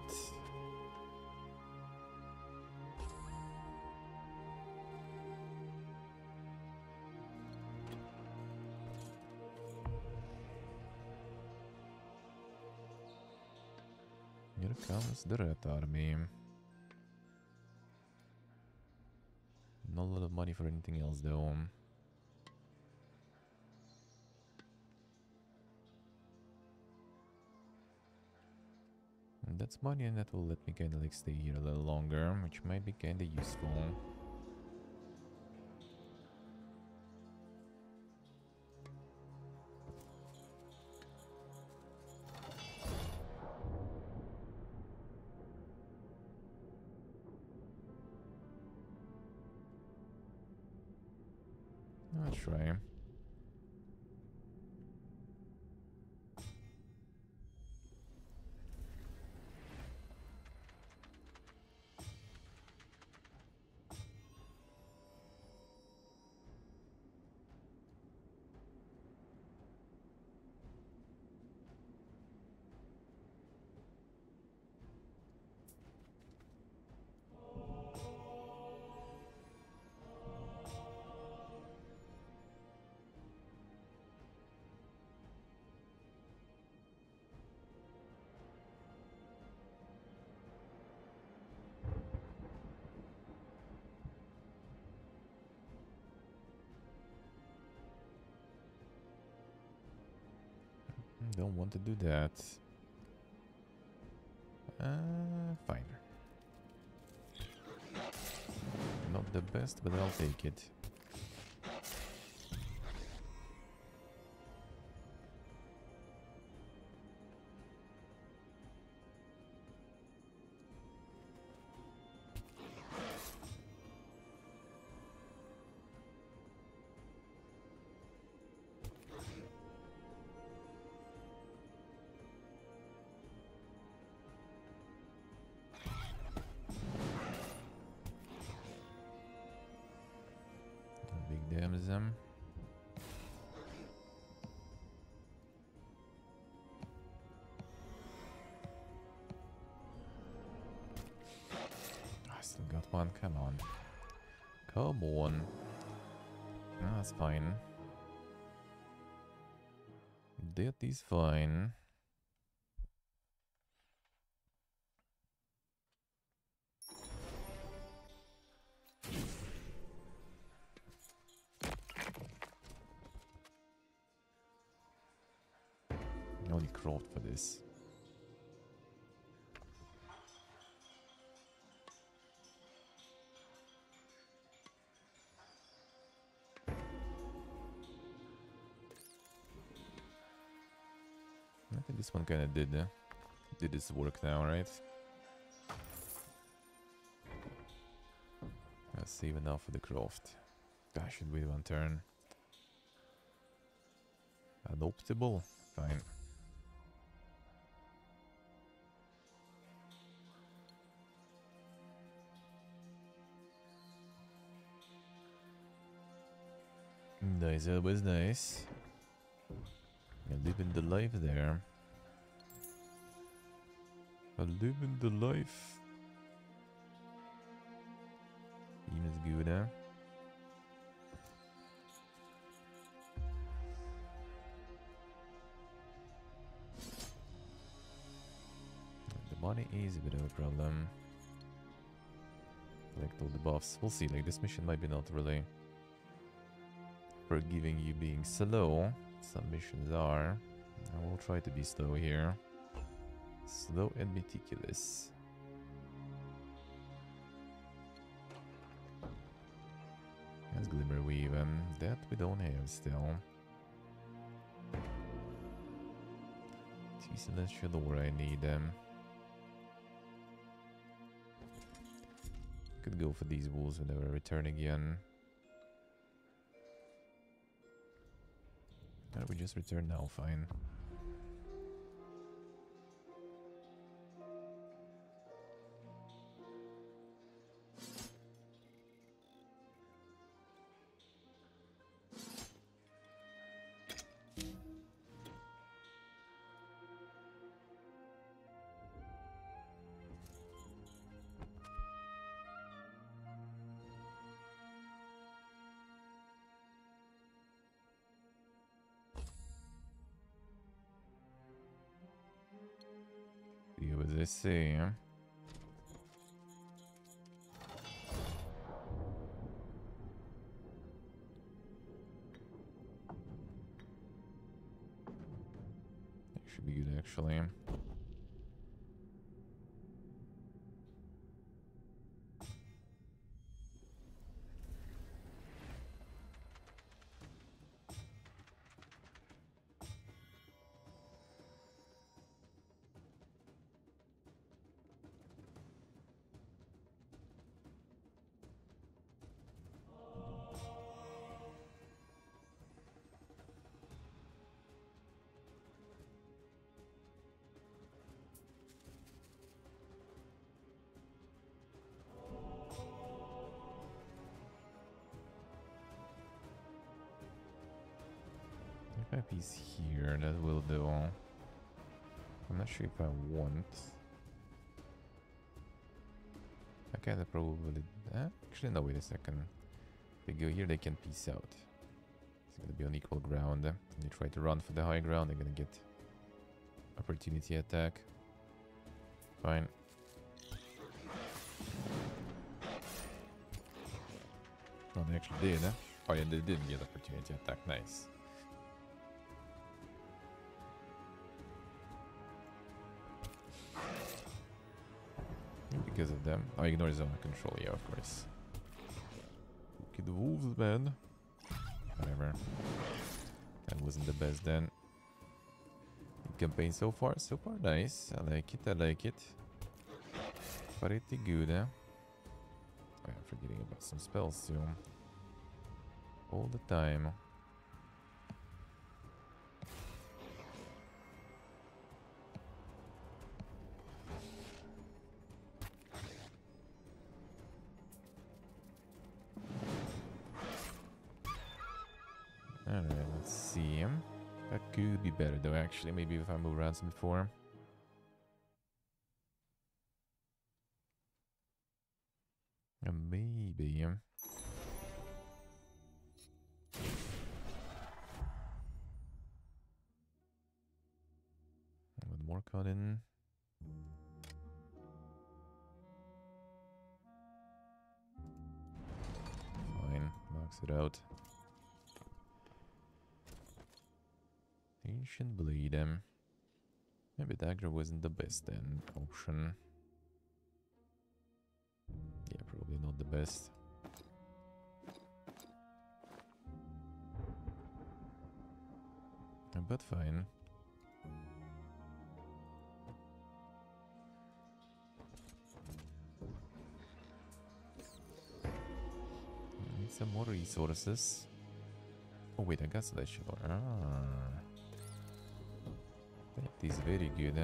S1: Here comes the Red Army. Not a lot of money for anything else though. And that's money and that will let me kinda like stay here a little longer, which might be kinda useful. I'll try. Don't want to do that. Fine. Not the best, but I'll take it. Them. I still got one. Come on. Come on. No, that's fine. That is fine. I only crawled for this. I think this one kind of did its work now, right? Let's save enough for the craft. That should be one turn. Adoptable? Fine. Nice, always nice. Living the life there. Living the life. Team is good, huh? The money is a bit of a problem. Collect all the buffs. We'll see, like this mission might be not really forgiving you being slow. Some missions are. I will try to be slow here. Slow and meticulous. That's Glimmer Weave, that we don't have still. Two Celestial Ore I need them. Could go for these wolves whenever I return again. Or we just return now, fine. See what they say, huh? That should be good, actually. If my piece here, that will do. I'm not sure if I want. I kind of probably... actually, no, wait a second. If they go here, they can peace out. It's going to be on equal ground. When you try to run for the high ground, they're going to get opportunity attack. Fine. Oh, they actually did, huh? Oh yeah, they did get opportunity attack. Nice. Because of them. Oh, ignore zone control, yeah, of course. Look at the wolves, man. Whatever. That wasn't the best then. Campaign so far nice. I like it, I like it. Pretty good, huh? Oh, yeah, I'm forgetting about some spells too. All the time. Alright, let's see. That could be better though, actually. Maybe if I move around some before. Maybe. more cotton. Fine, max it out. Ancient blade. Maybe dagger wasn't the best then option. Yeah, probably not the best. But fine. Need some more resources. Oh wait, I got slash. Ah, that is very good.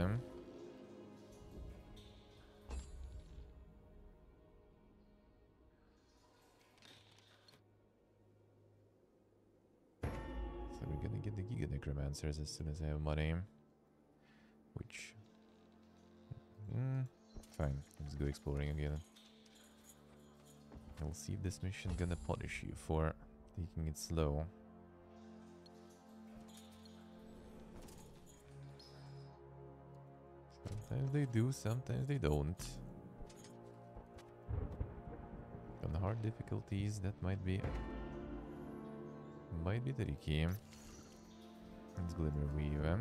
S1: So we're gonna get the Giga Necromancers as soon as I have money. Which... fine, let's go exploring again. We'll see if this mission gonna punish you for taking it slow. Sometimes they do, sometimes they don't. On hard difficulties, that might be tricky. It's Glimmer Weave.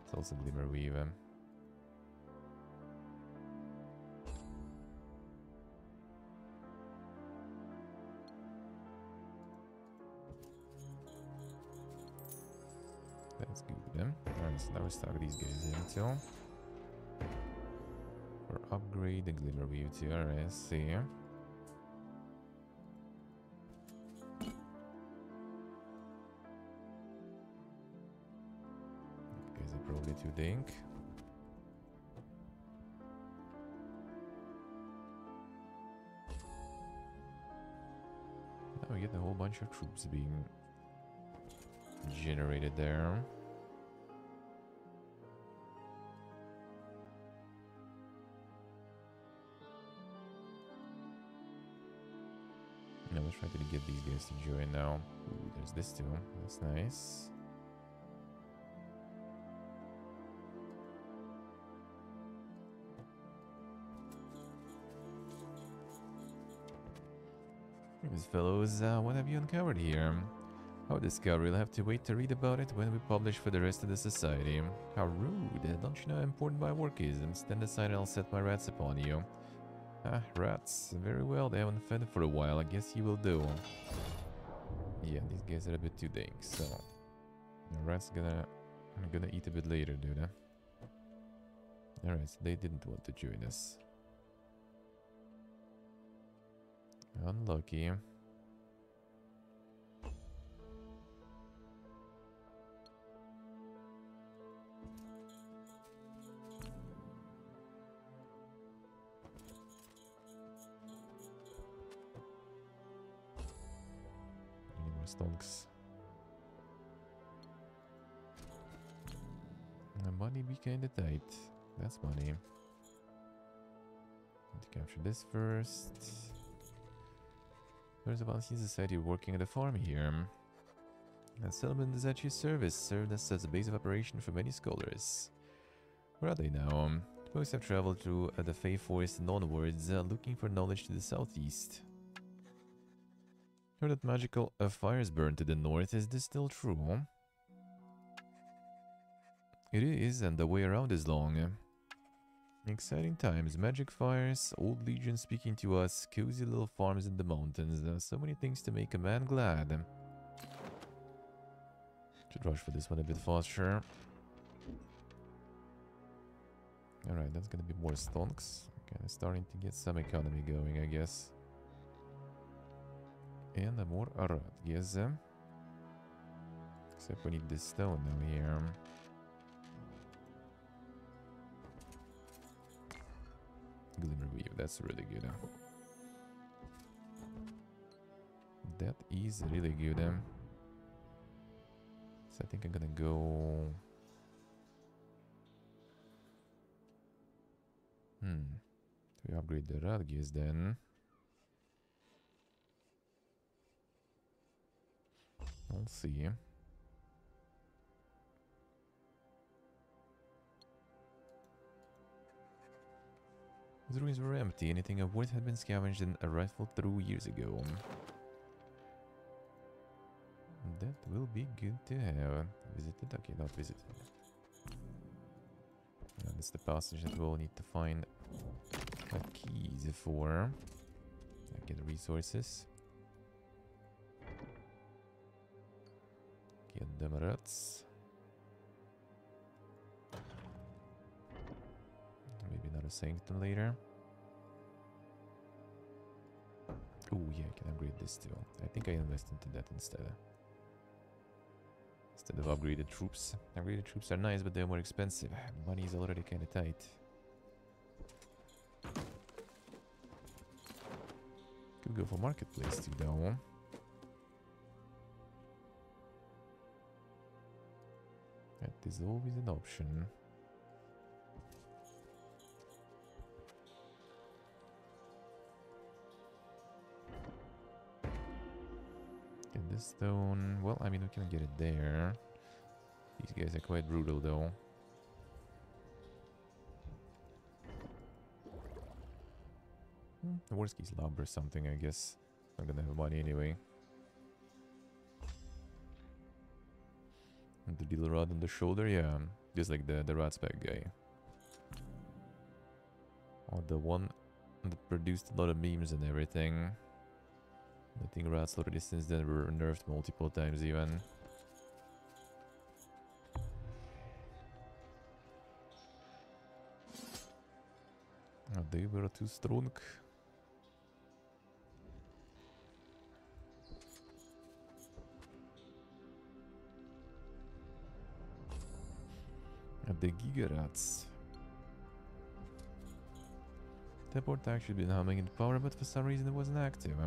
S1: It's also Glimmer Weave. That's good. Alright, so now we start these guys in too. For upgrade the Glimmer Weave too. Alright, see. Guys are probably too dink. Now we get a whole bunch of troops being generated there. Now let's try to get these guys to join now. Ooh, there's this too. That's nice. Anyways, fellows, what have you uncovered here? Our discovery will have to wait to read about it when we publish for the rest of the society. How rude! Don't you know how important my work is? Stand aside and I'll set my rats upon you. Ah, rats. Very well, they haven't fed for a while. I guess you will do. Yeah, these guys are a bit too dank, so... The rats gonna eat a bit later, dude. Alright, so they didn't want to join us. Unlucky. Stonks. The money be kinda tight. That's money. Need to capture this first. There's a Valentine society working at a farm here. The settlement is at your service, served as a base of operation for many scholars. Where are they now? Most have traveled through the Fey Forest and onwards, looking for knowledge to the southeast. Heard that magical fires burn to the north. Is this still true? It is, and the way around is long. Exciting times, magic fires, old legions speaking to us, cozy little farms in the mountains. So many things to make a man glad. Should rush for this one a bit faster. Alright, that's gonna be more stonks. Kinda starting to get some economy going, I guess. And a more Arad, yes. Except we need this stone now here. Glimmer Weave, that's really good. That is really good. So I think I'm gonna go... We upgrade the Radgis then. We'll see. These ruins were empty. Anything of worth had been scavenged and rifled through years ago. That will be good to have. Visited? Okay, not visited. Yeah, that's the passage that we'll need to find keys for. Get resources. Get them rats. Maybe not a sanctum later. Oh yeah, I can upgrade this too. I think I invest into that instead. Instead of upgraded troops. Upgraded troops are nice, but they're more expensive. Money is already kinda tight. Could go for marketplace too though. That is always an option. Get this stone. Well, I mean, we can get it there. These guys are quite brutal though. The worst case lumber or something, I guess. I'm gonna have money anyway. And the deal rod on the shoulder, yeah. Just like the rat spec guy. Or the one that produced a lot of memes and everything. I think rats already since then were nerfed multiple times even. Oh, they were too strong. The Giga Rats. Teleport actually been humming in power, but for some reason it wasn't active.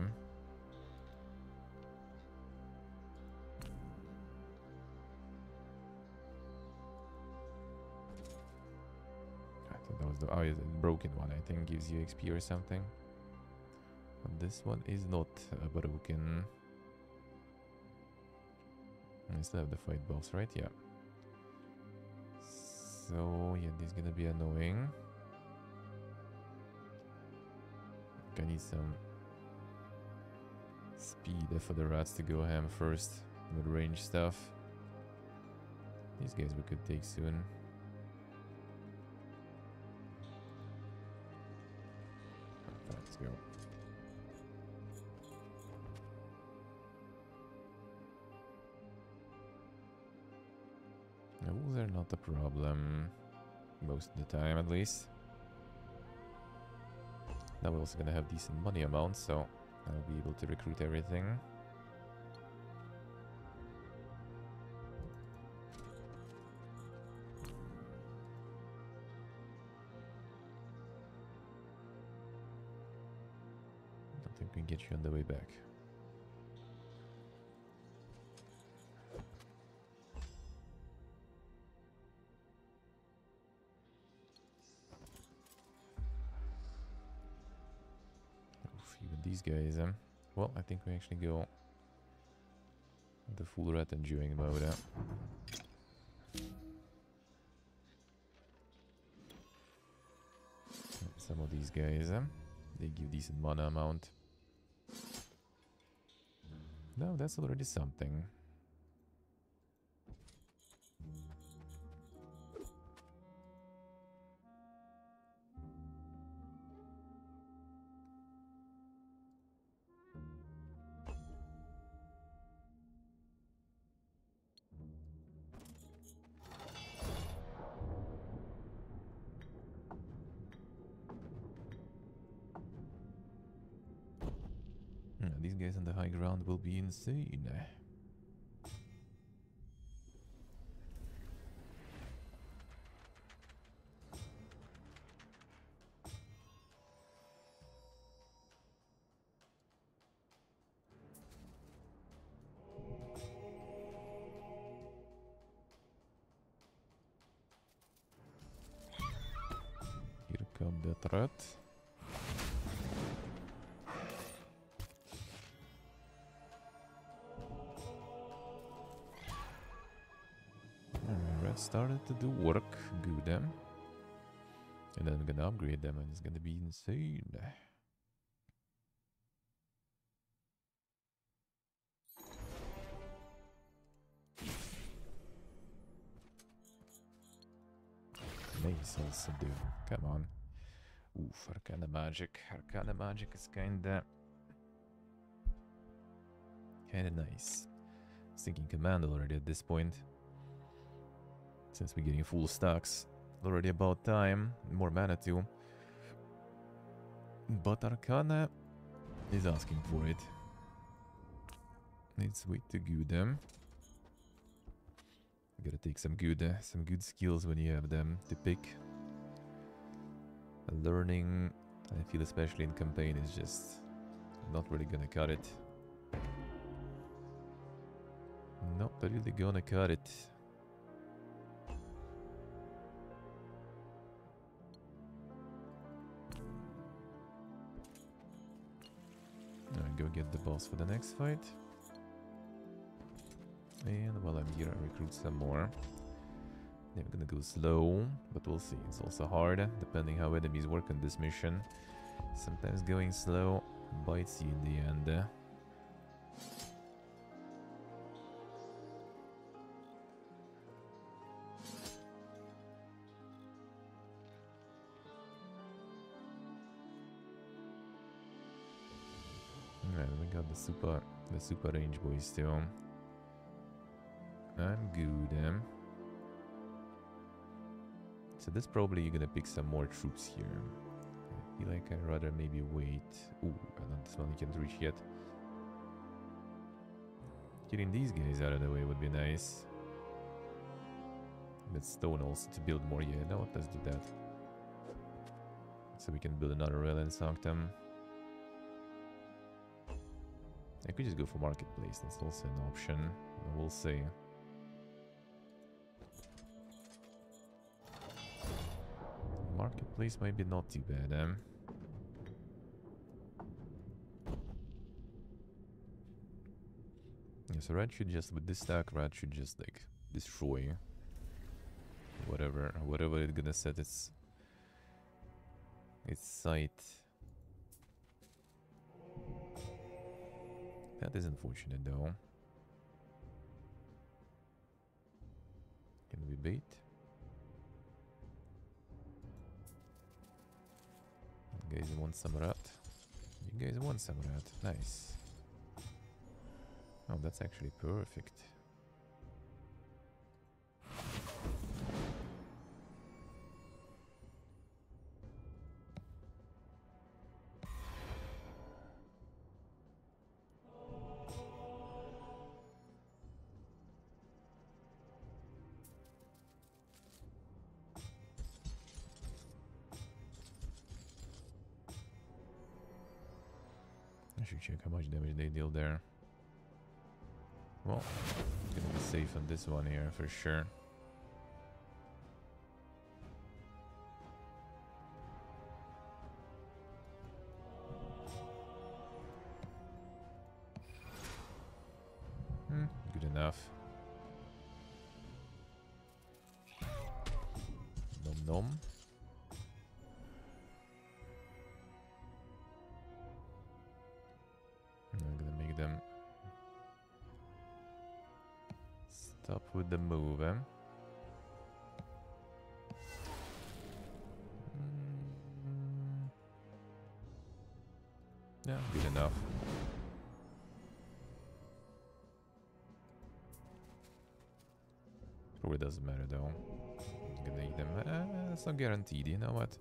S1: I thought that was the broken one. I think gives you XP or something. But this one is not broken. I still have the fight buffs, right? Yeah. So, yeah, this is gonna be annoying. I need some speed for the rats to go ham first with range stuff. These guys we could take soon. Let's go. Those are not a problem. Most of the time, at least. Now we're also gonna have decent money amounts, so I'll be able to recruit everything. I think we can get you on the way back. Even these guys, well, I think we actually go the full rat enduring mode. Some of these guys, they give decent mana amount. No, that's already something. These guys on the high ground will be insane. Here come the threat. Started to do work. Good. And then I'm gonna upgrade them and it's gonna be insane. Mace also do. Come on. Oof, Arcana Magic. Arcana Magic is kinda nice. I was thinking Command already at this point. Since we're getting full stacks. Already about time. More mana too. But Arcana is asking for it. It's way too good. You gotta take some good skills when you have them to pick. Learning, I feel especially in campaign, is just not really gonna cut it. Not really gonna cut it. Alright, go get the boss for the next fight. And while I'm here, I recruit some more. They're gonna go slow, but we'll see. It's also hard, depending how enemies work on this mission. Sometimes going slow bites you in the end. Alright, we got the super range boys too. I'm good. So this probably you're gonna pick some more troops here. I feel like I'd rather maybe wait. Ooh, and this one I can't reach yet. Getting these guys out of the way would be nice. But stone also to build more. Yeah, you know what? Let's do that. So we can build another Realm Sanctum. I could just go for Marketplace. That's also an option. We'll see. Marketplace might be not too bad, Yeah, so Red should just, with this stack, Red should just, like, destroy whatever it's gonna set its sight. That is unfortunate, though. Can we bait? You guys want some rat? You guys want some rat? Nice. Oh, that's actually perfect. I should check how much damage they deal there. Well, gonna be safe on this one here for sure. Good enough. Nom nom. I'm gonna make them stop with the move, Yeah, good enough. Probably doesn't matter though. I'm gonna eat them. It's not guaranteed, you know what?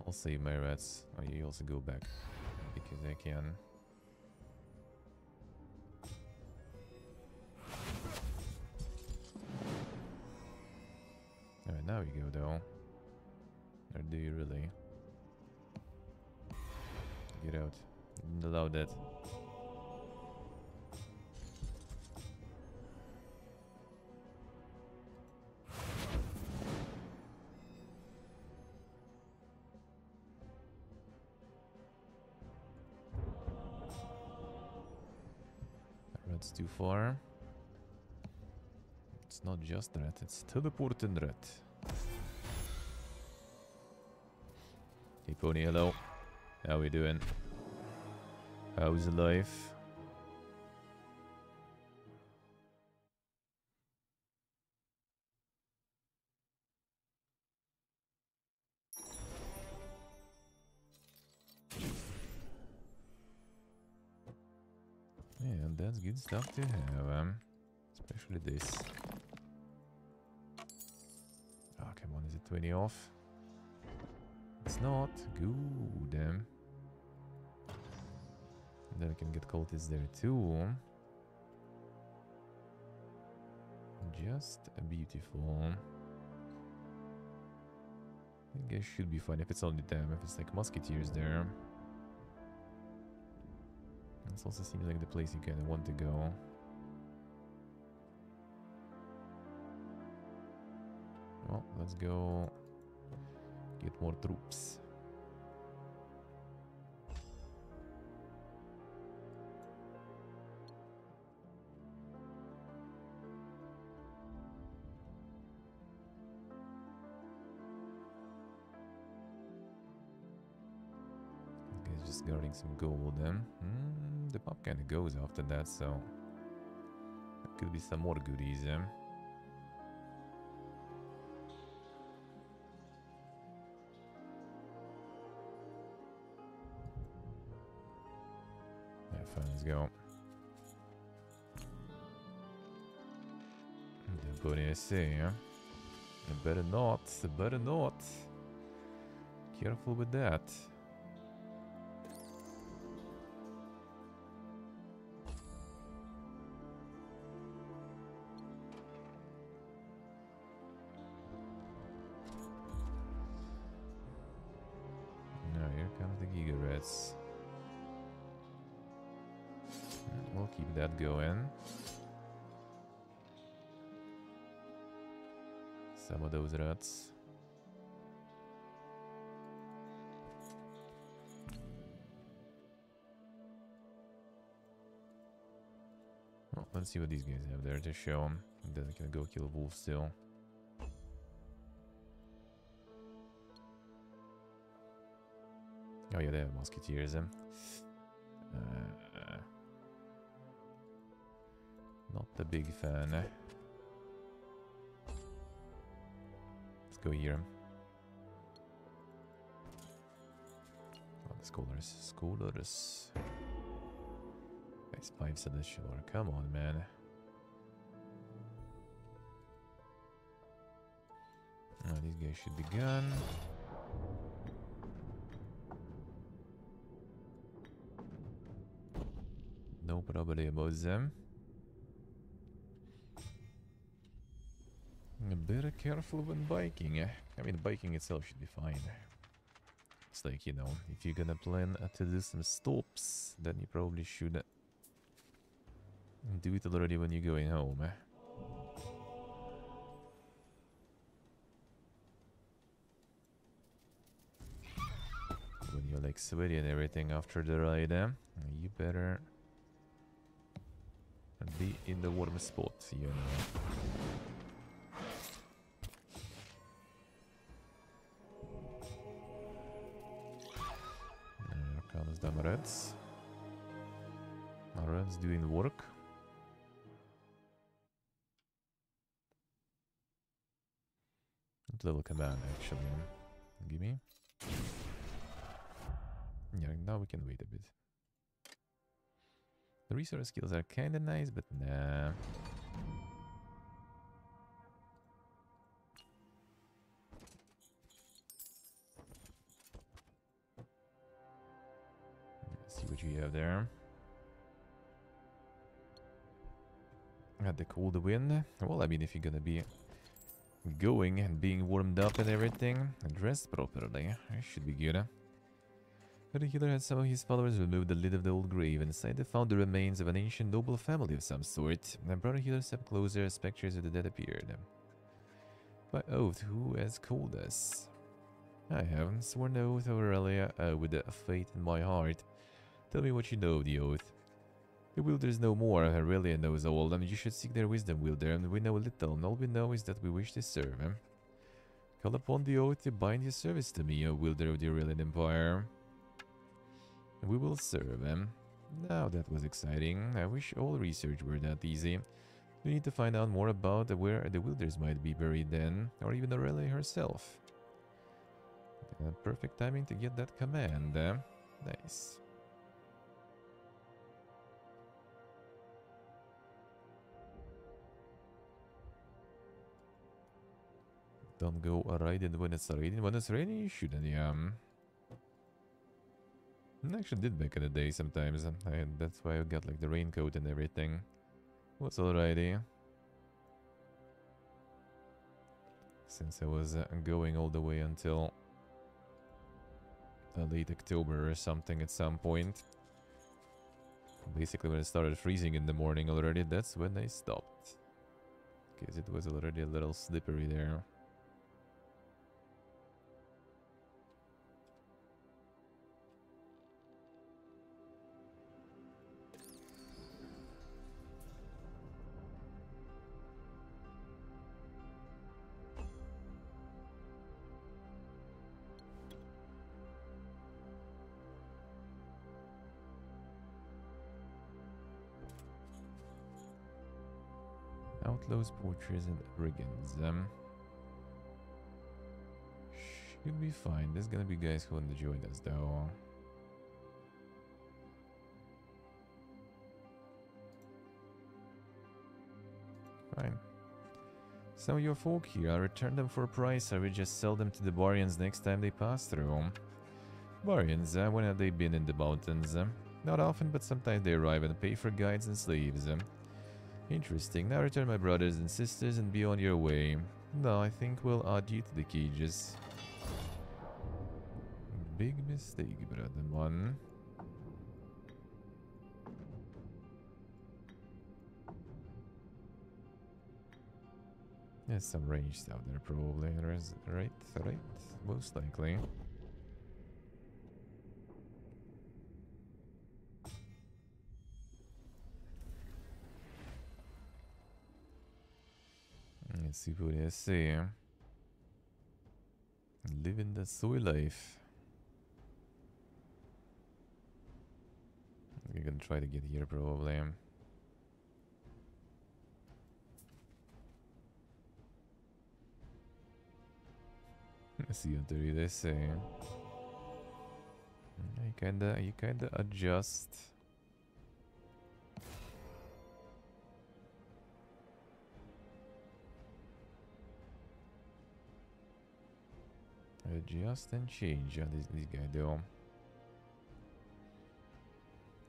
S1: I'll save my rats. Oh, you also go back. Because I can. Alright, now we go though. Or do you really? Get out. Didn't allow that. That's too far. It's not just red, it's teleport and red. Hey Pony, hello. How we doing? How's life? Yeah, that's good stuff to have, especially this. Oh, come on, is it 20 off? It's not. Good. Then I can get cultists there too. Just beautiful. I think I should be fine if it's only them, if it's like musketeers there. This also seems like the place you kind of want to go. Well, let's go get more troops. This guy's just guarding some gold then. The pop kind of goes after that, so there could be some more goodies. Yeah, fine, let's go. The bunny I say, yeah? Better not, better not. Careful with that. We'll keep that going. Some of those rats. Well, let's see what these guys have there to show them. Then I can go kill wolves still. Oh yeah, they have musketeers. Not a big fan. Let's go here. Oh, the scholars. Scholars. Nice 5 celestial. Come on, man. Oh, these guys should be gone. No problemos. Better careful when biking. I mean, biking itself should be fine. It's like, you know, if you're gonna plan to do some stops, then you probably should do it already when you're going home. When you're like sweaty and everything after the ride, you better be in the warm spot, you know. Here comes the reds. Reds doing work. What level command actually? Gimme. Yeah, now we can wait a bit. The resource skills are kinda nice, but nah. Let's see what you have there. Got the cold wind. Well, I mean, if you're gonna be going and being warmed up and everything, and dressed properly, it should be good. The healer had some of his followers remove the lid of the old grave. Inside they found the remains of an ancient noble family of some sort. And brought the healer step closer, specters of the dead appeared. By oath, who has called us? I haven't sworn the oath over Aurelia with the faith in my heart. Tell me what you know of the oath. The wielders know more, Aurelia knows all, and you should seek their wisdom, wielder, and we know little, and all we know is that we wish to serve him. Call upon the oath to bind your service to me, O wielder of the Aurelian Empire. We will serve him. Now that was exciting. I wish all research were that easy. We need to find out more about where the wielders might be buried then, or even Aurelia herself. Perfect timing to get that command. Nice. Don't go riding when it's raining. When it's raining, you shouldn't, yeah. I actually did back in the day sometimes. That's why I got like the raincoat and everything. Was alrighty. Since I was going all the way until late October or something at some point. Basically when it started freezing in the morning already, that's when I stopped. Because it was already a little slippery there. Outlaws, poachers, and brigands. Should be fine. There's gonna be guys who want to join us, though. Fine. Some of your folk here, I'll return them for a price, or we just sell them to the Barians next time they pass through. Barians, when have they been in the mountains? Not often, but sometimes they arrive and pay for guides and slaves. Interesting. Now return my brothers and sisters and be on your way. No, I think we'll add you to the cages. Big mistake, brother man. There's some ranged stuff there probably. Right, most likely. Let's see what I say. Living the soy life. We're gonna try to get here probably. Let's see what they say. You kinda adjust. Adjust and change. How does this guy do? Are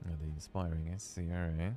S1: they inspiring? I see, alright.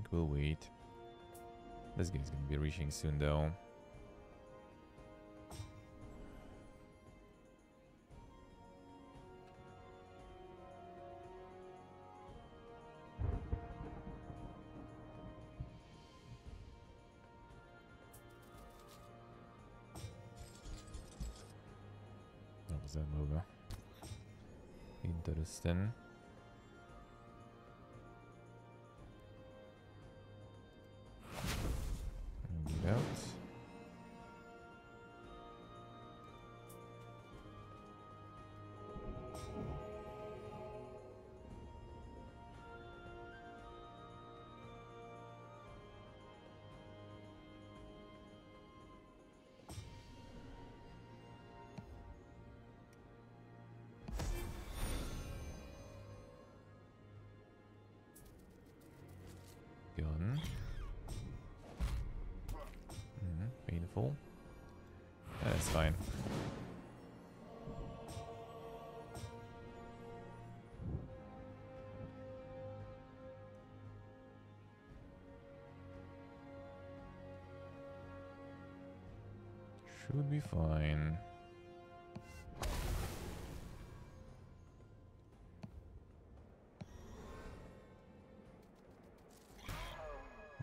S1: We'll wait. This guy's gonna be reaching soon though. What was that move? Interesting. Out. Gun. Painful. That's fine. Should be fine.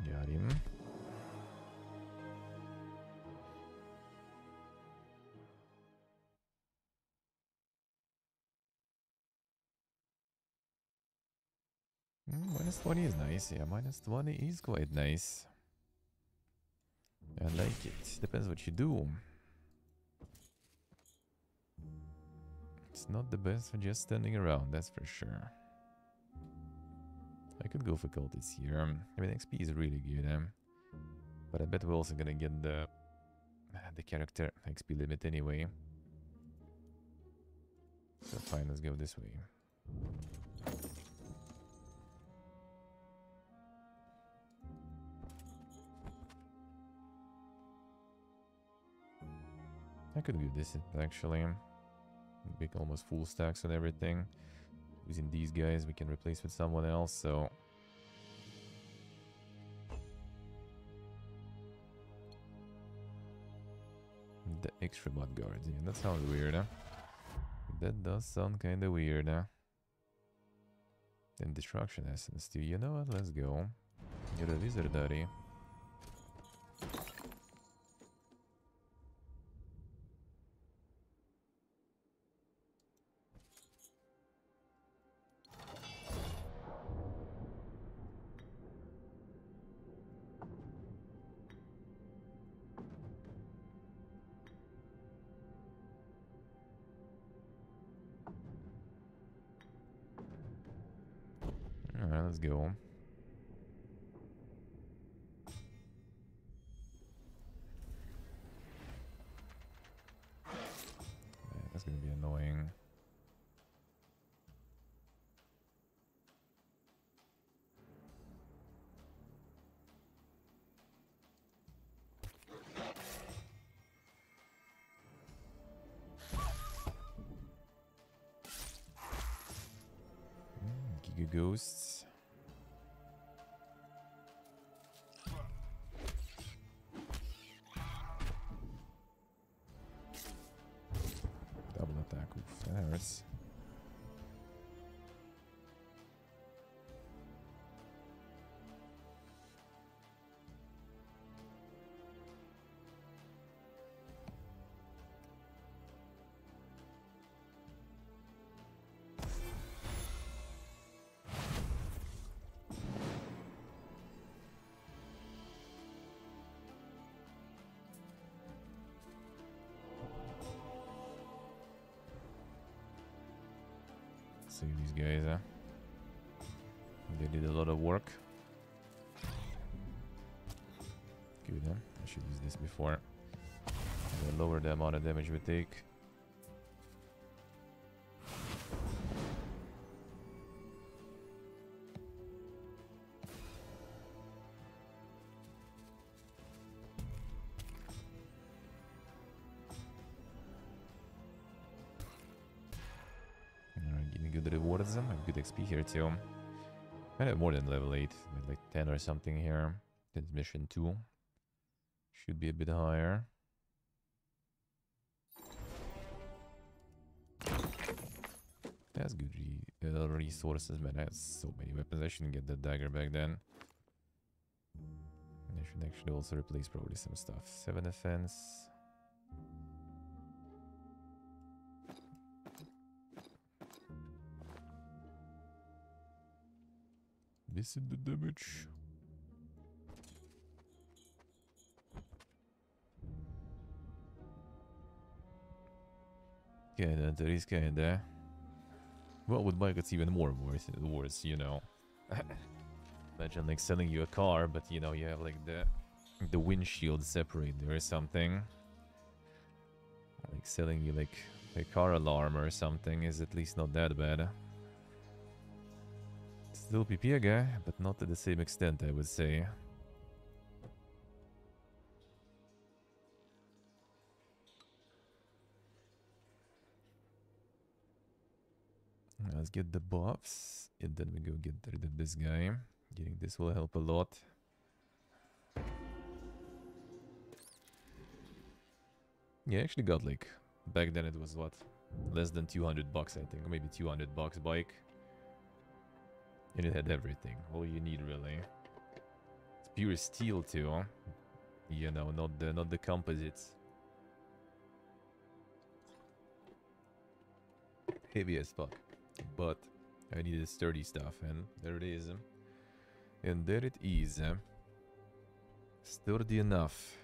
S1: Got him. Minus 20 is nice. Yeah, minus 20 is quite nice. I like it. Depends what you do. It's not the best for just standing around, that's for sure. I could go for cultists here. I mean, XP is really good, but I bet we're also gonna get the character XP limit anyway. So fine, let's go this way. I could do this actually. Make almost full stacks on everything. Using these guys, we can replace with someone else, so... The extra mod guards, yeah, that sounds weird, huh? That does sound kinda weird, huh? And destruction essence too, you know what, let's go. You're a wizard, daddy. Alright, let's go. Man, that's gonna be annoying. Giga Ghosts. Double attack, oof, that hurts. Save these guys, huh? They did a lot of work. Good, huh? I should use this before. And lower the amount of damage we take. Some good XP here too. I have more than level 8, like 10 or something here. This mission 2 should be a bit higher. That's good resources, man. I have so many weapons. I shouldn't get that dagger back then. And I should actually also replace probably some stuff. 7 defense. This is the damage. Kinda, there is kinda. Well, with bike it's even more worse, you know. Imagine like selling you a car, but you know, you have like the windshield separated or something. Like selling you like a car alarm or something is at least not that bad. Still PP guy, but not to the same extent, I would say. Let's get the buffs, and then we go get rid of this guy. Getting this will help a lot. Yeah, I actually got like, back then it was what? Less than 200 bucks, I think. Or maybe 200 bucks bike. And it had everything. All you need, really. It's pure steel, too, huh? You know, not the composites. Heavy as fuck. But I needed sturdy stuff, and there it is. And there it is. Sturdy enough.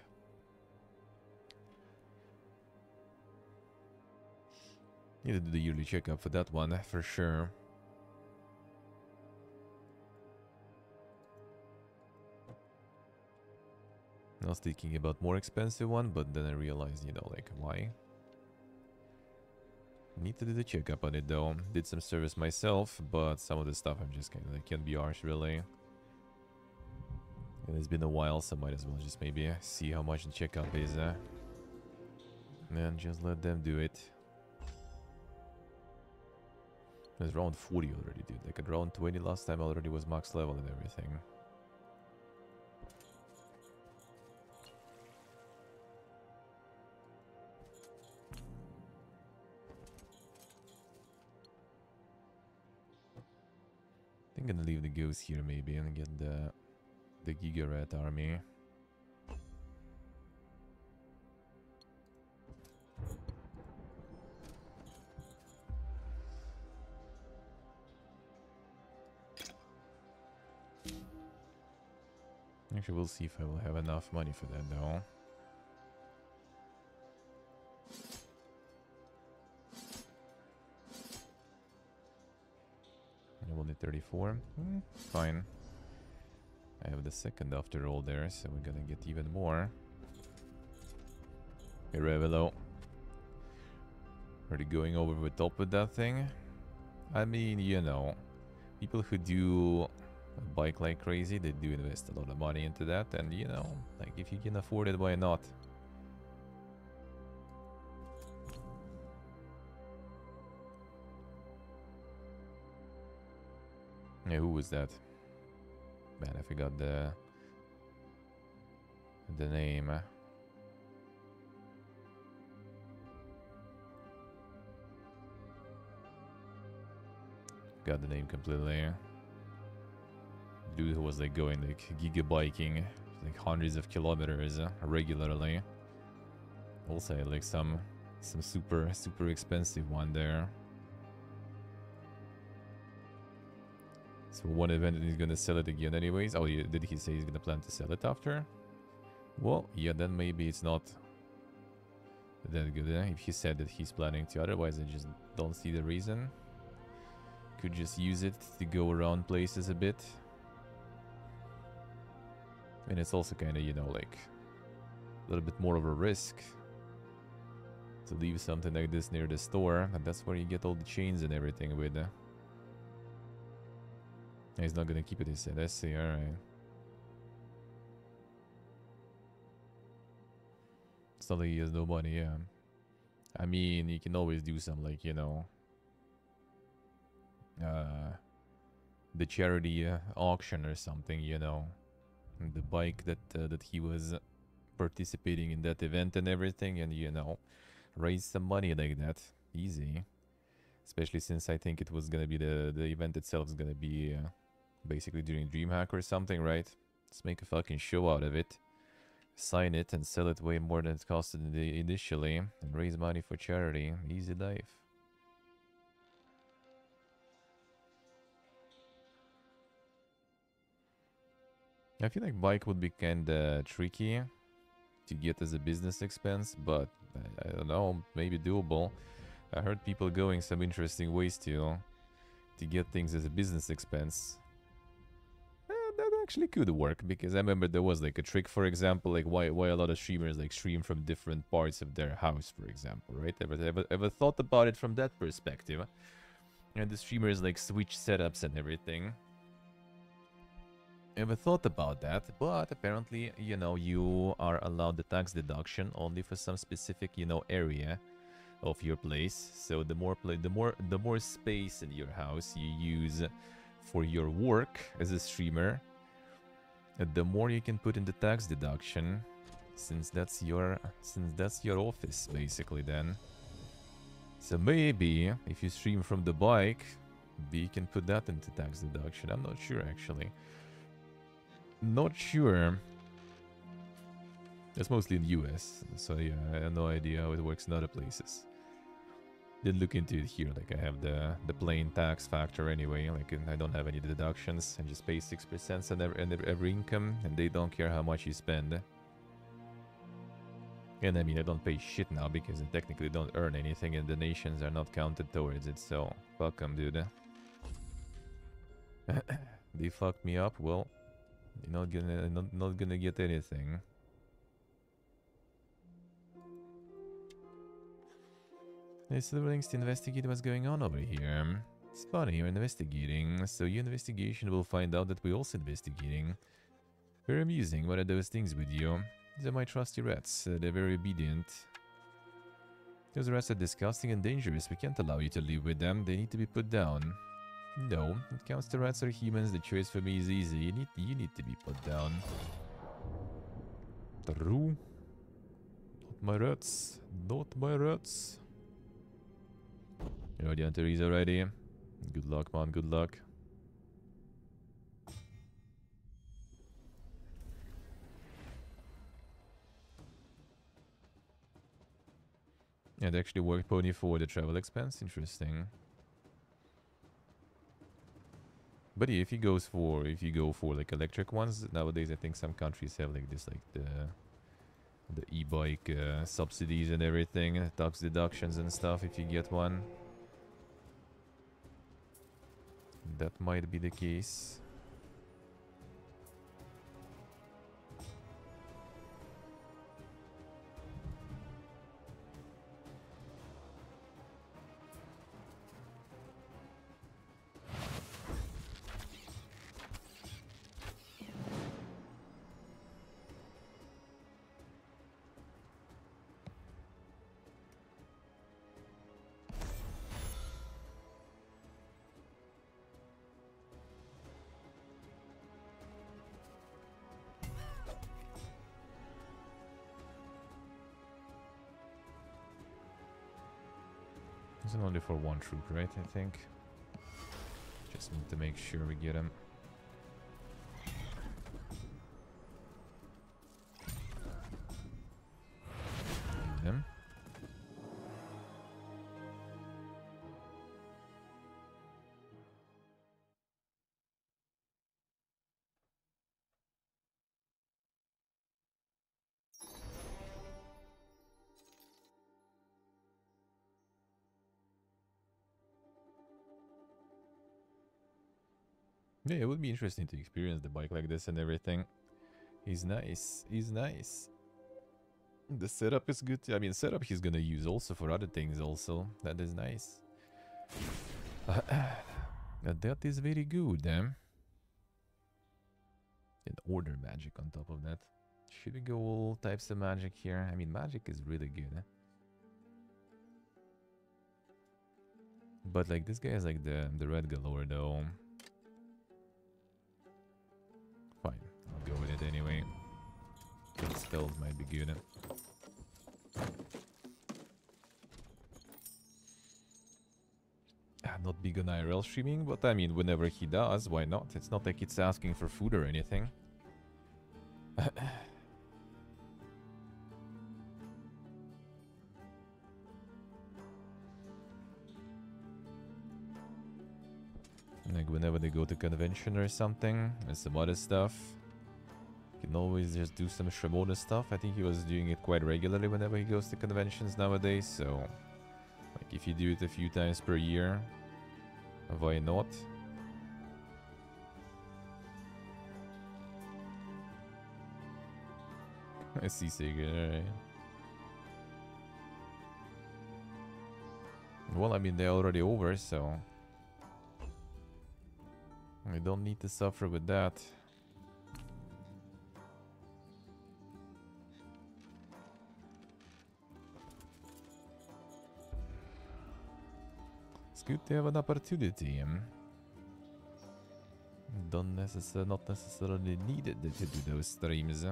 S1: Need to do the yearly checkup for that one, for sure. I was thinking about more expensive one, but then I realized, you know, like, why? Need to do the checkup on it, though. Did some service myself, but some of the stuff I'm just kind of like, can't be arsed, really. And it's been a while, so might as well just maybe see how much the checkup is, and just let them do it. It's around 40 already, dude. Like around 20 last time already was max level and everything. I think I'm gonna leave the ghost here maybe and get the Giga Rat army. Actually, we'll see if I will have enough money for that, though. I will need 34. Fine. I have the second after all there, so we're gonna get even more. Hey, Revelo. Are they going over the top with that thing? I mean, you know, people who do a bike like crazy, they do invest a lot of money into that, and you know, like if you can afford it, why not? Yeah, who was that? Man, I forgot the name. Got the name completely. Dude who was like going like gigabiking, like hundreds of kilometers regularly. Also had like some super expensive one there. So one event and he's gonna sell it again anyways. Oh, yeah, did he say he's gonna plan to sell it after? Well, yeah, then maybe it's not that good, if he said that he's planning to. Otherwise, I just don't see the reason. Could just use it to go around places a bit. And it's also kind of, you know, like a little bit more of a risk to leave something like this near the store. And that's where you get all the chains and everything with. He's not gonna keep it, he said. I see, alright. It's not like he has no money, yeah. I mean, you can always do some, like, you know, the charity auction or something, you know. The bike that he was participating in that event and everything, and, you know, raise some money like that. Easy. Especially since I think it was gonna be the event itself is gonna be basically during DreamHack or something, right? Let's make a fucking show out of it. Sign it and sell it way more than it costed initially. And raise money for charity. Easy life. I feel like bike would be kinda tricky to get as a business expense, but I don't know, maybe doable. I heard people going some interesting ways to get things as a business expense. That actually could work, because I remember there was like a trick, for example, like why a lot of streamers like stream from different parts of their house, for example, right? Ever thought about it from that perspective? And the streamers like switch setups and everything. Ever thought about that? But apparently, you know, you are allowed the tax deduction only for some specific, you know, area of your place. So the more space in your house you use for your work as a streamer, the more you can put in the tax deduction. since that's your office basically then. So maybe if you stream from the bike, maybe you can put that into tax deduction. I'm not sure actually. Not sure. It's mostly in the US, so yeah, I have no idea how it works in other places. Didn't look into it here, like I have the plain tax factor anyway, like I don't have any deductions, I just pay 6% on every income, and they don't care how much you spend. And I mean, I don't pay shit now because I technically don't earn anything and donations are not counted towards it, so fuck 'em, dude. They fucked me up, well, you're not gonna get anything. There's several things to investigate what's going on over here. It's funny, you're investigating, so your investigation will find out that we're also investigating. Very amusing, what are those things with you? These are my trusty rats, they're very obedient. Those rats are disgusting and dangerous, we can't allow you to live with them, they need to be put down. No, it counts the rats are humans, the choice for me is easy, you need to be put down. True. Not my rats, not my rats. You're already on Teresa already. Good luck, man, good luck. It actually worked pony for the travel expense, interesting. But yeah, if you go for like electric ones, nowadays I think some countries have like this, like the e-bike subsidies and everything, tax deductions and stuff if you get one. That might be the case. It's only for one troop, right? I think. Just need to make sure we get him. Get him. Yeah, it would be interesting to experience the bike like this and everything. He's nice. He's nice. The setup is good. I mean, setup he's gonna use also for other things also. That is nice. That is very good, eh? And order magic on top of that. Should we go all types of magic here? I mean, magic is really good, eh? But like this guy is like the red galore though. Fine, I'll go with it anyway. The spells might be good. Not big on IRL streaming, but I mean, whenever he does, why not? It's not like it's asking for food or anything. Like whenever they go to convention or something, and some other stuff. You can always just do some Shimoda stuff. I think he was doing it quite regularly whenever he goes to conventions nowadays, so... Like if you do it a few times per year, why not? I see Sega, alright. Well, I mean, they're already over, so... We don't need to suffer with that. It's good to have an opportunity. Not necessarily needed to do those streams,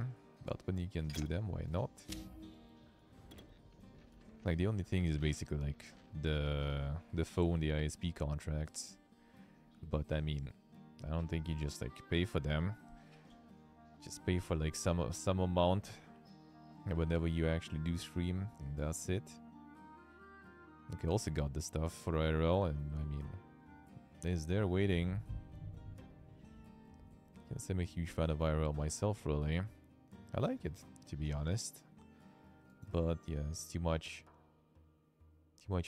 S1: But when you can do them, why not? Like, the only thing is basically, like, the phone, the ISP contracts. But, I mean, I don't think you just, like, pay for them. Just pay for, like, some amount whenever you actually do stream, and that's it. Like, I also got the stuff for IRL, and, I mean, it's there waiting. Yes, I'm a huge fan of IRL myself, really. I like it, to be honest. But, yeah, it's too much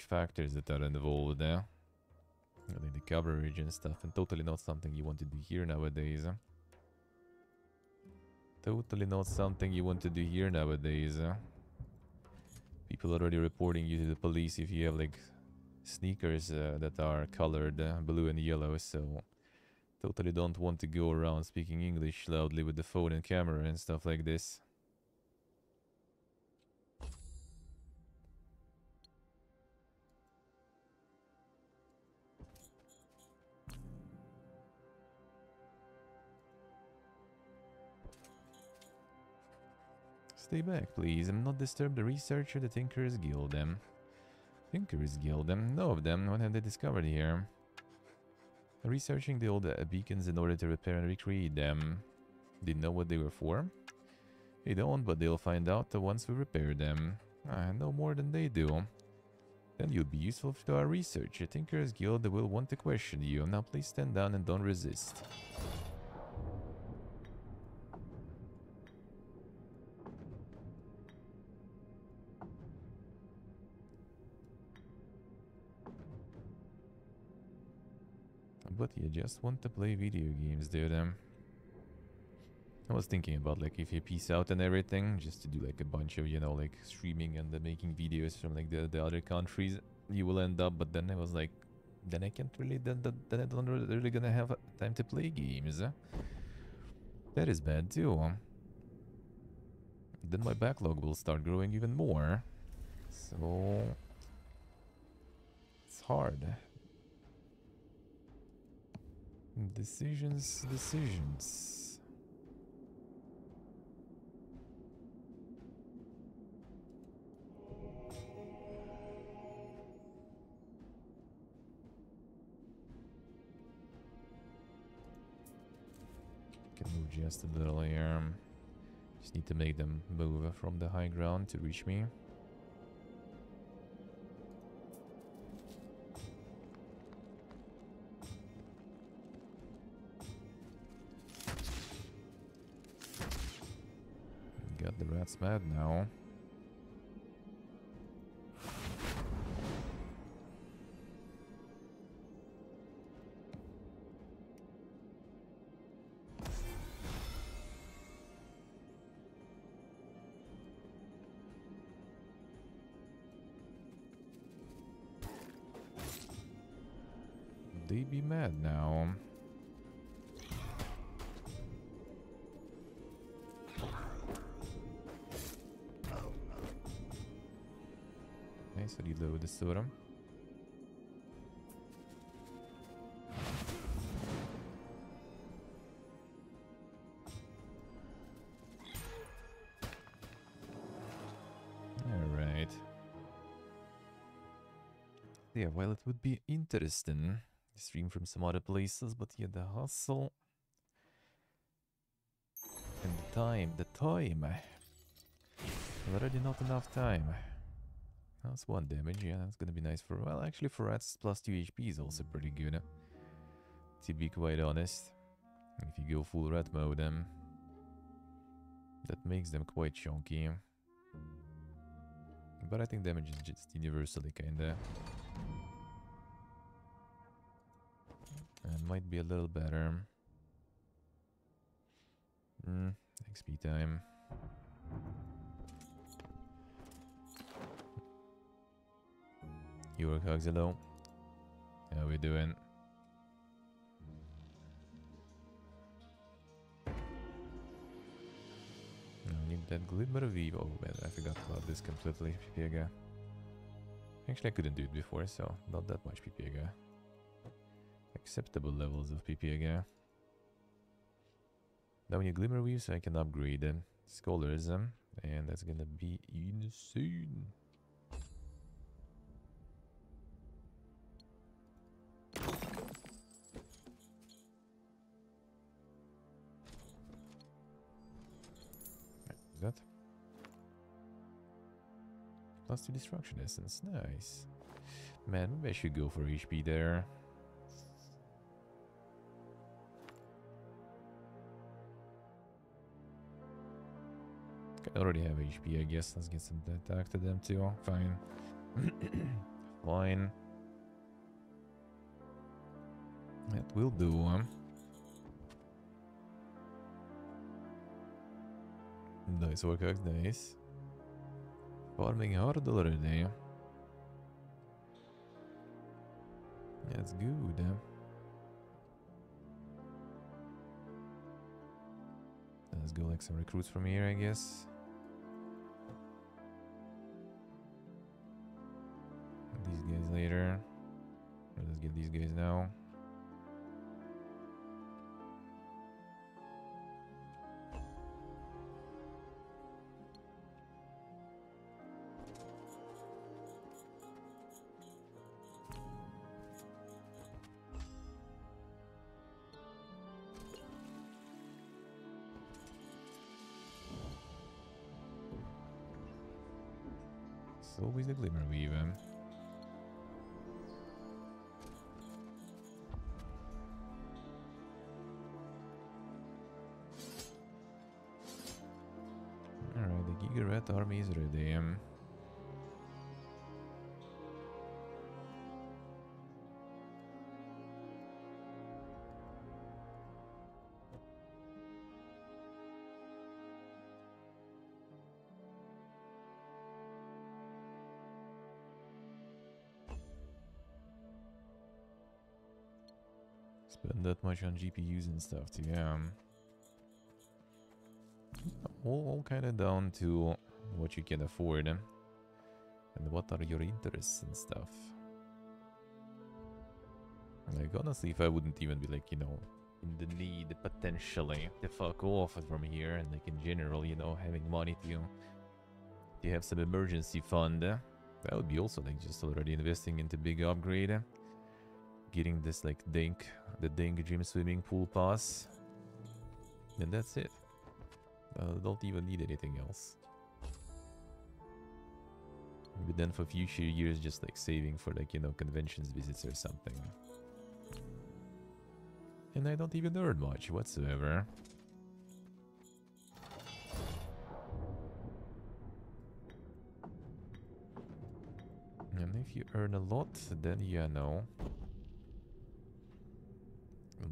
S1: factors that are involved there. Like the coverage and stuff, and totally not something you want to do here nowadays. Totally not something you want to do here nowadays. People already reporting you to the police if you have, like, sneakers that are colored blue and yellow, so... Totally don't want to go around speaking English loudly with the phone and camera and stuff like this. Stay back, please. I'm not disturb the researcher, the Tinker's Guild. Tinker's Guild? No of them. What have they discovered here? Researching the old beacons in order to repair and recreate them. Didn't know what they were for? They don't, but they'll find out once we repair them. I know more than they do. Then you'll be useful to our research. The Tinker's Guild will want to question you. Now please stand down and don't resist. But you just want to play video games, dude. I was thinking about, like, if you peace out and everything, just to do, like, a bunch of, you know, like, streaming and making videos from, like, the other countries you will end up. But then I was like, then I can't really, then I don't really gonna have time to play games. That is bad, too. Then my backlog will start growing even more. So... it's hard. Decisions. Can move just a little here. Just need to make them move from the high ground to reach me. Got the rats mad now. They be mad now. Nice reload the storm. Alright. Yeah, well, it would be interesting to stream from some other places, but yeah, the hustle and the time. Already not enough time. That's 1 damage, yeah, that's gonna be nice for... well, actually for rats, plus 2 HP is also pretty good. To be quite honest. If you go full rat mode, that makes them quite chunky. But I think damage is just universally kinda... and might be a little better. XP time. You work, Huxalo. How we doing? I need that glimmer of evil. Oh man, I forgot about this completely, PPG. Actually, I couldn't do it before, so not that much PPG. Acceptable levels of PPG. Now when you glimmer weave, so I can upgrade scholars, and that's gonna be insane. That +2 destruction essence, nice. Man, maybe I should go for HP there. I already have HP, I guess. Let's get some attack to them too. Fine. Fine. That will do. Nice work, nice. Farming hard already. That's good. Let's go like some recruits from here, I guess. These guys later. Or let's get these guys now. It's always the glimmer weave. Alright, the Giga Rat army is ready. Spend that much on GPUs and stuff too, yeah. All kind of down to what you can afford and what are your interests and stuff. Like, honestly, if I wouldn't even be like, you know, in the need potentially to fuck off from here, and like in general, you know, having money to have some emergency fund, that would be also like just already investing into big upgrade. Getting this like the Dink gym swimming pool pass. And that's it. Don't even need anything else. But then for future years, just like saving for like, you know, conventions visits or something. And I don't even earn much whatsoever. And if you earn a lot, then you know.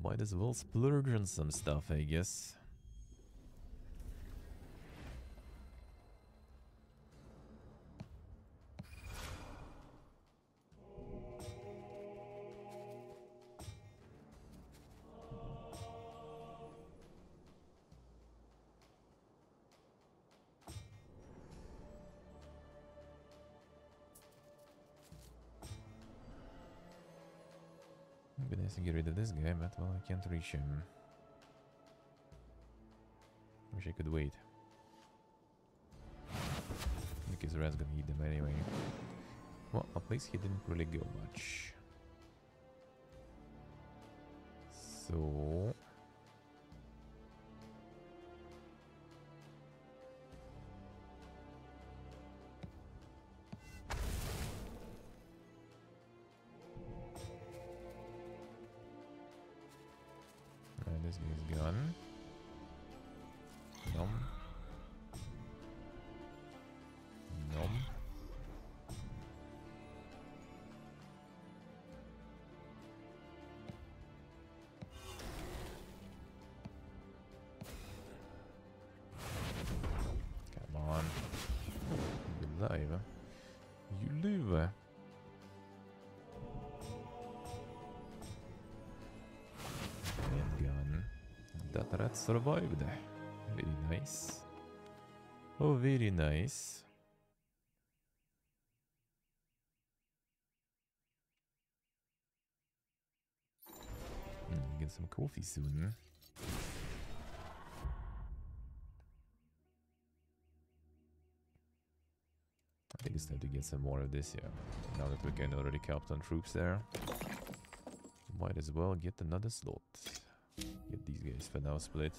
S1: Might as well splurge on some stuff, I guess. It'd be nice to get rid of this guy, but well, I can't reach him. Wish I could wait. Because the rat's gonna eat them anyway. Well, a place he didn't really go much. So... this guy's gone. Nom. Nom. Come on. You live. You live. That rat survived. Very nice. Oh, very nice. Get some coffee soon. think it's time to get some more of this, yeah. Now that we can already capped on troops there. Might as well get another slot. Get these guys for now split.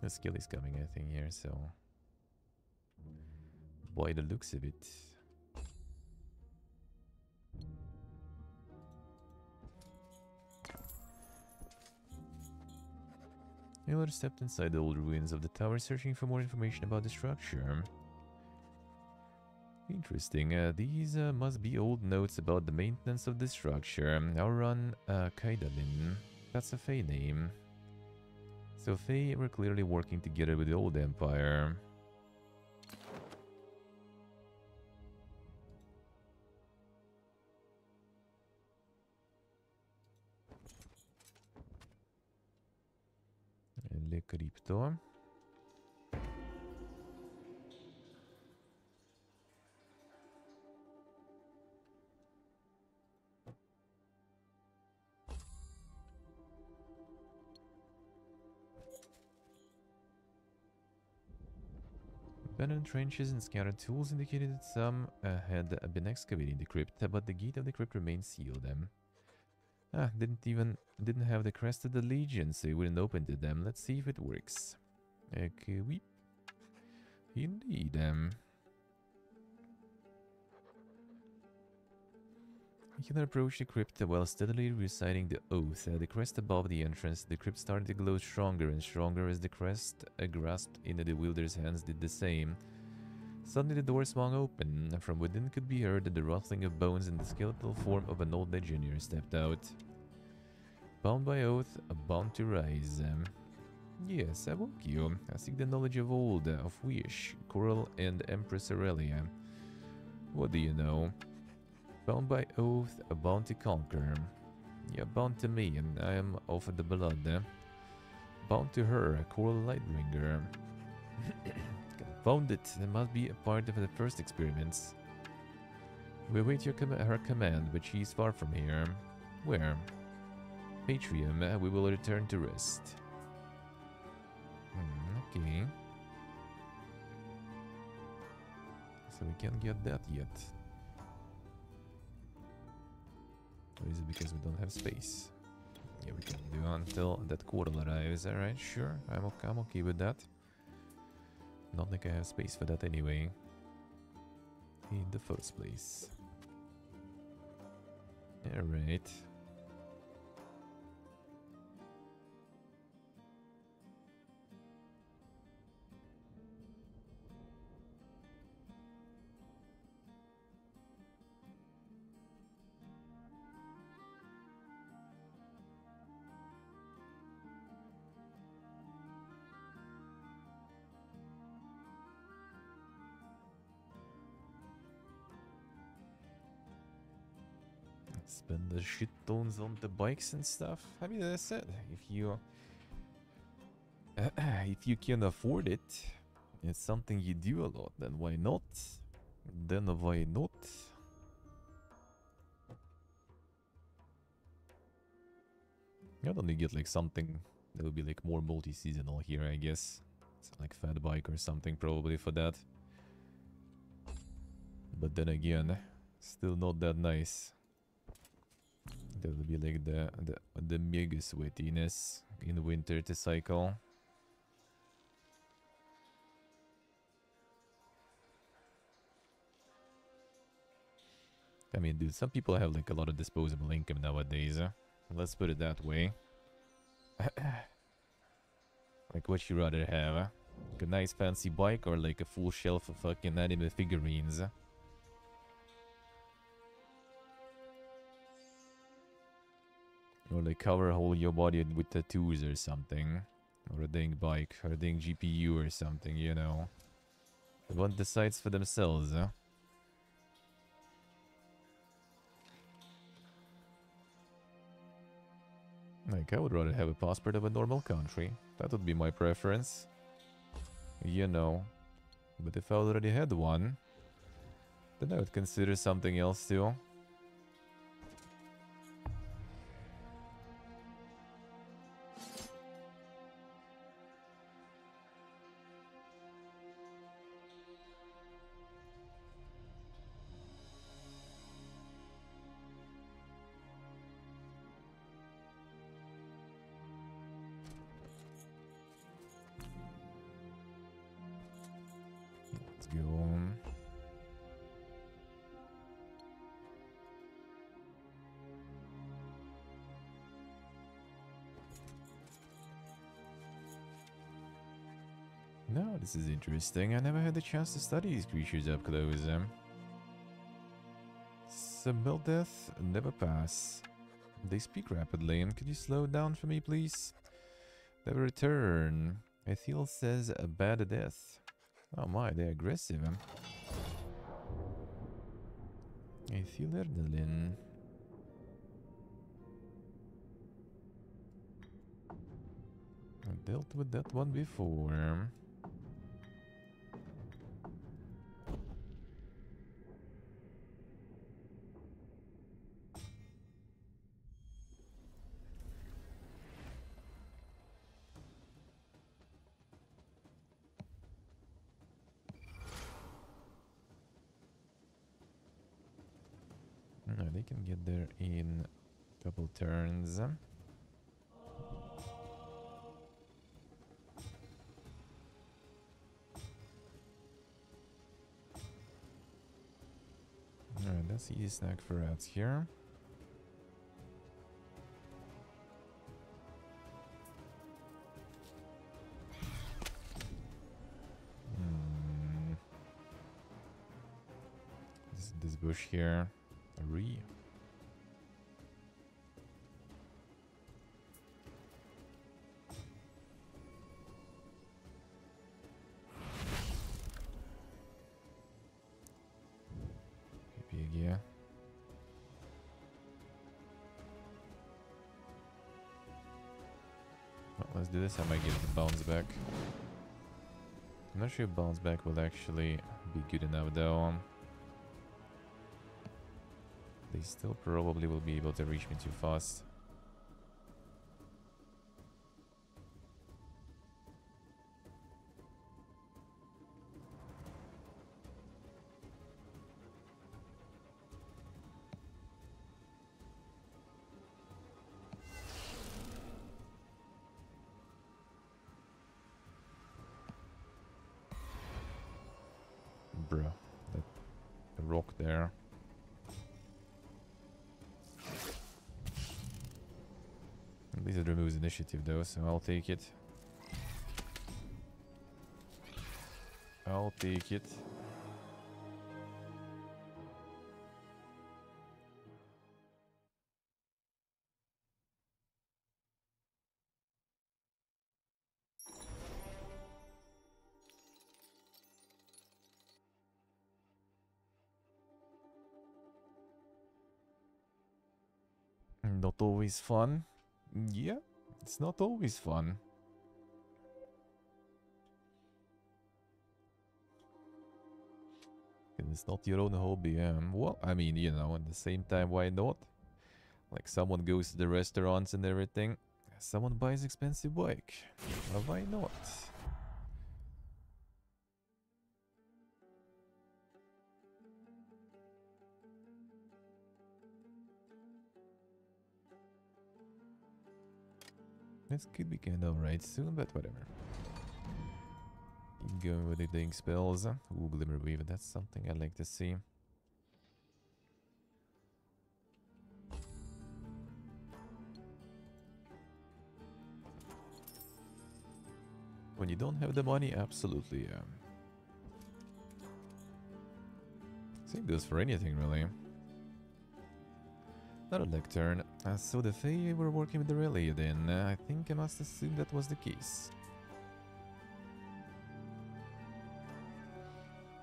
S1: The skill is coming, I think, here, so... By the looks of it... Miller stepped inside the old ruins of the tower, searching for more information about the structure. Interesting. These must be old notes about the maintenance of the structure. Auran Kaidalin. That's a Fey name. So Fey were clearly working together with the old empire. Le Crypto. Abandoned trenches and scattered tools indicated that some had been excavating the crypt, but the gate of the crypt remained sealed. Didn't have the crest of the Legion, so it wouldn't open to them. Let's see if it works. Okay, indeed. Healer approached the crypt while steadily reciting the oath. The crest above the entrance, the crypt started to glow stronger and stronger as the crest grasped into the wielder's hands did the same. Suddenly the door swung open. From within could be heard the rustling of bones and the skeletal form of an old legionnaire stepped out. Bound by oath, bound to rise. Yes, I woke you. I seek the knowledge of old, of Wish, Coral, and Empress Aurelia. What do you know? Bound by oath, bound to conquer. You're bound to me, and I am of the blood. Bound to her, Coral Lightbringer. Found it. It must be a part of the first experiments. We await her command, but she is far from here. Where? Patrium. We will return to rest. Okay. So we can't get that yet. Or is it because we don't have space? Yeah, we can do until that quarter arrives. Alright, sure. I'm okay with that. Not like I have space for that anyway. In the first place. Alright. Spend the shit tons on the bikes and stuff. I mean, as I said, if you can afford it, it's something you do a lot. Then why not? Then why not? I'd only get like something that would be like more multi-seasonal here, I guess. It's like fat bike or something probably for that. But then again, still not that nice. That would be like the mega sweatiness in winter to cycle. I mean, dude, some people have like a lot of disposable income nowadays. Let's put it that way. Like, what you rather have? Like a nice fancy bike or like a full shelf of fucking anime figurines? Or like cover whole your body with tattoos or something. Or a dang bike, or a dang GPU or something, you know. Everyone decides for themselves, huh? Like, I would rather have a passport of a normal country. That would be my preference. You know. But if I already had one, then I would consider something else too. No, this is interesting. I never had the chance to study these creatures up close. Submil death, never pass. They speak rapidly. Could you slow down for me, please? Never return. Ethyl says a bad death. Oh my, they're aggressive. Ethyl Erdalin. I dealt with that one before. No, they can get there in a couple turns. Alright, that's easy snack for rats here. This bush here. A re. Big, yeah. Well, let's do this. I might get the bounce back. I'm not sure if bounce back will actually be good enough though. They still probably will be able to reach me too fast. Bruh, that rock there. At least it removes initiative though, so I'll take it. I'll take it. Not always fun. Yeah, it's not always fun. And it's not your own hobby. Well, I mean, you know, at the same time, why not? Like someone goes to the restaurants and everything. Someone buys expensive bike. Why not? This could be kind of right soon, but whatever. Keep going with the ding spells. Ooh, Glimmer Weave, that's something I like to see. When you don't have the money, absolutely. Same goes for anything, really. Not a lectern. So the Fae were working with the relay then. I think I must assume that was the case.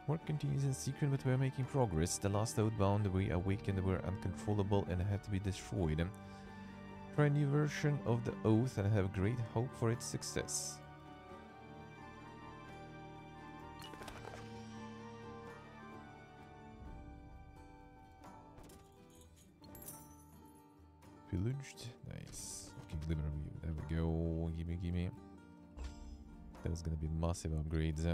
S1: Work continues in secret, but we're making progress. The last outbound we awakened were uncontrollable and had to be destroyed. Try a new version of the Oath and have great hope for its success. Pillaged. Nice. Okay, Glimmer Weave. There we go. Gimme, gimme. That's gonna be massive upgrades.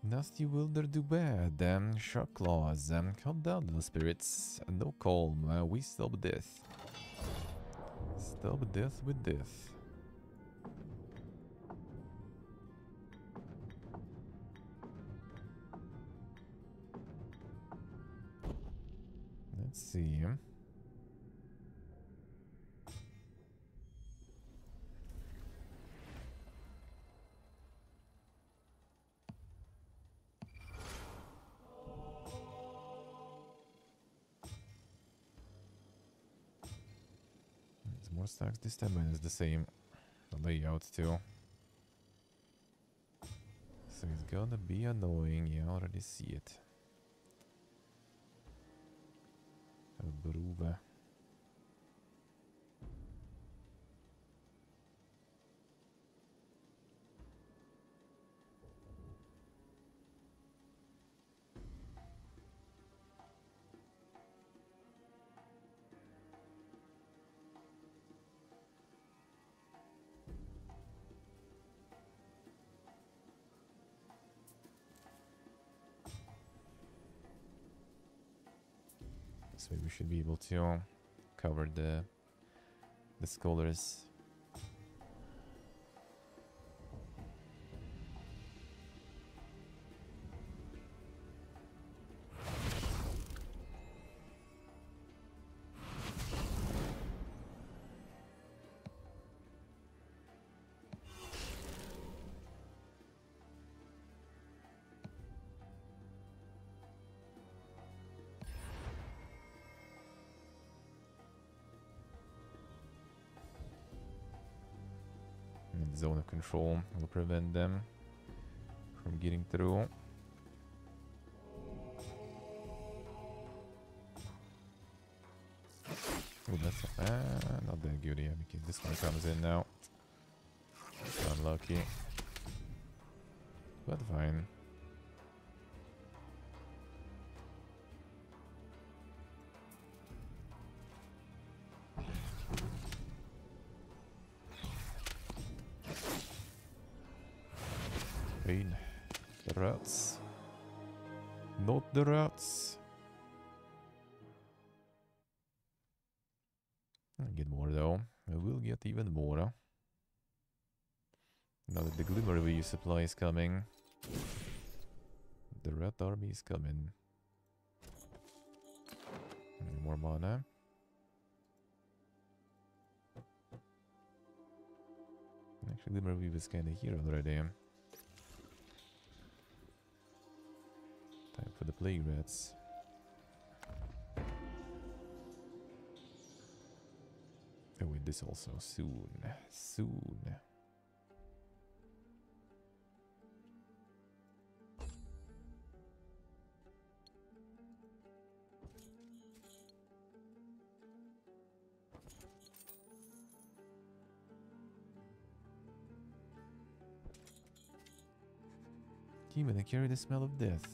S1: Nasty Wilder do bad. Shark claws. Calm down, little spirits. No calm. We stop death. Stop death with death. see. There's more stacks this time, and it's the same layout too. So it's gonna be annoying. Yeah, I already see it. Bruve. So we should be able to cover the scholars. Zone of control will prevent them from getting through. Oh, that's not that good, yeah, because this one comes in now. Unlucky. But fine. Pain. The rats. Not the rats. I'll get more though. I will get even more. Now that the Glimmer Wave supply is coming. The rat army is coming. More mana. Actually, Glimmer Wave is kinda here already. Time for the plague rats. Oh, wait, this also soon. Soon. Demon, I carry the smell of death.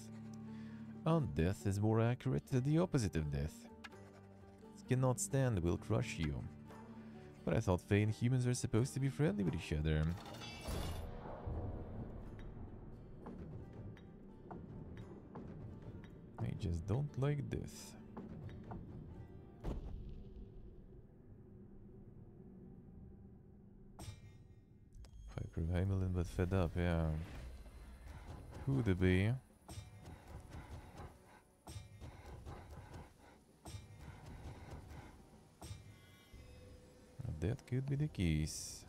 S1: Undeath is more accurate than the opposite of death. It cannot stand, will crush you. But I thought Fae and humans were supposed to be friendly with each other. I just don't like this. Piper of Heimelin but fed up, yeah. Could be. That could be the case.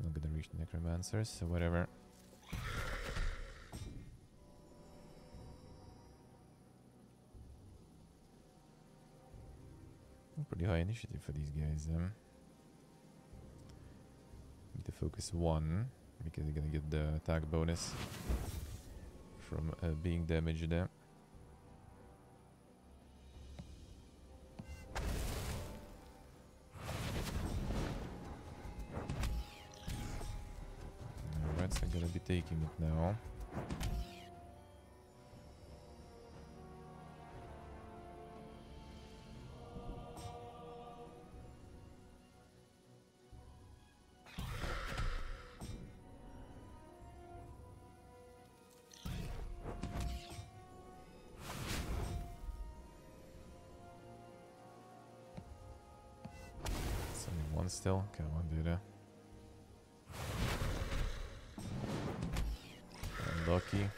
S1: Not gonna reach the necromancers, so whatever. Pretty high initiative for these guys. Need to focus one because they're gonna get the attack bonus from being damaged there. Alright, so I'm gonna be taking it now. on still. Come on, dude. Unlucky.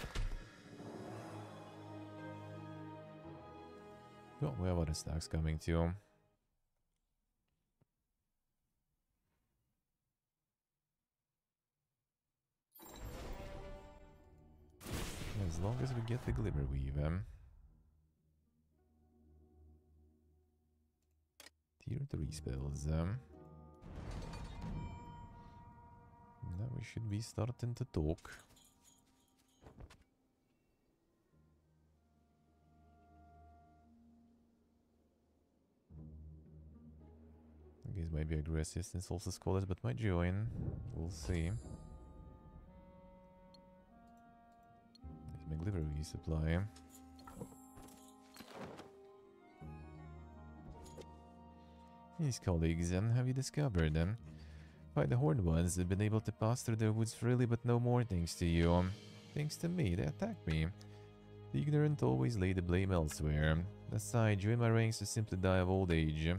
S1: Well, we have other stacks coming too. As long as we get the Glimmer Weave. Tier 3 spells. Now we should be starting to talk. I guess maybe aggressive since also scholars, but might join. We'll see. Let's make Glimmer Weave supply. His colleagues, have you discovered them? By the Horned Ones have been able to pass through the woods freely, but no more thanks to you. Thanks to me, they attacked me. The ignorant always lay the blame elsewhere. Aside, you in my ranks will simply die of old age. It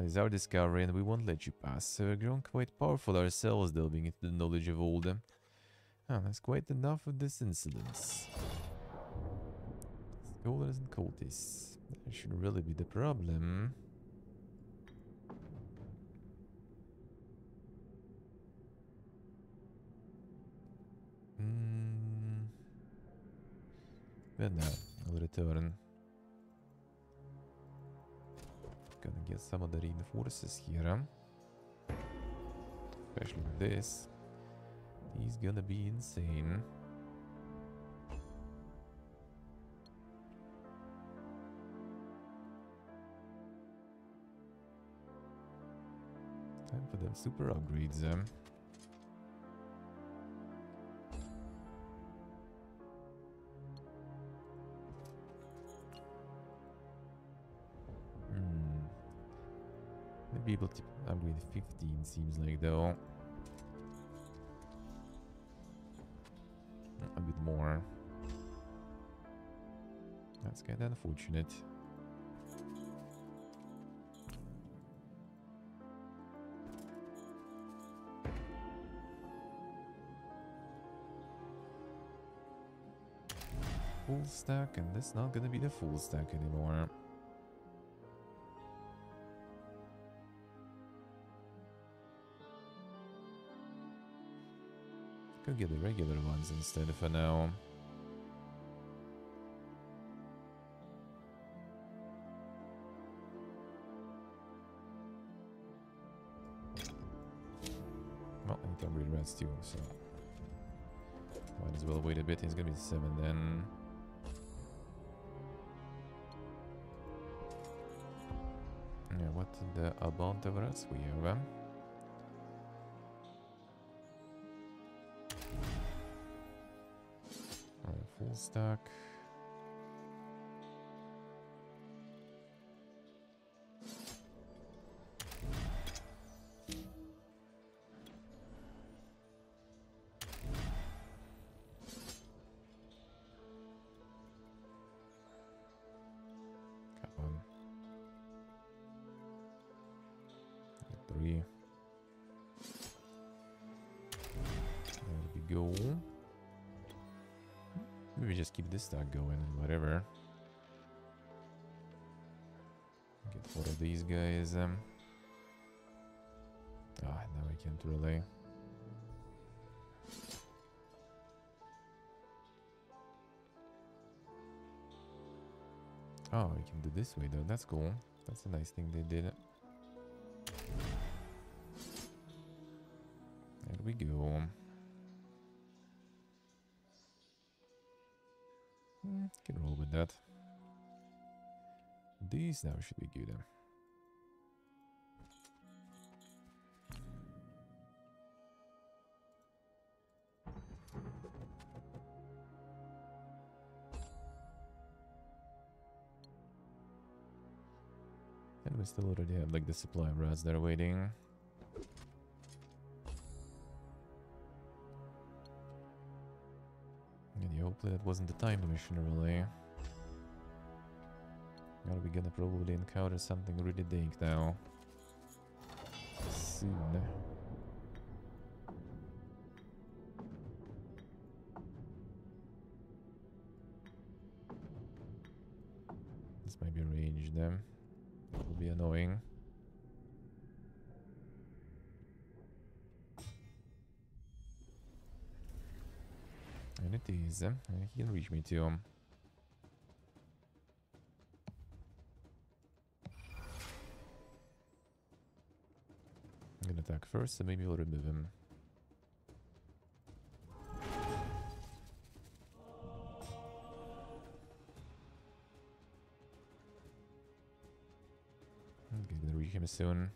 S1: is our discovery and we won't let you pass, so we've grown quite powerful ourselves delving into the knowledge of old. That's quite enough of this incident. Scholars and cultists. That should really be the problem. But no, I'll return. Gonna get some of the reinforces here. Especially with this. He's gonna be insane. Time for them super upgrades. Be able to upgrade 15 seems like though. A bit more. That's kind of unfortunate. Full stack, and that's not gonna be the full stack anymore. Could get the regular ones instead for now. Well, I need to upgrade rats too, so might as well wait a bit. He's gonna be 7 then. Yeah, what the amount of rats we have? Full stack. Come on. 3. There we go. Maybe just keep this stack going and whatever. Get 4 of these guys. Now I can't really. Oh, we can do this way though. That's cool. That's a nice thing they did. There we go. Can roll with that. These now should be good. And we still already have like the supply of rats that are waiting. And hopefully that wasn't the time mission really. Are we gonna probably encounter something really dank now? soon. This might be ranged then. That will be annoying. And it is. He can reach me too. I'm gonna attack first, so maybe we'll remove him. Okay, gonna reach him soon.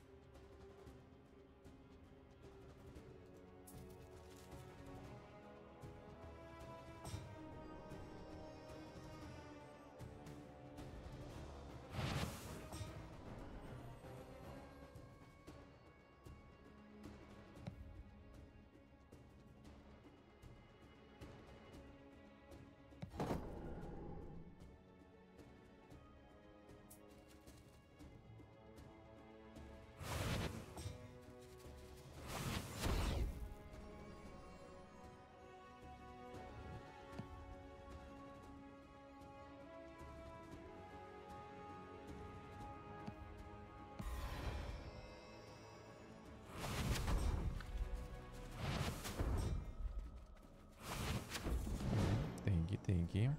S1: Thank you.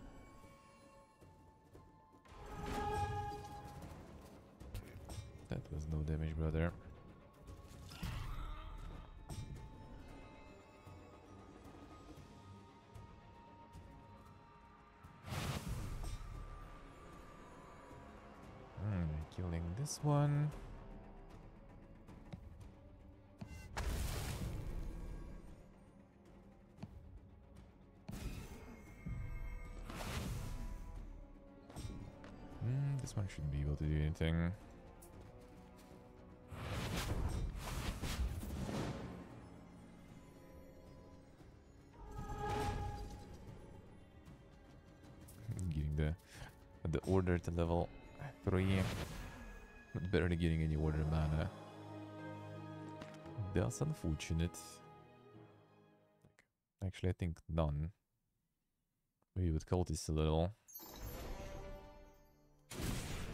S1: That was no damage, brother. Killing this one. This one shouldn't be able to do anything. Getting the order to level 3. But better than getting any order mana. That's unfortunate. Actually, I think none. Maybe with cultists a little.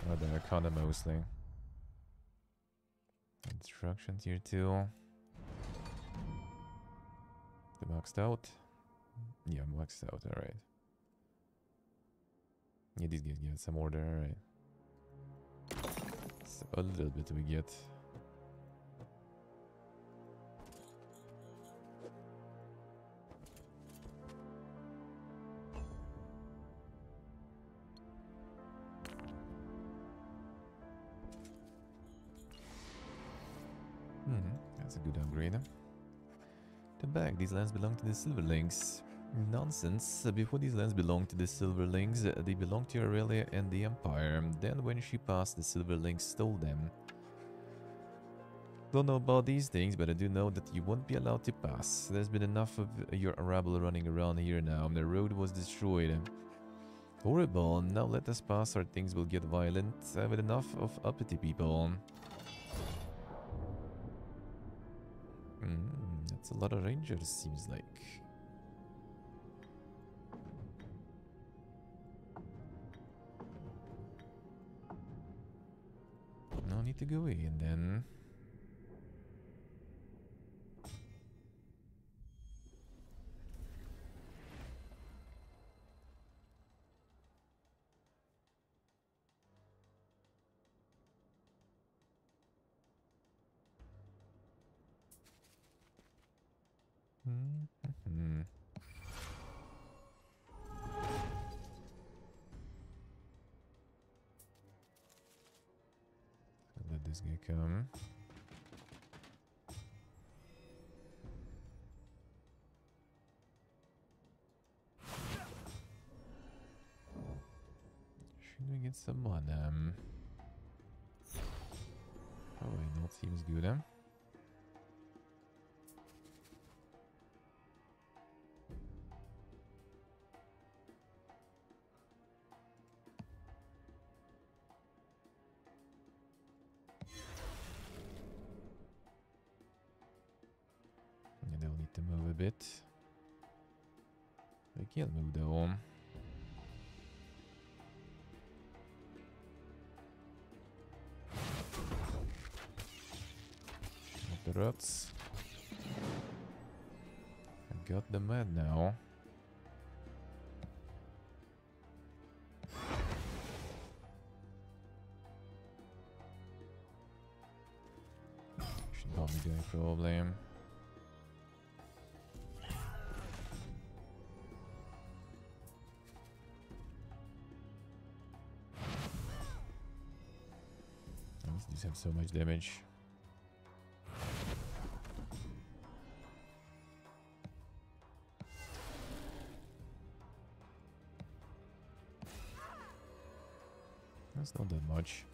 S1: Oh, the Arcana mostly. Instructions here too. The maxed out? Yeah, maxed out, alright. Yeah, these guys get some order, alright. So a little bit we get. That's a good upgrade. The bag, these lands belong to the Silverlings. Nonsense. Before these lands belonged to the Silverlings, they belonged to Aurelia and the Empire. Then when she passed, the Silverlings stole them. Don't know about these things, but I do know that you won't be allowed to pass. There's been enough of your rabble running around here now. The road was destroyed. Horrible. Now let us pass or things will get violent. I've had enough of uppity people. That's a lot of rangers, seems like. No need to go in then. Let this guy come. Should we get some mana? Probably not, seems good, huh? bit. We can't move though. Got the ruts. I got the med now. Should bomb the guy probably. These have so much damage. That's not that much.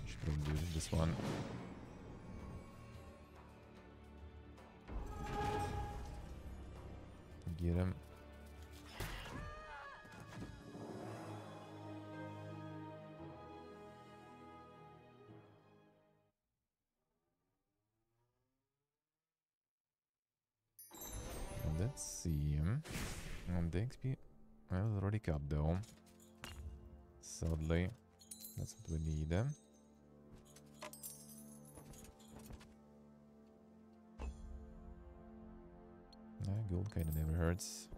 S1: Should probably do this one. Get him. Let's see. On the XP, I was already capped though. Sadly, that's what we need. Gold kinda never hurts.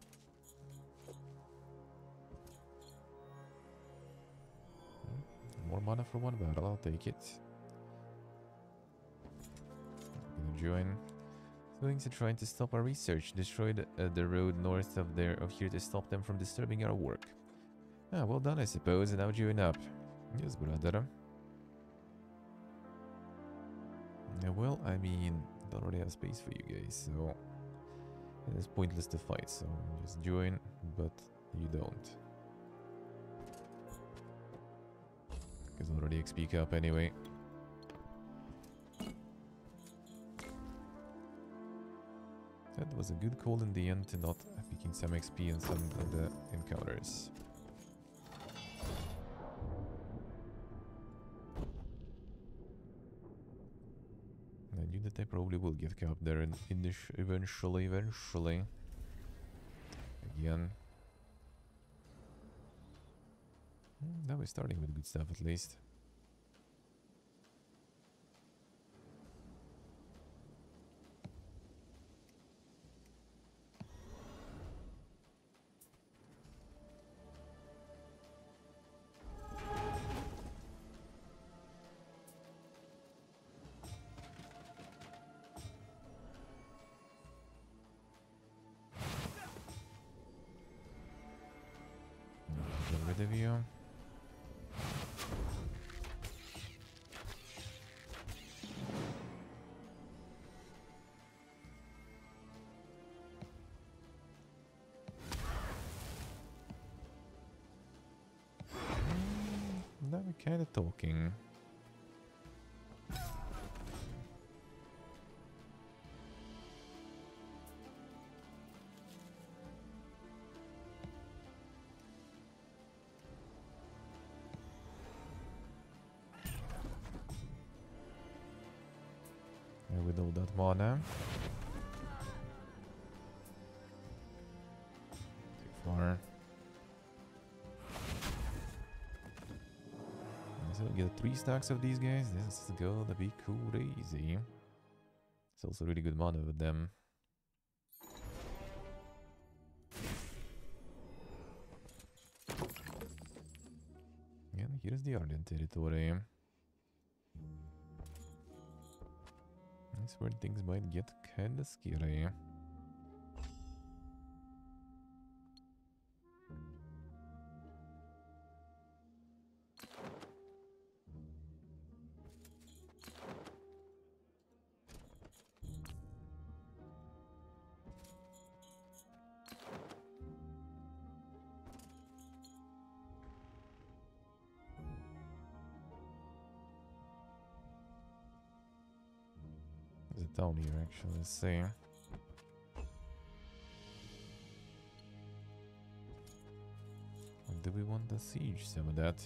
S1: More mana for one battle, I'll take it. I'm gonna join. Things are trying to stop our research. Destroyed the road north of here to stop them from disturbing our work. Ah, well done, I suppose. And now join up. Yes, brother. Yeah, well, I mean, I don't really have space for you guys, so it's pointless to fight. So just join, but you don't, because I'll already XP cap anyway. That was a good call in the end to not picking some XP in some of the encounters. I knew that I probably will get capped there and eventually. Again. Now we're starting with good stuff at least. Get rid of you. Now we're kind of talking. With all that mana. Too far. So we get 3 stacks of these guys. This is gonna be crazy. It's also really good mana with them. And here's the Arden territory. That's where things might get kinda scary. There's a town here actually, let's see. Or do we want to siege some of that?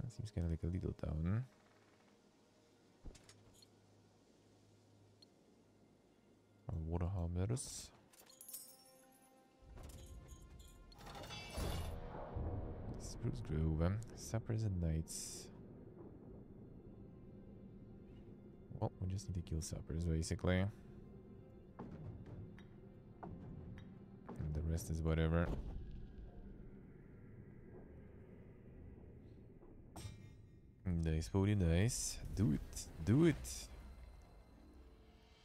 S1: That seems kind of like a little town. Warhammers. Spruce Grove, Sappers and Knights. Well, we just need to kill Sappers, basically. And the rest is whatever. Nice, body, nice. Do it. Do it.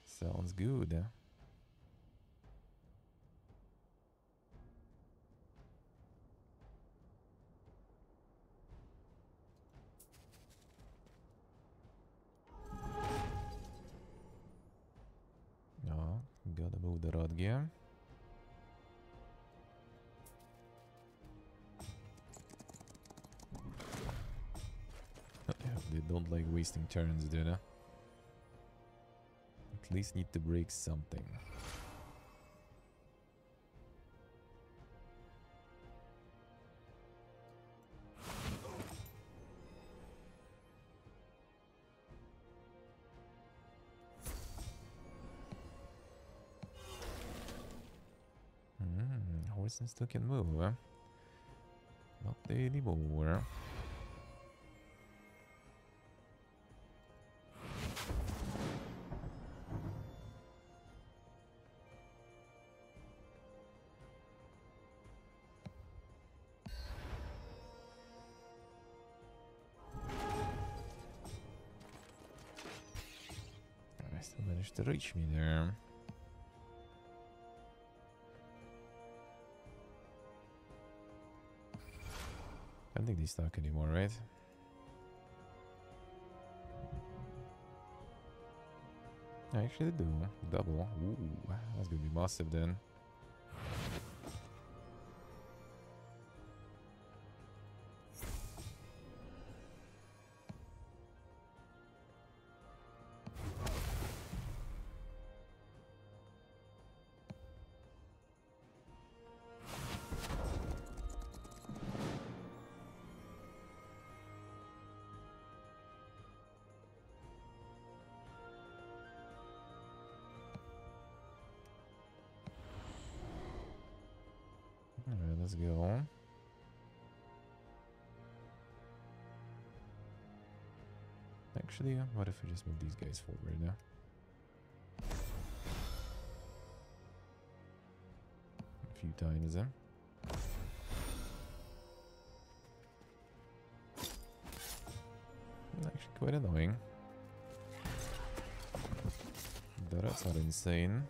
S1: Sounds good. No, gotta move the rod gear. They don't like wasting turns, do they? At least need to break something. Horses still can move, huh? Not anymore. I still managed to reach me there. I don't think they stock anymore, right? Actually, they do. Double. Ooh, that's gonna be massive then. Alright, let's go. Actually, what if I just move these guys forward now? A few times, eh? Actually, quite annoying. That's not insane.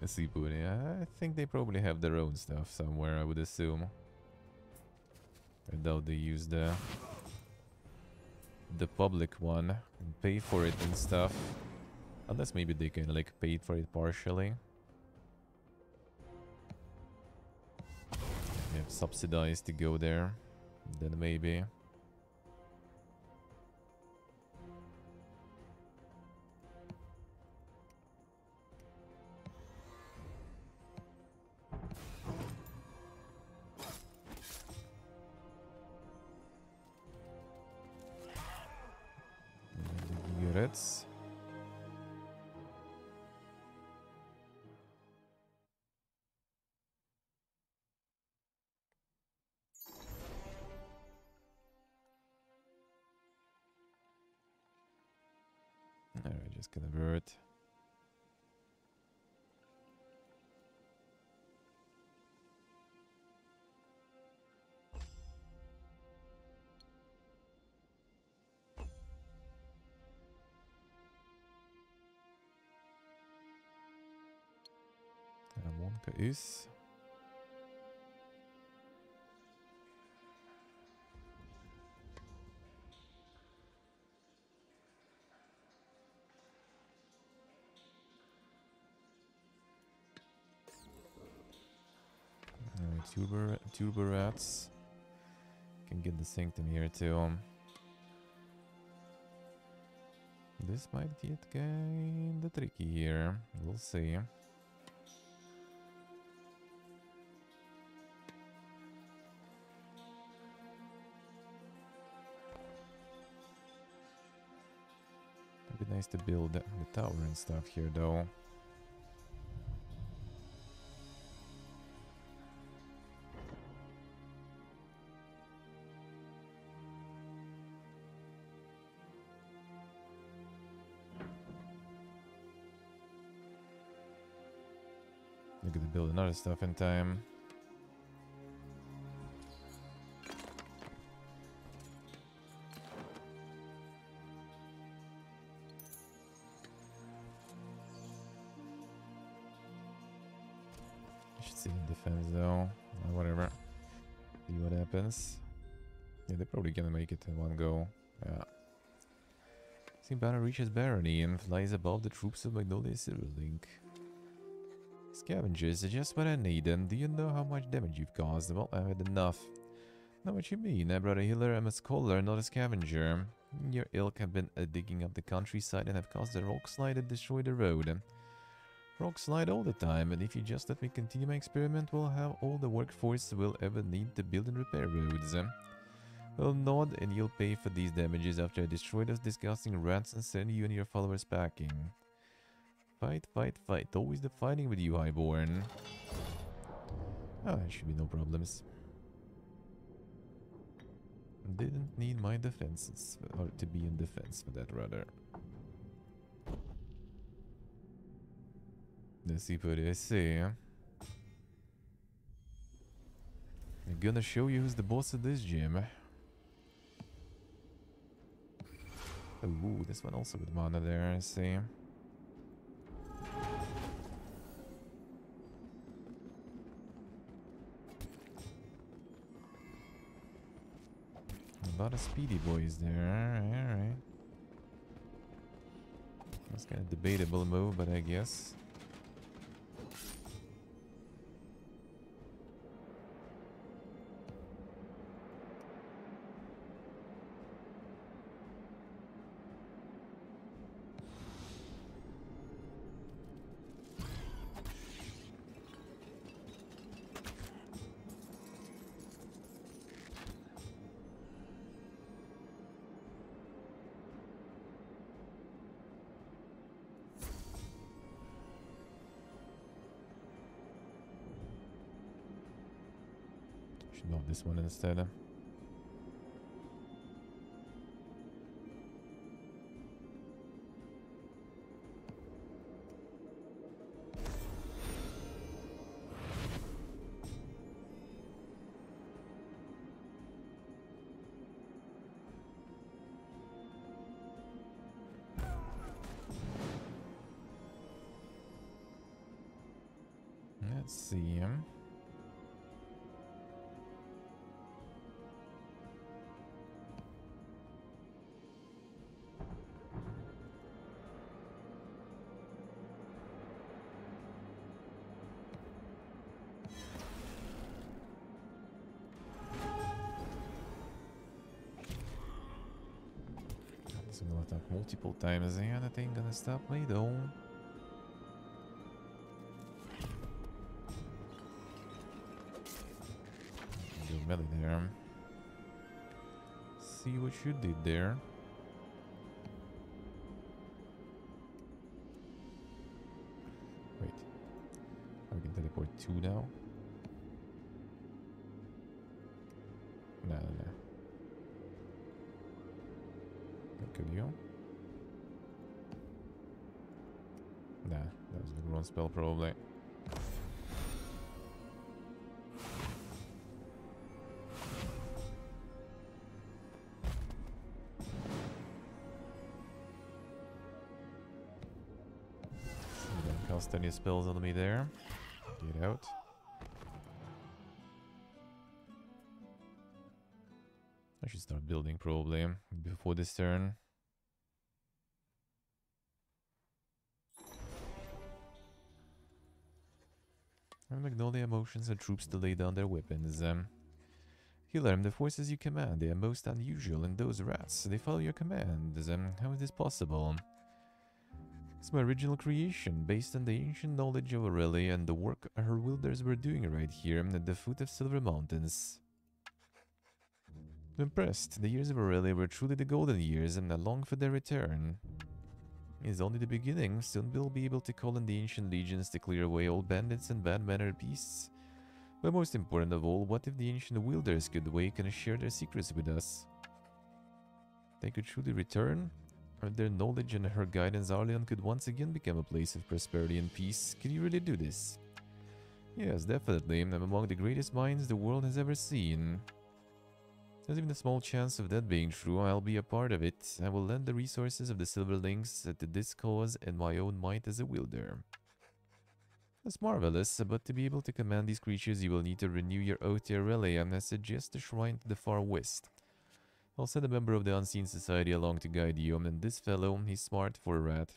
S1: Seafood, yeah, I think they probably have their own stuff somewhere, I would assume. I doubt they use the public one and pay for it and stuff. Unless maybe they can like pay for it partially. They have subsidized to go there. Then maybe. Units. Alright, just convert. Monka is. Tuber rats. Can get the sanctum here too. This might get kinda tricky here. We'll see. bit nice to build the tower and stuff here, though. Look at the build another stuff in time. I should see in defense though. Whatever. See what happens. Yeah, they're probably gonna make it in one go. Yeah. See, banner reaches barony and flies above the troops of Magnolia Silverlink. Scavengers are just what I need them. Do you know how much damage you've caused? Well, I've had enough. Know what you mean, brother healer. I'm a scholar, not a scavenger. Your ilk have been digging up the countryside and have caused a rock slide that destroyed the road. Rock slide all the time, and if you just let me continue my experiment, we'll have all the workforce we'll ever need to build and repair roads. Well, nod and you'll pay for these damages after I destroy those disgusting rats and send you and your followers packing. Fight, fight, fight. Always the fighting with you, Highborn. Ah, there should be no problems. Didn't need my defenses, or to be in defense for that, rather. Let's see what I say. I'm gonna show you who's the boss of this gym. Ooh, this one also with mana there, I see. A lot of speedy boys there, alright. That's kind of debatable move, but I guess. Should know this one instead. Let's see him. So I'm gonna attack multiple times and that ain't gonna stop me though. Do melee there. See what you did there. Wait. We can teleport 2 now? No. Could you? Nah, that was the wrong spell probably. So don't cast any spells on me there. Get out. I should start building probably before this turn. And Magnolia motions and troops to lay down their weapons. Healer, the forces you command, they are most unusual, and those rats, they follow your commands. How is this possible? It's my original creation, based on the ancient knowledge of Aurelia and the work her wielders were doing right here at the foot of Silver Mountains. I'm impressed. The years of Aurelia were truly the golden years, and I long for their return. is only the beginning. Soon we'll be able to call in the ancient legions to clear away all bandits and bad-mannered beasts. But most important of all, what if the ancient wielders could wake and share their secrets with us? They could truly return? With their knowledge and her guidance, Arleon could once again become a place of prosperity and peace. Can you really do this? Yes, definitely. I'm among the greatest minds the world has ever seen. There's even a small chance of that being true. I'll be a part of it. I will lend the resources of the Silver Links to this cause and my own might as a wielder. That's marvelous, but to be able to command these creatures, you will need to renew your oath to Aurelia, and I suggest a shrine to the far west. I'll send a member of the Unseen Society along to guide you, and this fellow, he's smart for a rat.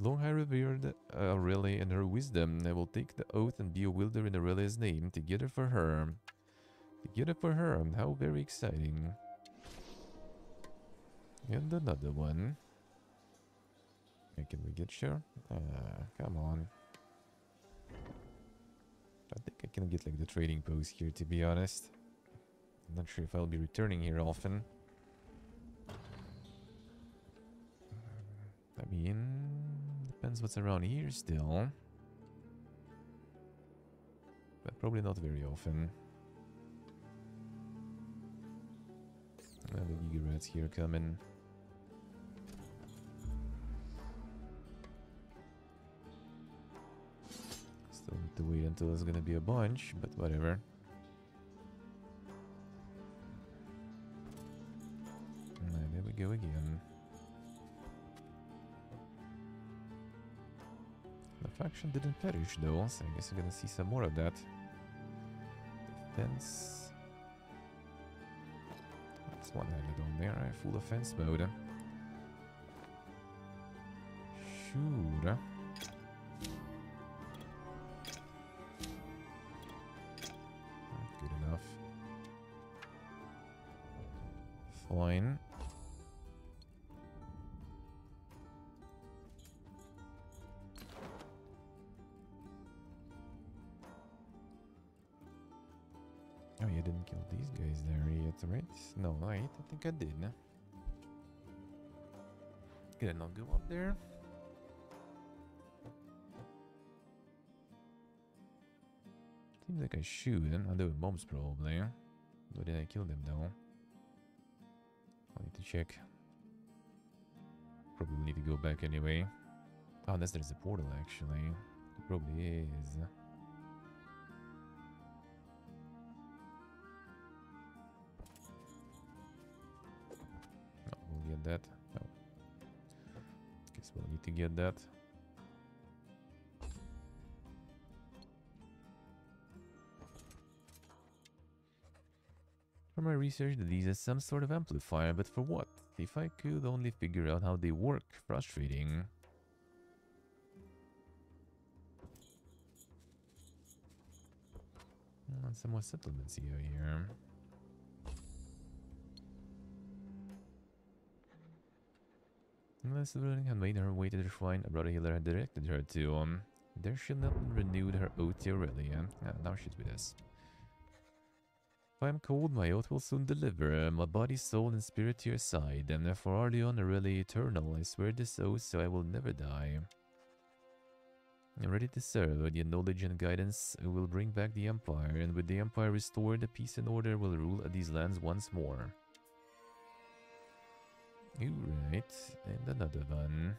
S1: Long I revered Aurelia and her wisdom. I will take the oath and be a wielder in Aurelia's name, together for her. Together for her, how very exciting. And another one. Okay, can we get sure? Come on. I think I can get like the trading post here, to be honest. I'm not sure if I'll be returning here often. I mean, depends what's around here still. But probably not very often. The Giga Rats here coming. Still need to wait until there's gonna be a bunch, but whatever. And there we go again. The faction didn't perish though, so I guess I'm gonna see some more of that. Defense. That's one island on there, right? Full offense mode. Sure. Good enough. Fine. Oh, you didn't kill these guys there yet, right? No, right? I think I did. Can I not go up there? Seems like I should. I do with bombs probably. But did I kill them though? I need to check. Probably need to go back anyway. Oh, unless there's a portal actually. It probably is. We'll get that. Oh. Guess we'll need to get that. From my research, these are some sort of amplifier, but for what? If I could only figure out how they work. Frustrating. And some more settlements here. Unless the ruling had made her way to the shrine, a brother healer had directed her to. There she not renewed her oath to Aurelia. Now she's with us. If I am cold, my oath will soon deliver. My body, soul, and spirit to your side. And for Arleon, Aurelia eternal, I swear this oath so I will never die. I'm ready to serve. With your knowledge and guidance, I will bring back the Empire. And with the Empire restored, the peace and order will rule these lands once more. Alright, and another one.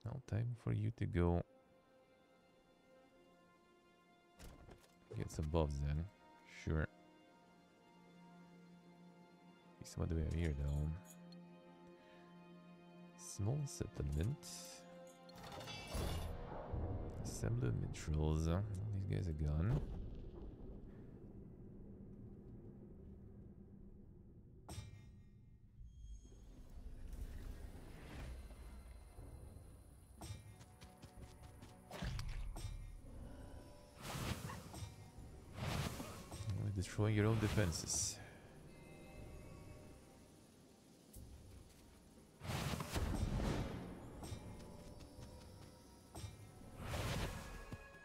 S1: Now time for you to go get some buffs then. Sure. What do we have here though? Small settlement. Assembly of minstrels. These guys are gone. Destroy your own defenses.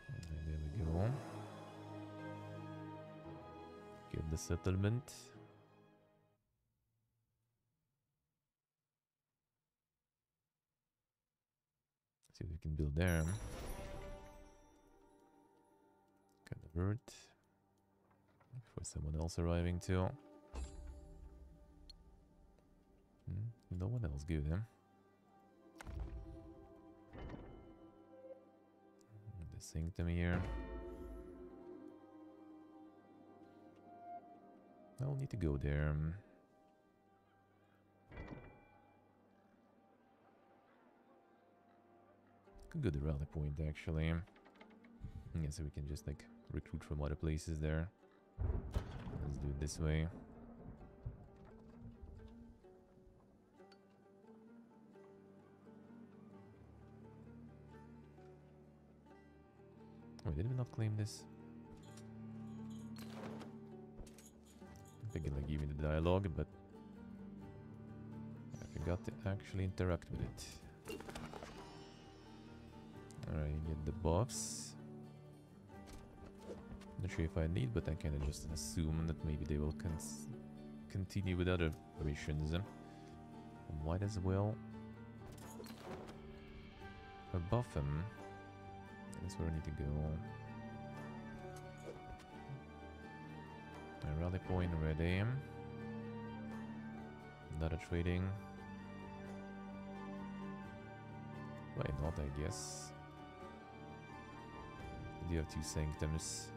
S1: And there we go. Get the settlement. See what we can build there. Convert. For someone else arriving too. No one else good, huh? The sanctum here. I'll need to go there. Could go to the rally point actually. Yeah, so we can just like recruit from other places there. Let's do it this way. Wait, did we not claim this? I think it like give me the dialogue, but I forgot to actually interact with it. Alright, get the buffs. Not sure if I need, but I kind of just assume that maybe they will continue with other missions. Might as well buff him. That's where I need to go. A rally point ready. Another trading. Why not, I guess. I do have 2 sanctums.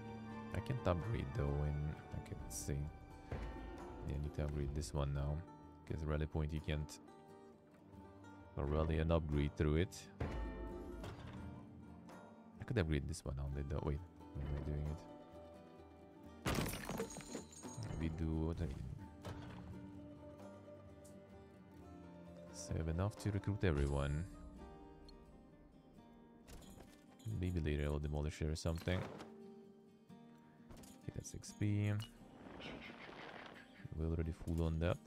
S1: I can't upgrade though, and I can see. Yeah, I need to upgrade this one now. Because rally point you can't rally and upgrade through it. I could upgrade this one only though. Wait, why am I doing it? We do what I need. So I have enough to recruit everyone. Maybe later I'll demolish it or something. Okay, that's XP. We're already full on that.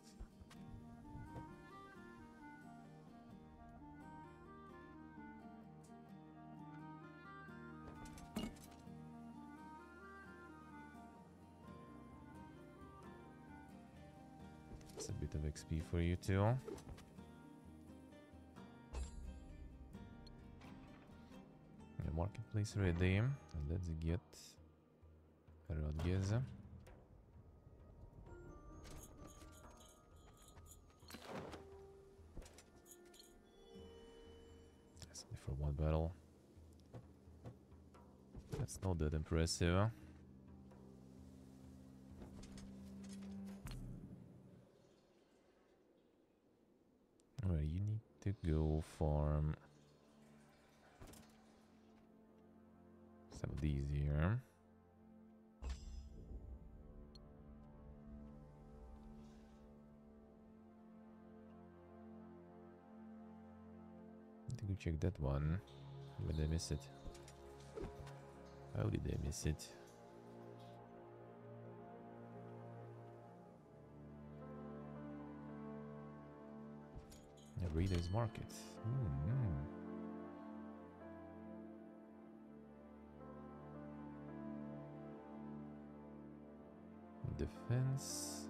S1: It's a bit of XP for you too. The marketplace ready. And let's get Rodgers. That's only for one battle. That's not that impressive. Alright, you need to go farm some of these here. I think we check that one. Where did I miss it? How did I miss it? Reader's Market. Defense.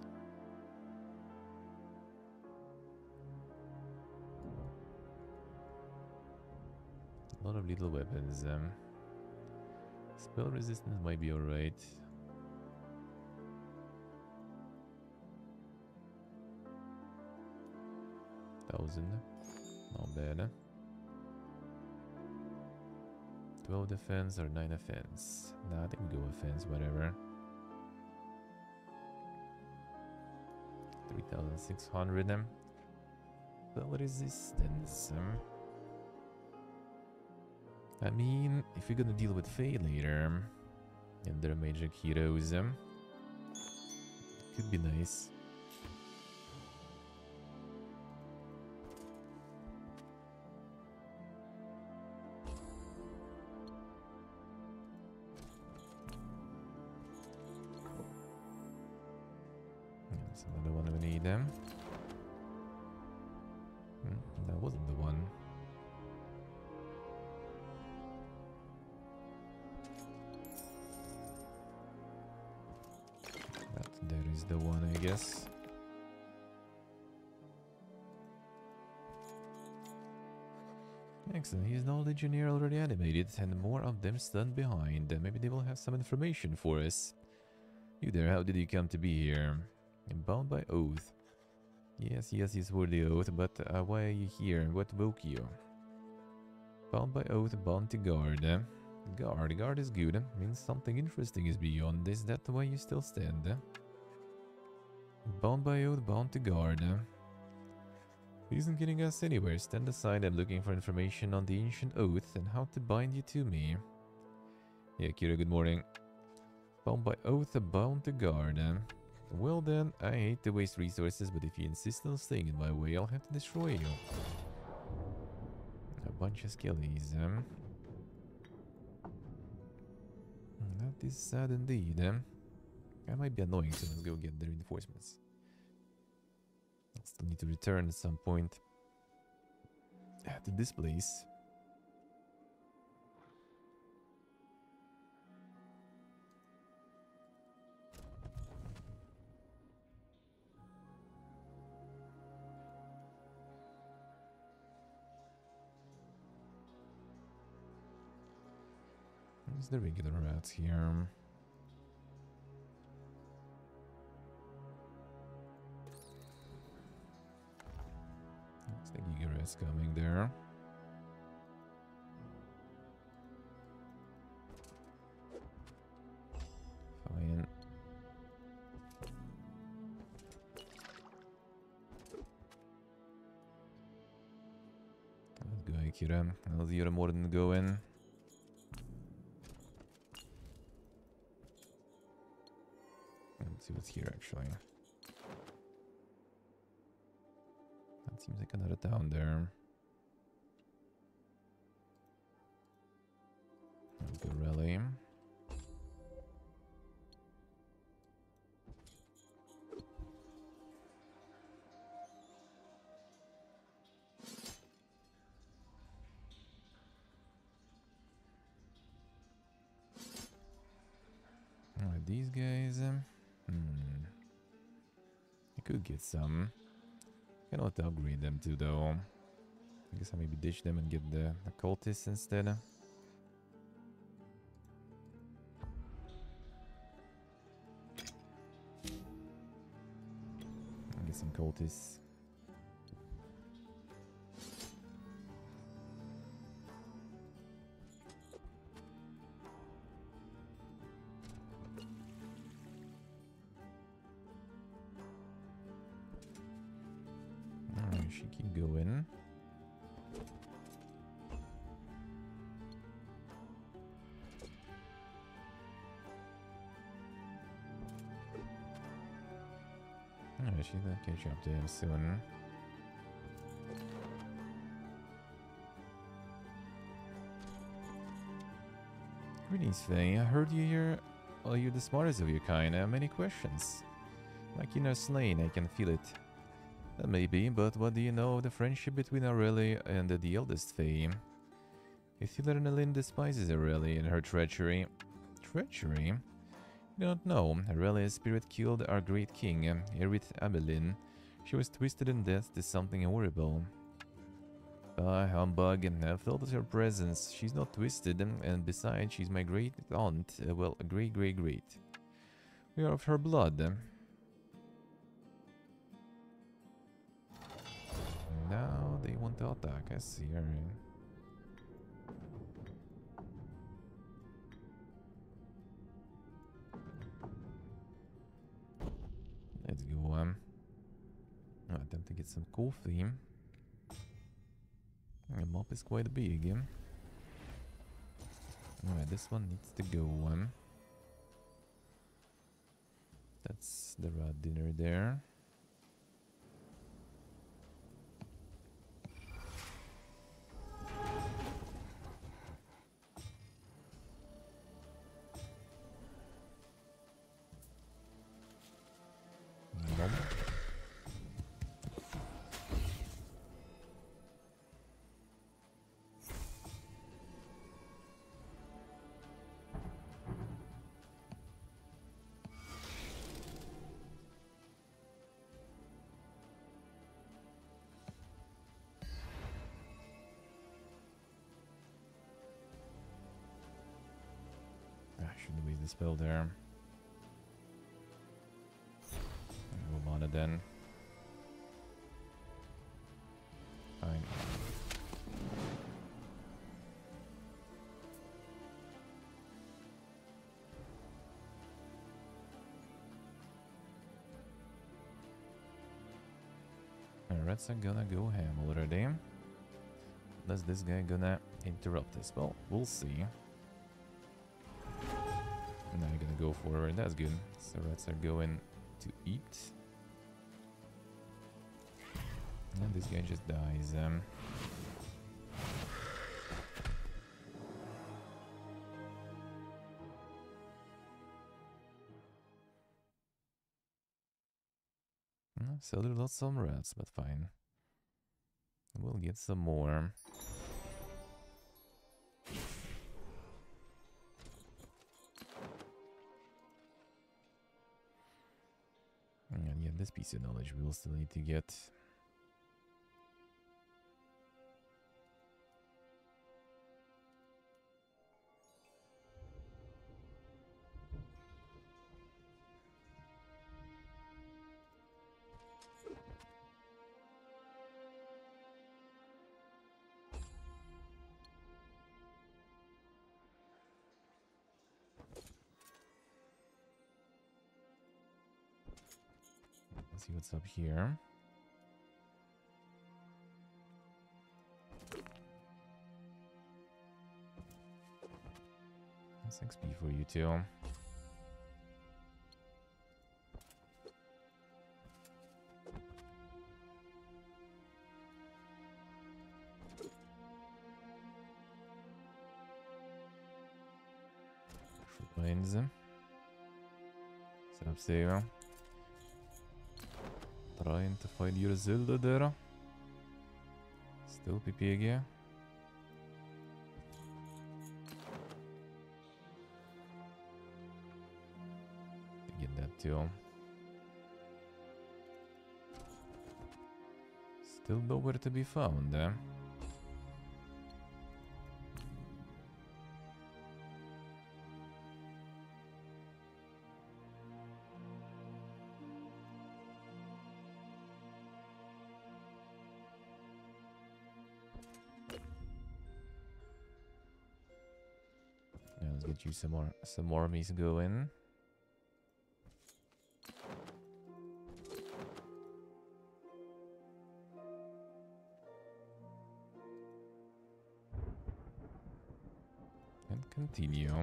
S1: A lot of little weapons. Spell resistance might be alright. Not bad. 12 defense or 9 offense. Nah, I think go offense, whatever. 3,600. Spell resistance. I mean, if you're gonna deal with Fae later, and their magic heroes, could be nice. That's another one we need. That wasn't the one. There is the one, I guess. Excellent, he's knowledge engineer already animated and more of them stunned behind. Maybe they will have some information for us. You there, how did you come to be here? I'm bound by oath. Yes, you swore the oath, but why are you here? What woke you? Bound by oath, bound to guard. Guard is good. Means something interesting is beyond. Is that why you still stand? Bound by oath, bound to guard. Isn't getting us anywhere. Stand aside, I'm looking for information on the ancient oath and how to bind you to me. Yeah, Kira, good morning. Bound by oath, bound to guard. Well then, I hate to waste resources, but if you insist on staying in my way, I'll have to destroy you. A bunch of skellies, That is sad indeed, I might be annoying, so let's go get the reinforcements. I'll still need to return at some point to this place. There's the regular rats here. Looks like Gigarat's coming there. Fine. Let's go, Akira. How's the other Morden going? Let's see what's here actually. That seems like another town there. Let's go rally. Alright, these guys. I could get some. Cannot upgrade them too though. I guess I maybe ditch them and get the cultists instead. I'll get some cultists. She keep going. Alright, she's gonna catch up to him soon. Greetings, Faye. I heard you here. Well, you're the smartest of your kind. I have many questions. Like you're not slain, I can feel it. That may be, but what do you know of the friendship between Aurelie and the eldest Fae? Ithilernalin despises Aurelie and her treachery. Treachery? You don't know. Aurelia's spirit killed our great king, Erith Abelin. She was twisted in death to something horrible. Ah, humbug. I've felt her presence. She's not twisted, and besides, she's my great aunt. Well, great. We are of her blood. Now they want to attack. I see. Alright. Let's go. Attempt to get some coffee. The map is quite big. Alright, this one needs to go. That's the rat dinner there. the spell there. Move on it then. Fine. Reds are gonna go ham already. Unless this guy gonna interrupt us. Well, we'll see. Now you're gonna go forward. That's good. So Reds are going to eat. And this guy just dies. So they lost some rats, but fine. We'll get some more. And yeah, this piece of knowledge we'll still need to get. Let's see what's up here. That's XP for you too. Wins. Save. Trying to find your Zelda there. Still PPG. Get that too. Still nowhere to be found, eh? Let's get you some more armies going. And continue.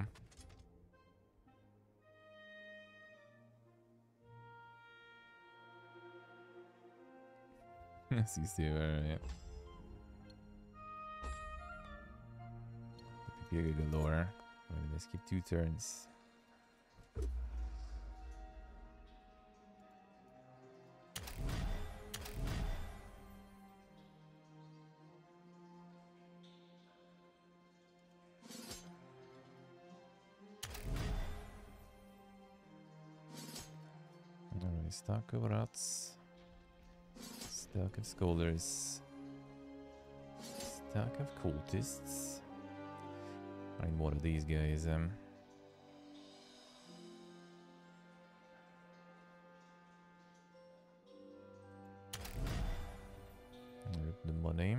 S1: See, right? The PPG galore. Let's keep 2 turns. Alright, stack of rats. Stack of scholars. Stack of cultists. I need more of these guys. Rip the money.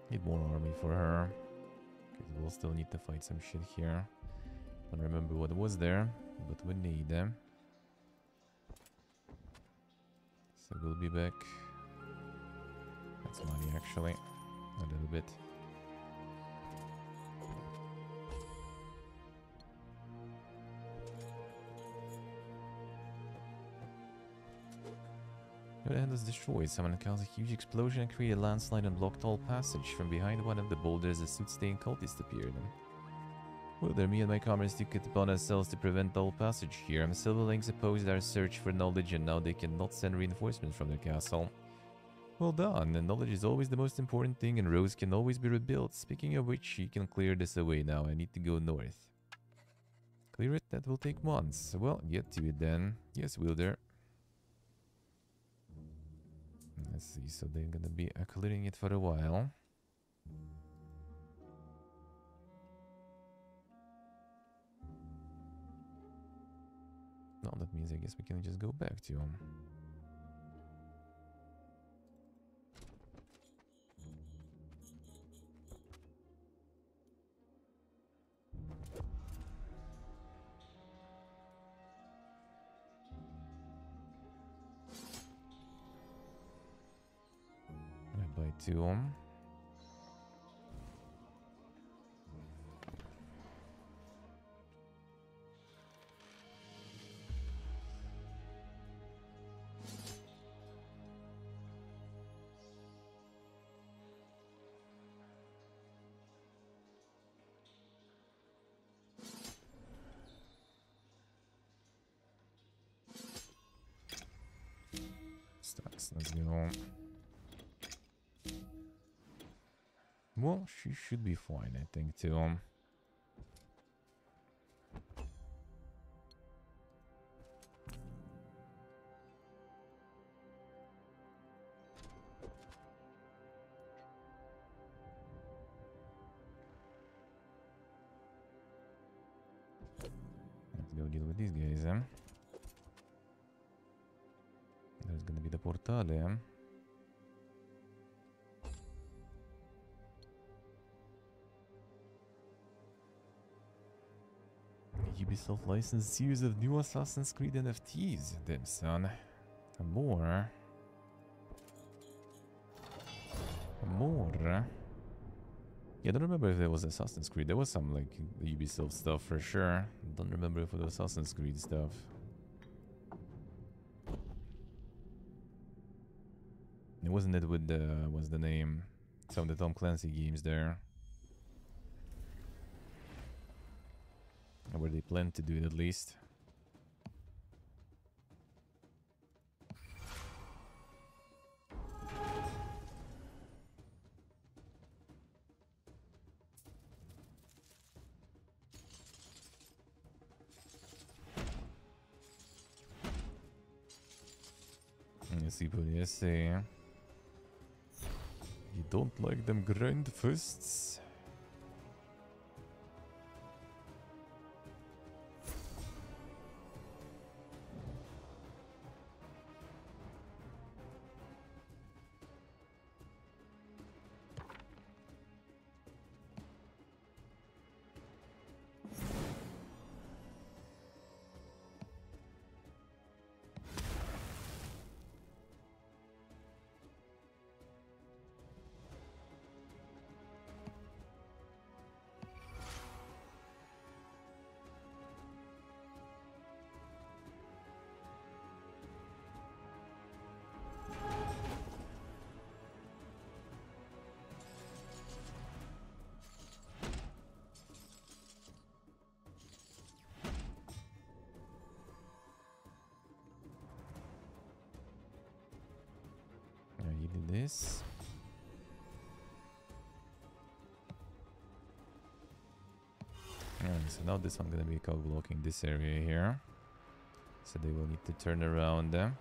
S1: Need more army for her. Because we'll still need to fight some shit here. Don't remember what was there, but we need them. So we'll be back. That's money actually. A little bit. The end was destroyed. Someone caused a huge explosion and created a landslide and blocked all passage. From behind one of the boulders, a suit-stained cultist appeared. Whether me and my comrades took it upon ourselves to prevent all passage here. Silverlings opposed our search for knowledge and now they cannot send reinforcements from their castle. Well done, and knowledge is always the most important thing and roads can always be rebuilt. Speaking of which, you can clear this away now. I need to go north. Clear it? That will take months. Well, get to it then. Yes, Wilder. Let's see, so they're gonna be clearing it for a while. No, that means I guess we can just go back to him. Bye to him. Stacks, let's go. Well, she should be fine, I think, too. Let's go deal with these guys, eh? There's gonna be the portale, eh? Ubisoft licensed series of new Assassin's Creed NFTs. Damn, son. More. Yeah, I don't remember if there was Assassin's Creed. There was some, like, Ubisoft stuff for sure. Don't remember if it was Assassin's Creed stuff. It wasn't it with the... what's the name? Some of the Tom Clancy games there. Where they plan to do it, at least. Let's see what they say. You don't like them ground fists? You do this. Alright, so now this one gonna be blocking this area here. So they will need to turn around them.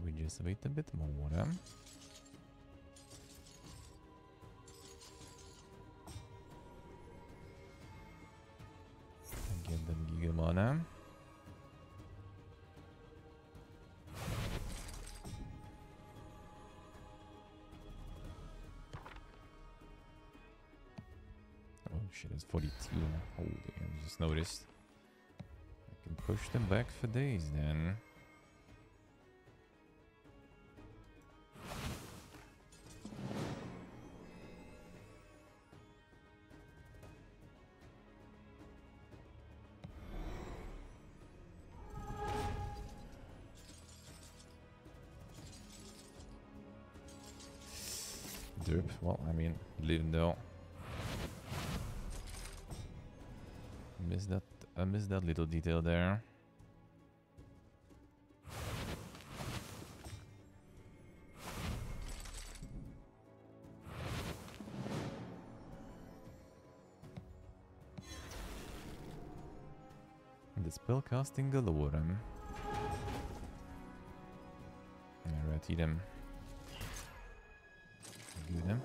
S1: We just wait a bit more. Get them Giga Mana. Oh shit, it's 42. Holy, I just noticed. I can Push them back for days then. Derp, well, I mean, live though. I missed that little detail there. The spell casting galore. Alright, eat him. Good him.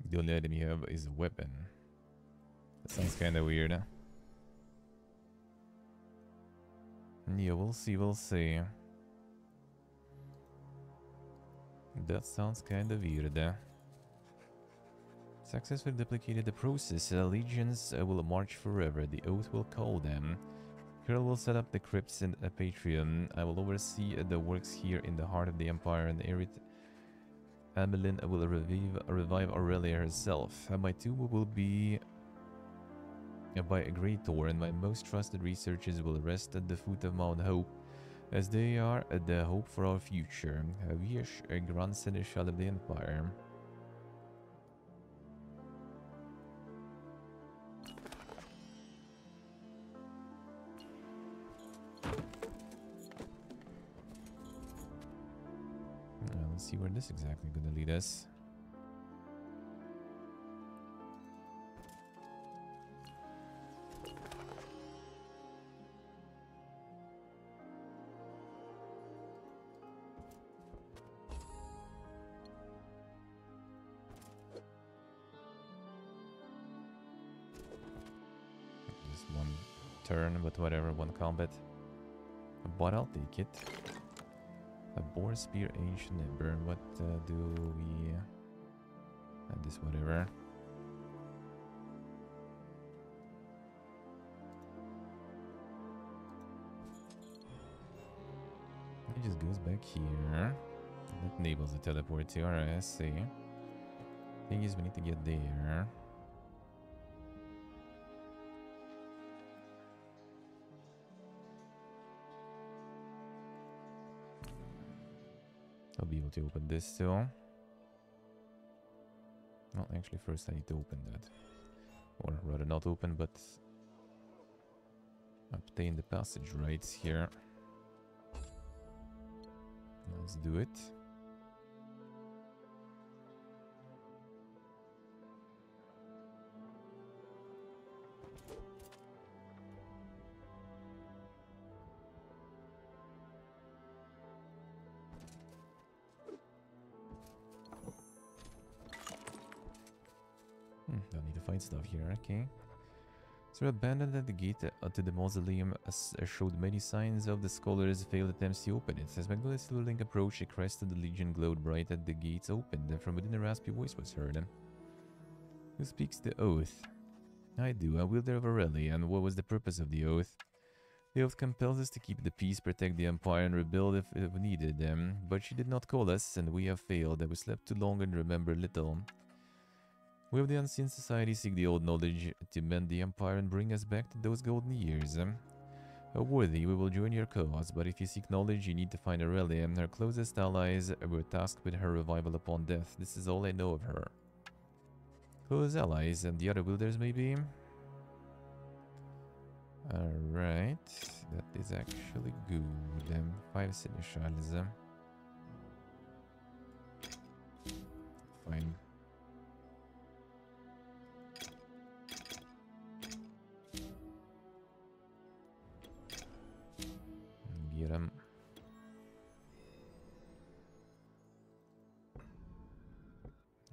S1: The only item you have is a weapon. That sounds kinda weird, huh? Yeah, we'll see, we'll see. That sounds kinda weird, huh? Successfully duplicated the process. Legions will march forever. The oath will call them. Curl will set up the crypts in Patreon. I will oversee the works here in the heart of the Empire, and Erit Amelin will revive Aurelia herself. My tomb will be by a great door, and my most trusted researchers will rest at the foot of Mount Hope, as they are the hope for our future. Vish, a Grand Seneschal of the Empire. Let's see where this is exactly going to lead us. Just one turn, but whatever, one combat. But I'll take it. A boar spear, ancient ember. What do we? And this, whatever. It just goes back here. That enables the teleport to. Alright, I see. Thing is, we need to get there. I'll be able to open this too. Well, actually, first I need to open that. Or rather not open, but obtain the passage rights here. Let's do it. Don't need to find stuff here, okay. So abandoned at the gate to the mausoleum showed many signs of the scholars' failed attempts to open it. As Magnolia's Link approached, a crest of the Legion glowed bright at the gates opened, and from within a raspy voice was heard. Who speaks the oath? I do, a wielder of Aurelia, and what was the purpose of the oath? The oath compels us to keep the peace, protect the Empire, and rebuild if needed. But she did not call us, and we have failed. We slept too long and remember little. We of the Unseen Society seek the old knowledge to mend the Empire and bring us back to those golden years. Worthy, we will join your cause, but if you seek knowledge, you need to find Aurelia. Her closest allies were tasked with her revival upon death. This is all I know of her. Close allies, and the other wielders maybe? Alright, that is actually good. 5 seneschals. Fine. Get him.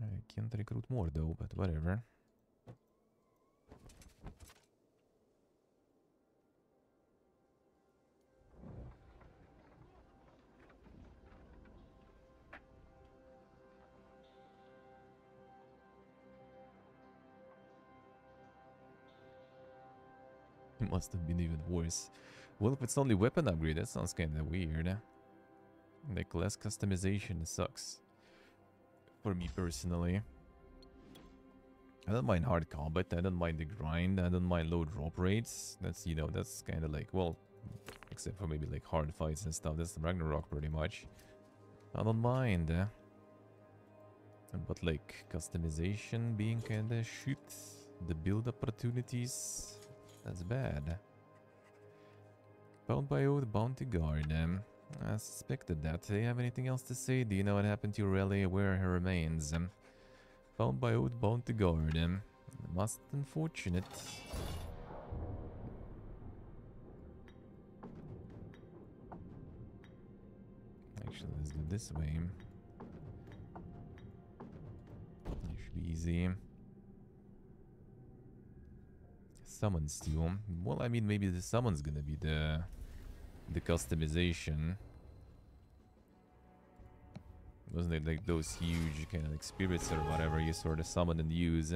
S1: I can't recruit more though, but whatever. Must have been even worse. Well, if it's only weapon upgrade, that sounds kind of weird. Like, less customization sucks. For me personally. I don't mind hard combat, I don't mind the grind, I don't mind low drop rates. That's, you know, that's kind of like, well, except for maybe like hard fights and stuff. That's Ragnarok pretty much. I don't mind. But like, customization being kind of shit. The build opportunities, that's bad. Bound by Oath, Bounty Guard. I suspected that. Do you have anything else to say? Do you know what happened to your rally? Where are her remains? Found by Oath, Bounty Guard. Most unfortunate. Actually, let's do this way. It should be easy. Summons too. Well, I mean, maybe the summons gonna be the customization. Wasn't it like those huge kind of like spirits or whatever you sort of summon and use?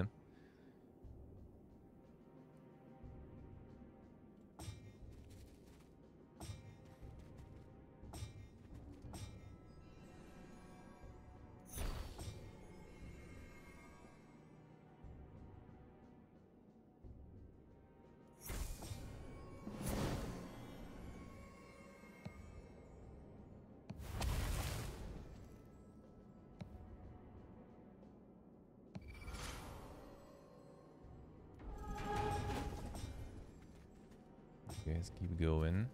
S1: Okay, let's keep going.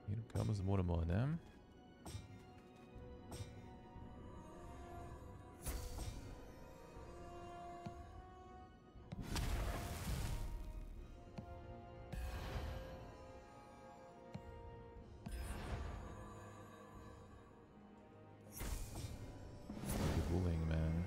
S1: Hier comes more and more of them. The bullying, man.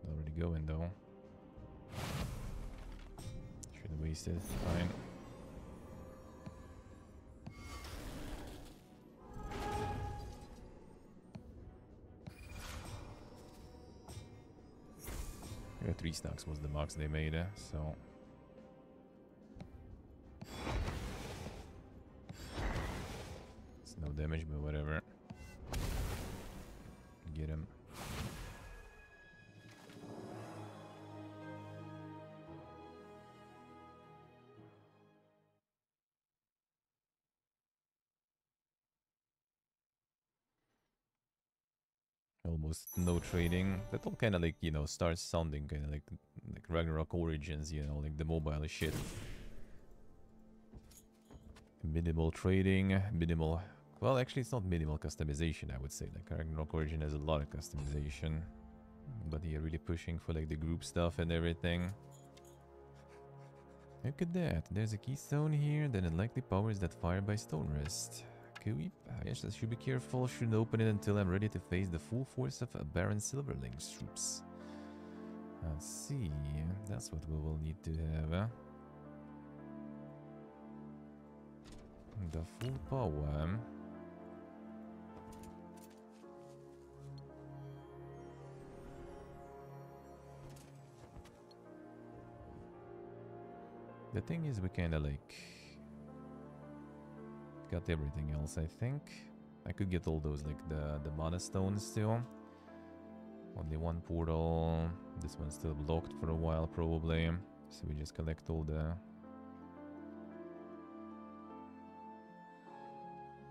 S1: Already going though. Should have wasted. Fine. Yeah, 3 stacks was the max they made, so. It's no damage, but whatever. Get him. Almost no trading. That all kind of like, you know, starts sounding kind of like Ragnarok Origins, you know, like the mobile shit. Minimal trading, minimal... Well, actually, it's not minimal customization, I would say. Like, Ragnarok Origin has a lot of customization. But you're really pushing for, like, the group stuff and everything. Look at that. There's a keystone here, then it likely powers that fire by stone rest. Yes, I should be careful. Shouldn't open it until I'm ready to face the full force of Baron Silverling's troops. Let's see. That's what we will need to have. The full power. The thing is, we kind of like got everything else, I think. I could get all those, like the mana stones still. Only one portal. This one's still blocked for a while, probably. So we just collect all the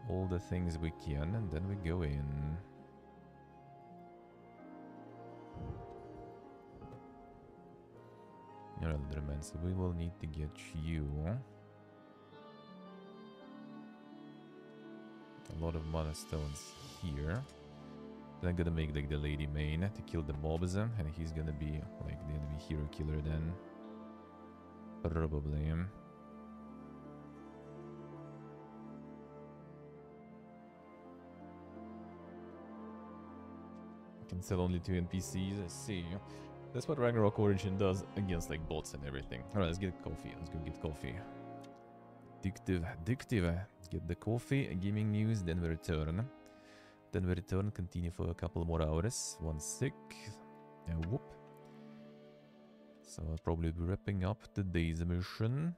S1: all the things we can, and then we go in. Alright, man, so we will need to get you. A lot of mana stones here. Then I'm gonna make like the lady main to kill the mobs, and he's gonna be like the enemy hero killer then. Probably. I can sell only 2 NPCs, I see. That's what Ragnarok Origin does against like bots and everything. Alright, let's get coffee. Let's go get coffee. Addictive. Get the coffee, gaming news, then we return. Then we return, continue for a couple more hours. 1 sec. Whoop. So I'll probably be wrapping up today's mission.